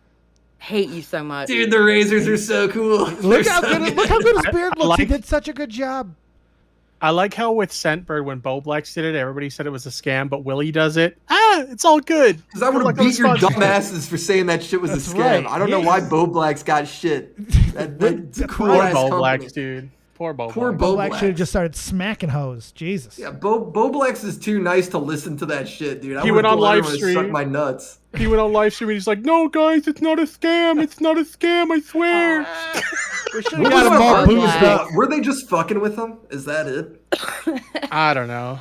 Hate you so much. Dude, the razors are so cool. Look They're how so good his beard looks. He like- did such a good job. I like how with Scentbird, when Boblex did it, everybody said it was a scam, but Willie does it. It's all good. Because I would have beat your dumb asses for saying that shit was a scam. right. I don't know why Boblax got shit. That's a cool Poor ass company. Boblex, dude. Poor Boblex. Poor Black should have Boblax. just started smacking hoes. Jesus. Yeah, Boblex is too nice to listen to that shit, dude. I He would've went on told live everyone to suck stream. my nuts. He went on live stream and he's like, "No, guys, it's not a scam. It's not a scam. I swear." We should What have got was him the all argument boozed about? up. Were they just fucking with him? Is that it? I don't know.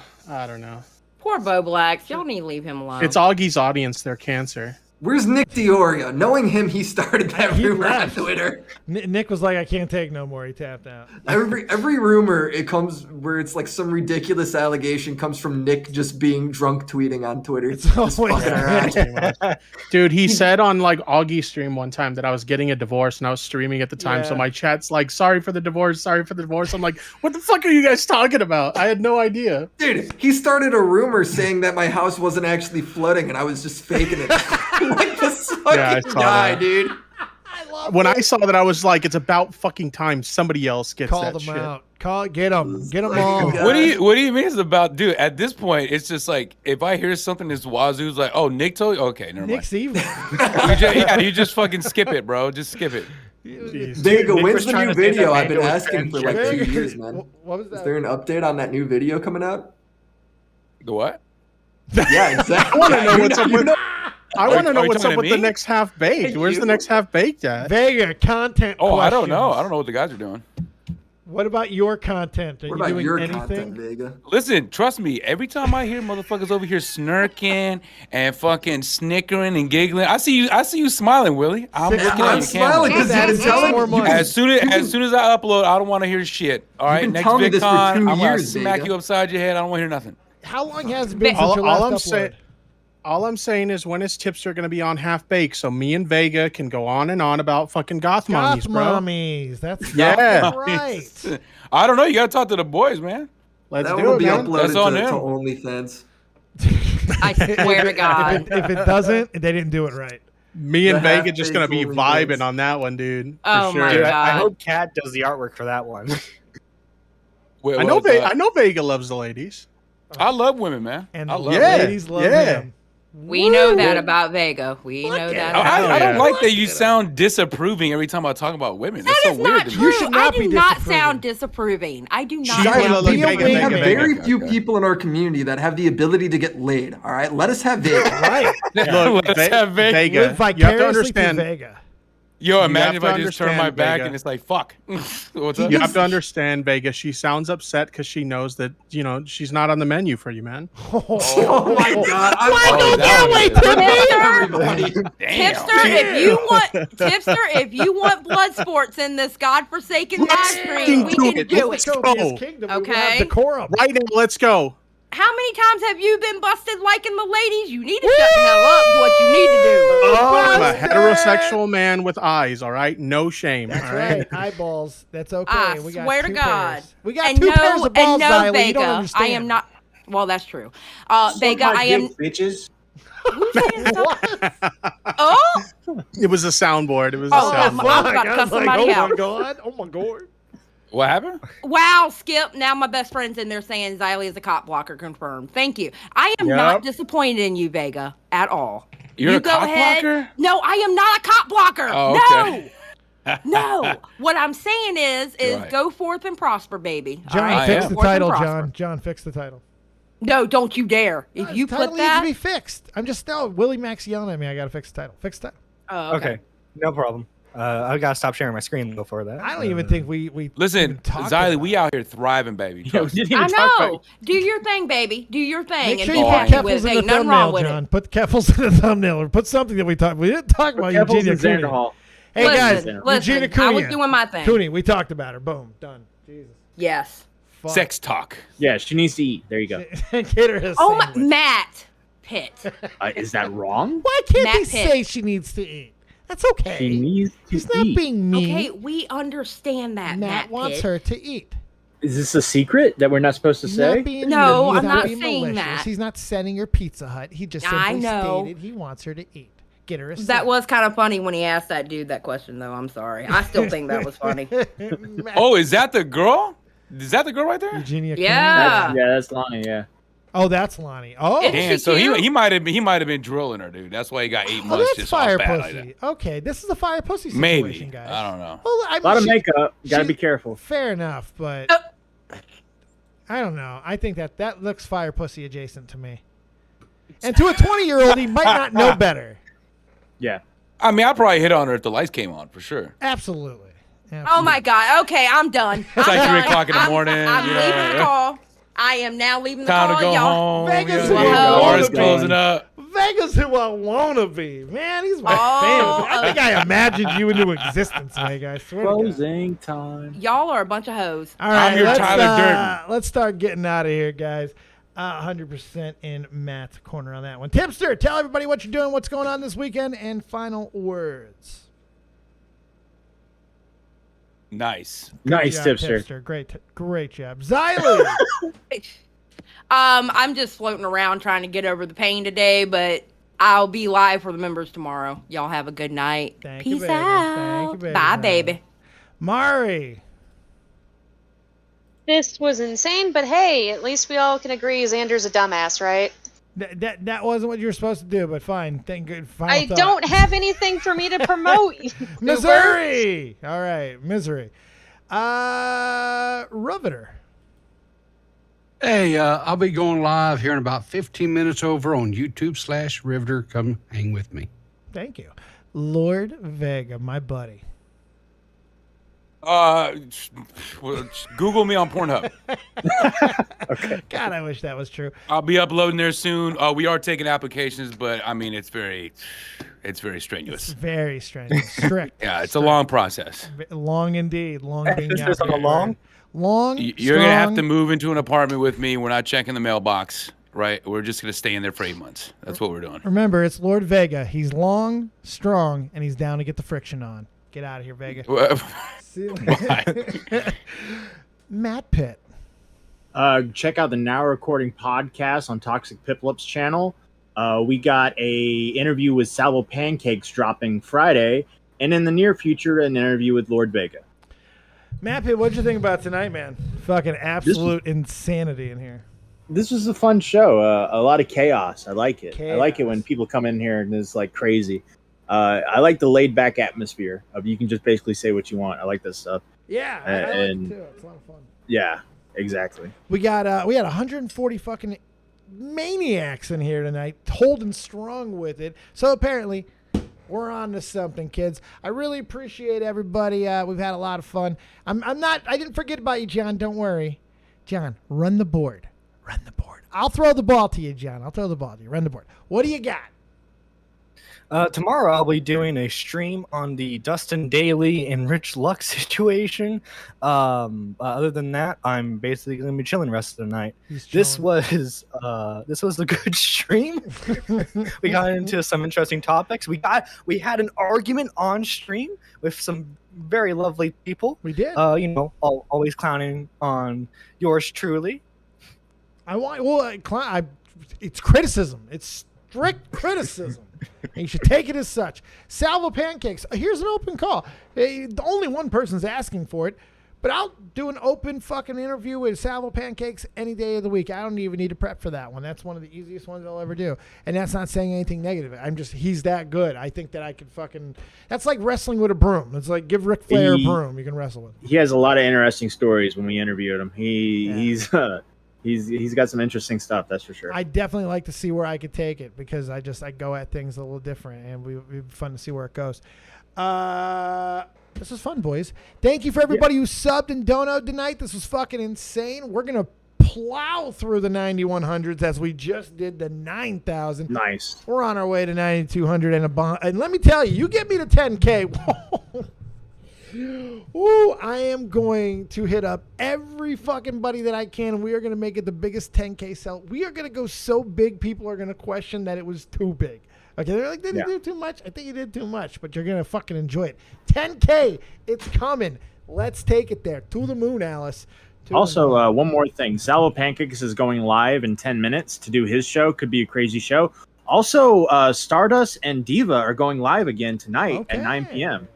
Poor Boblex. Y'all need to leave him alone. It's Augie's audience. They're cancer. Where's Nick Diorio? Knowing him, he started that He rumor on left. Twitter. Nick was like, I can't take no more. He tapped out. Every rumor it comes where it's like some ridiculous allegation comes from Nick just being drunk tweeting on Twitter. Just always fucking around. Dude, he said on like Augie's stream one time that I was getting a divorce and I was streaming at the time. So Yeah. my chat's like, sorry for the divorce. I'm like, what the fuck are you guys talking about? I had no idea. Dude, he started a rumor saying that my house wasn't actually flooding and I was just faking it. Like this I fucking saw guy, that. dude. When I saw that, I was like, it's about fucking time somebody else gets Call that them shit. out. Get them all. What do you mean it's about, dude? At this point, it's just like if I hear something that's Wazoo's like, oh, Nick told you, okay, never mind. Nick's evil. You just fucking skip it, bro. Just skip it. Vega, Nick when's was the trying new to say video? that I've been Vega was asking for like Vega- 2 years, man. What was Is that? there an update on that new video coming out? The what? Yeah, exactly. I want to know what's up with. I want to Are know you what's talking up to with the me? next half baked. Where's the next half baked at? Vega, content Oh, I don't questions. know. I don't know what the guys are doing. What about your content? Are What you about doing your anything? content, Vega? Listen, trust me. Every time I hear motherfuckers over here snirking and fucking snickering and giggling, I see you smiling, Willie. I'm looking at I'm your smiling camera. because you've been telling me. As soon as I upload, I don't want to hear shit. All right, been next telling me this for VidCon, 2 I'm gonna years, smack Vega. you upside your head. I don't want to hear nothing. How long has it been since All your I'm last upload? saying, All I'm saying is, when is Tipster going to be on Half Baked so me and Vega can go on and on about fucking goth mommies, bro? mommies. That's Yeah. right. I don't know. You gotta talk to the boys, man. Let's That do will it, be man. uploaded That's on to them. OnlyFans. I swear to God. If it doesn't, they didn't do it right. Me and The Vega Half just going to be Baked vibing OnlyFans. on that one, dude. For Oh sure. my Dude, God. I hope Kat does the artwork for that one. I know Vega loves the ladies. I love women, man. And I the love ladies love him. We know that about Vega. We know that. I don't yeah. like that you sound disapproving every time I talk about women. That's so That is weird not to me. true. You should not I do be not disapproving. sound disapproving. I do not She sound doesn't look disapproving. Vega, We have Vega, very Vega. few Okay. people in our community that have the ability to get laid. All right, let us have Vega. Right. Look, Let's have Vega. Vega. Live You have to vicariously understand. through Vega. Yo, You imagine have if to I just turn my understand, back Vega. and it's like, fuck. What's up? You have to understand, Vega. She sounds upset because she knows that she's not on the menu for you, man. Oh my God! Oh, that was Tipster, Damn. if you want blood sports in this godforsaken live stream, we can do Let's it. go. Okay. Decorum. Right now, let's go. How many times have you been busted liking the ladies? You need to shut the hell up. Is what you need to do. I'm a heterosexual man with eyes. All right, no shame. That's all right. right. Eyeballs. That's okay. I We got swear to two God. pairs. We got two pairs of balls, and no, Xylee. You Vega. don't I understand. am not. Well, that's true. Vega, I am. Bitches. Oh, It was a soundboard. It was a Oh, soundboard. I was about to cuss somebody out. God. Oh my God. What happened? Wow, Skip. Now my best friend's in there saying Xylee is a cop blocker. Confirmed. Thank you. I am not disappointed in you, Vega, at all. You're you a cop ahead. blocker? No, I am not a cop blocker. Oh, okay. No. What I'm saying is Right. go forth and prosper, baby. All John, right? fix Go the forth and title, prosper. John. John, fix the title. No, don't you dare. If you the title put that. needs to be fixed. I'm just Willie Max yelling at me. I gotta fix the title. Fix the title. Oh, Okay, no problem. I gotta stop sharing my screen before that. I don't even think we Listen, talked Xylee, about we out here thriving, baby. Trust me. I know. Do your thing, baby. Do your thing. Make and sure be you put happy with Keffels it. in the Ain't nothing thumbnail, wrong with John. it. Put Keffels in the thumbnail or put something that we talked. We didn't talk about Keffels Eugenia and Xander Cooney. Hall. Hey guys, Listen, Eugenia Cooney. I was doing my thing. Cooney, we talked about her. Boom, done. Jesus. Yes. Fuck. Sex talk. Yeah, she needs to eat. There you go. Get her a Oh my, sandwich. Matt Pitt. Is that wrong? Why can't Matt he Pitt. say she needs to eat? That's okay. She needs to He's not eat. being mean. Okay, we understand that. Matt wants Pitt. her to eat. Is this a secret that we're not supposed to He's say? not being No, mean. He's I'm not being saying malicious. that. He's not sending her Pizza Hut. He just I simply know. stated he wants her to eat. Get her a That was kind of funny when he asked that dude that question, though. I'm sorry. I still think that was funny. Oh, is that the girl? Is that the girl right there? Eugenia Yeah. That's Lonnie. Yeah. Oh, that's Lonnie. Oh, Isn't Damn, she so cute? he might have been drilling her, dude. That's why he got 8 oh, months that's just fire off bat pussy. like that. Okay, this is a fire pussy situation, Maybe. guys. I don't know. Well, I mean, A lot of she- makeup. You gotta she- be careful. Fair enough, but I don't know. I think that looks fire pussy adjacent to me. And to a 20-year-old, he might not know better. Yeah. I mean, I probably hit on her if the lights came on for sure. Absolutely. Oh my God. Okay, I'm done. It's like I'm 3 done. o'clock in the I'm- morning. I'm you know, leaving the call. I am now leaving the Time call. to go y'all. home. Vegas you know, is the who bar is I closing up. Vegas who I wanna be. Man, he's my Oh, fan. I think I imagined you into existence, Vega. I swear to God. Closing time. Y'all are a bunch of hoes. All right, I'm your Tyler let's start getting out of here, guys. 100% in Matt's corner on that one. Tipster, tell everybody what you're doing, what's going on this weekend, and final words. Nice. Nice, Good job, Tipster. Great job. Xylee. I'm just floating around trying to get over the pain today, but I'll be live for the members tomorrow. Y'all have a good night. Thank you, Peace baby. out. Thank you, baby. Bye, baby. Mari. This was insane, but hey, at least we all can agree Xander's a dumbass, right? That wasn't what you were supposed to do, but fine. Thank good. Final I thought. don't have anything for me to promote. Missouri. All right, Misery. Riveter. Hey, I'll be going live here in about 15 minutes over on YouTube/Riveter. Come hang with me. Thank you. Lord Vega, my buddy. Google me on Pornhub. Okay. God, I wish that was true. I'll be uploading there soon. We are taking applications, but I mean, it's very strenuous. It's very strenuous. Strict. Yeah, it's a long process. Long indeed. Long being Emphasis out on the there. long? Long. You're gonna have to strong- move into an apartment with me. We're not checking the mailbox. right? We're just going to stay in there for 8 months. That's what we're doing. Remember, it's Lord Vega. He's long, strong, and he's down to get the friction on. Get out of here, Vega. See you later. Matt Pitt. Check out the Now Recording podcast on Toxic Piplup's channel. We got a interview with Salvo Pancakes dropping Friday, and in the near future, an interview with Lord Vega. Matt Pitt, what'd you think about tonight, man? Fucking absolute insanity in here. This was a fun show. A lot of chaos. I like it. I like it when people come in here and it's like crazy. I like the laid back atmosphere of you can just basically say what you want. I like this stuff. Yeah, I like it too. It's a lot of fun. Yeah, exactly. We had 140 fucking maniacs in here tonight, holding strong with it. So apparently, we're on to something, kids. I really appreciate everybody. We've had a lot of fun. I didn't forget about you, John. Don't worry. John, run the board. Run the board. I'll throw the ball to you, John. I'll throw the ball to you. Run the board. What do you got? Tomorrow I'll be doing a stream on the Dustin Daly and Rich Luck situation. Other than that, I'm basically gonna be chilling the rest of the night. This was a good stream. We got into some interesting topics. We had an argument on stream with some very lovely people. We did. Always clowning on yours truly. It's criticism. It's strict criticism. And you should take it as such. Salvo Pancakes. Here's an open call. Only one person's asking for it, but I'll do an open fucking interview with Salvo Pancakes any day of the week. I don't even need to prep for that one. That's one of the easiest ones I'll ever do. And that's not saying anything negative. He's that good. I think that I could that's like wrestling with a broom. It's like give Ric Flair a broom you can wrestle with. He has a lot of interesting stories when we interviewed him. He's got some interesting stuff, that's for sure. I definitely like to see where I could take it because I go at things a little different, and it'd be fun to see where it goes. This was fun, boys. Thank you for everybody who subbed and donated tonight. This was fucking insane. We're going to plow through the 9100s as we just did the 9,000. Nice. We're on our way to 9,200 and a bond. And let me tell you, you get me to 10K. Ooh, I am going to hit up every fucking buddy that I can, and we are going to make it the biggest 10K sell. We are going to go so big, people are going to question that it was too big. Okay, they're like, did you do too much? I think you did too much, but you're going to fucking enjoy it. 10K, it's coming. Let's take it there. To the moon, Alice. Also, one more thing. Salvo Pancakes is going live in 10 minutes to do his show. Could be a crazy show. Also, Stardust and Diva are going live again tonight at 9 p.m.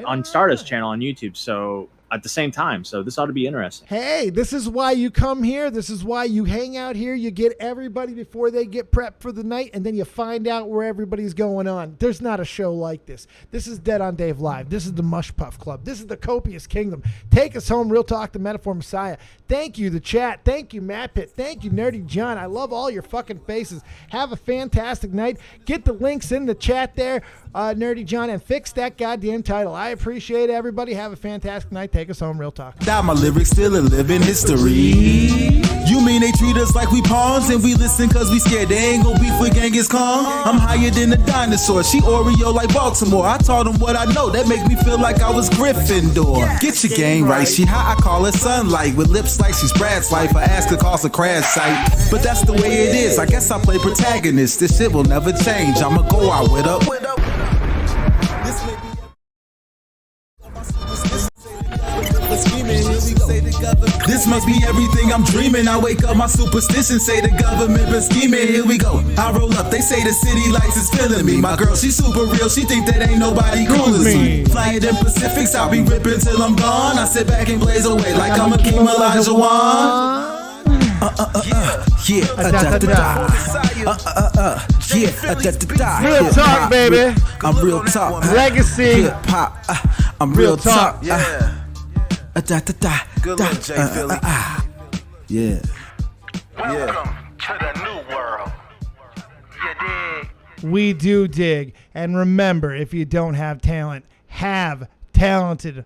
on Stardust channel on YouTube. So at the same time. So this ought to be interesting. Hey, this is why you come here. This is why you hang out here. You get everybody before they get prepped for the night, and then you find out where everybody's going on. There's not a show like this. This is Dead on Dave Live. This is the Mush Puff Club. This is the Copious Kingdom. Take us home, Real Talk, the Metaphor Messiah. Thank you, the chat. Thank you, Matt Pitt. Thank you, Nerdy John. I love all your fucking faces. Have a fantastic night. Get the links in the chat there, Nerdy John, and fix that goddamn title. I appreciate everybody. Have a fantastic night. Take us home, Real Talk. Now my lyrics still a living history. You mean they treat us like we pawns and we listen cause we scared they ain't gon' beef with Genghis Khan? I'm higher than a dinosaur. She Oreo like Baltimore. I taught them what I know. That make me feel like I was Gryffindor. Get your game right. She hot. I call her sunlight. With lips like she's Brad's life. I ask her cost a crash site. But that's the way it is. I guess I play protagonist. This shit will never change. I'ma go out with her. This must be everything I'm dreaming. I wake up, my superstition say the government been scheming. Here we go. I roll up, they say the city lights is feeling me. My girl, she super real. She think that ain't nobody cool as me. Flying in Pacifics, I'll be ripping till I'm gone. I sit back and blaze away like I'm a King Elijah Wan. Real talk, baby. I'm real talk. Legacy. Hip hop. I'm real talk. Yeah. Good luck, Jay Philly. Yeah. Welcome to the new world. You dig? We do dig. And remember, if you don't have talent, have talented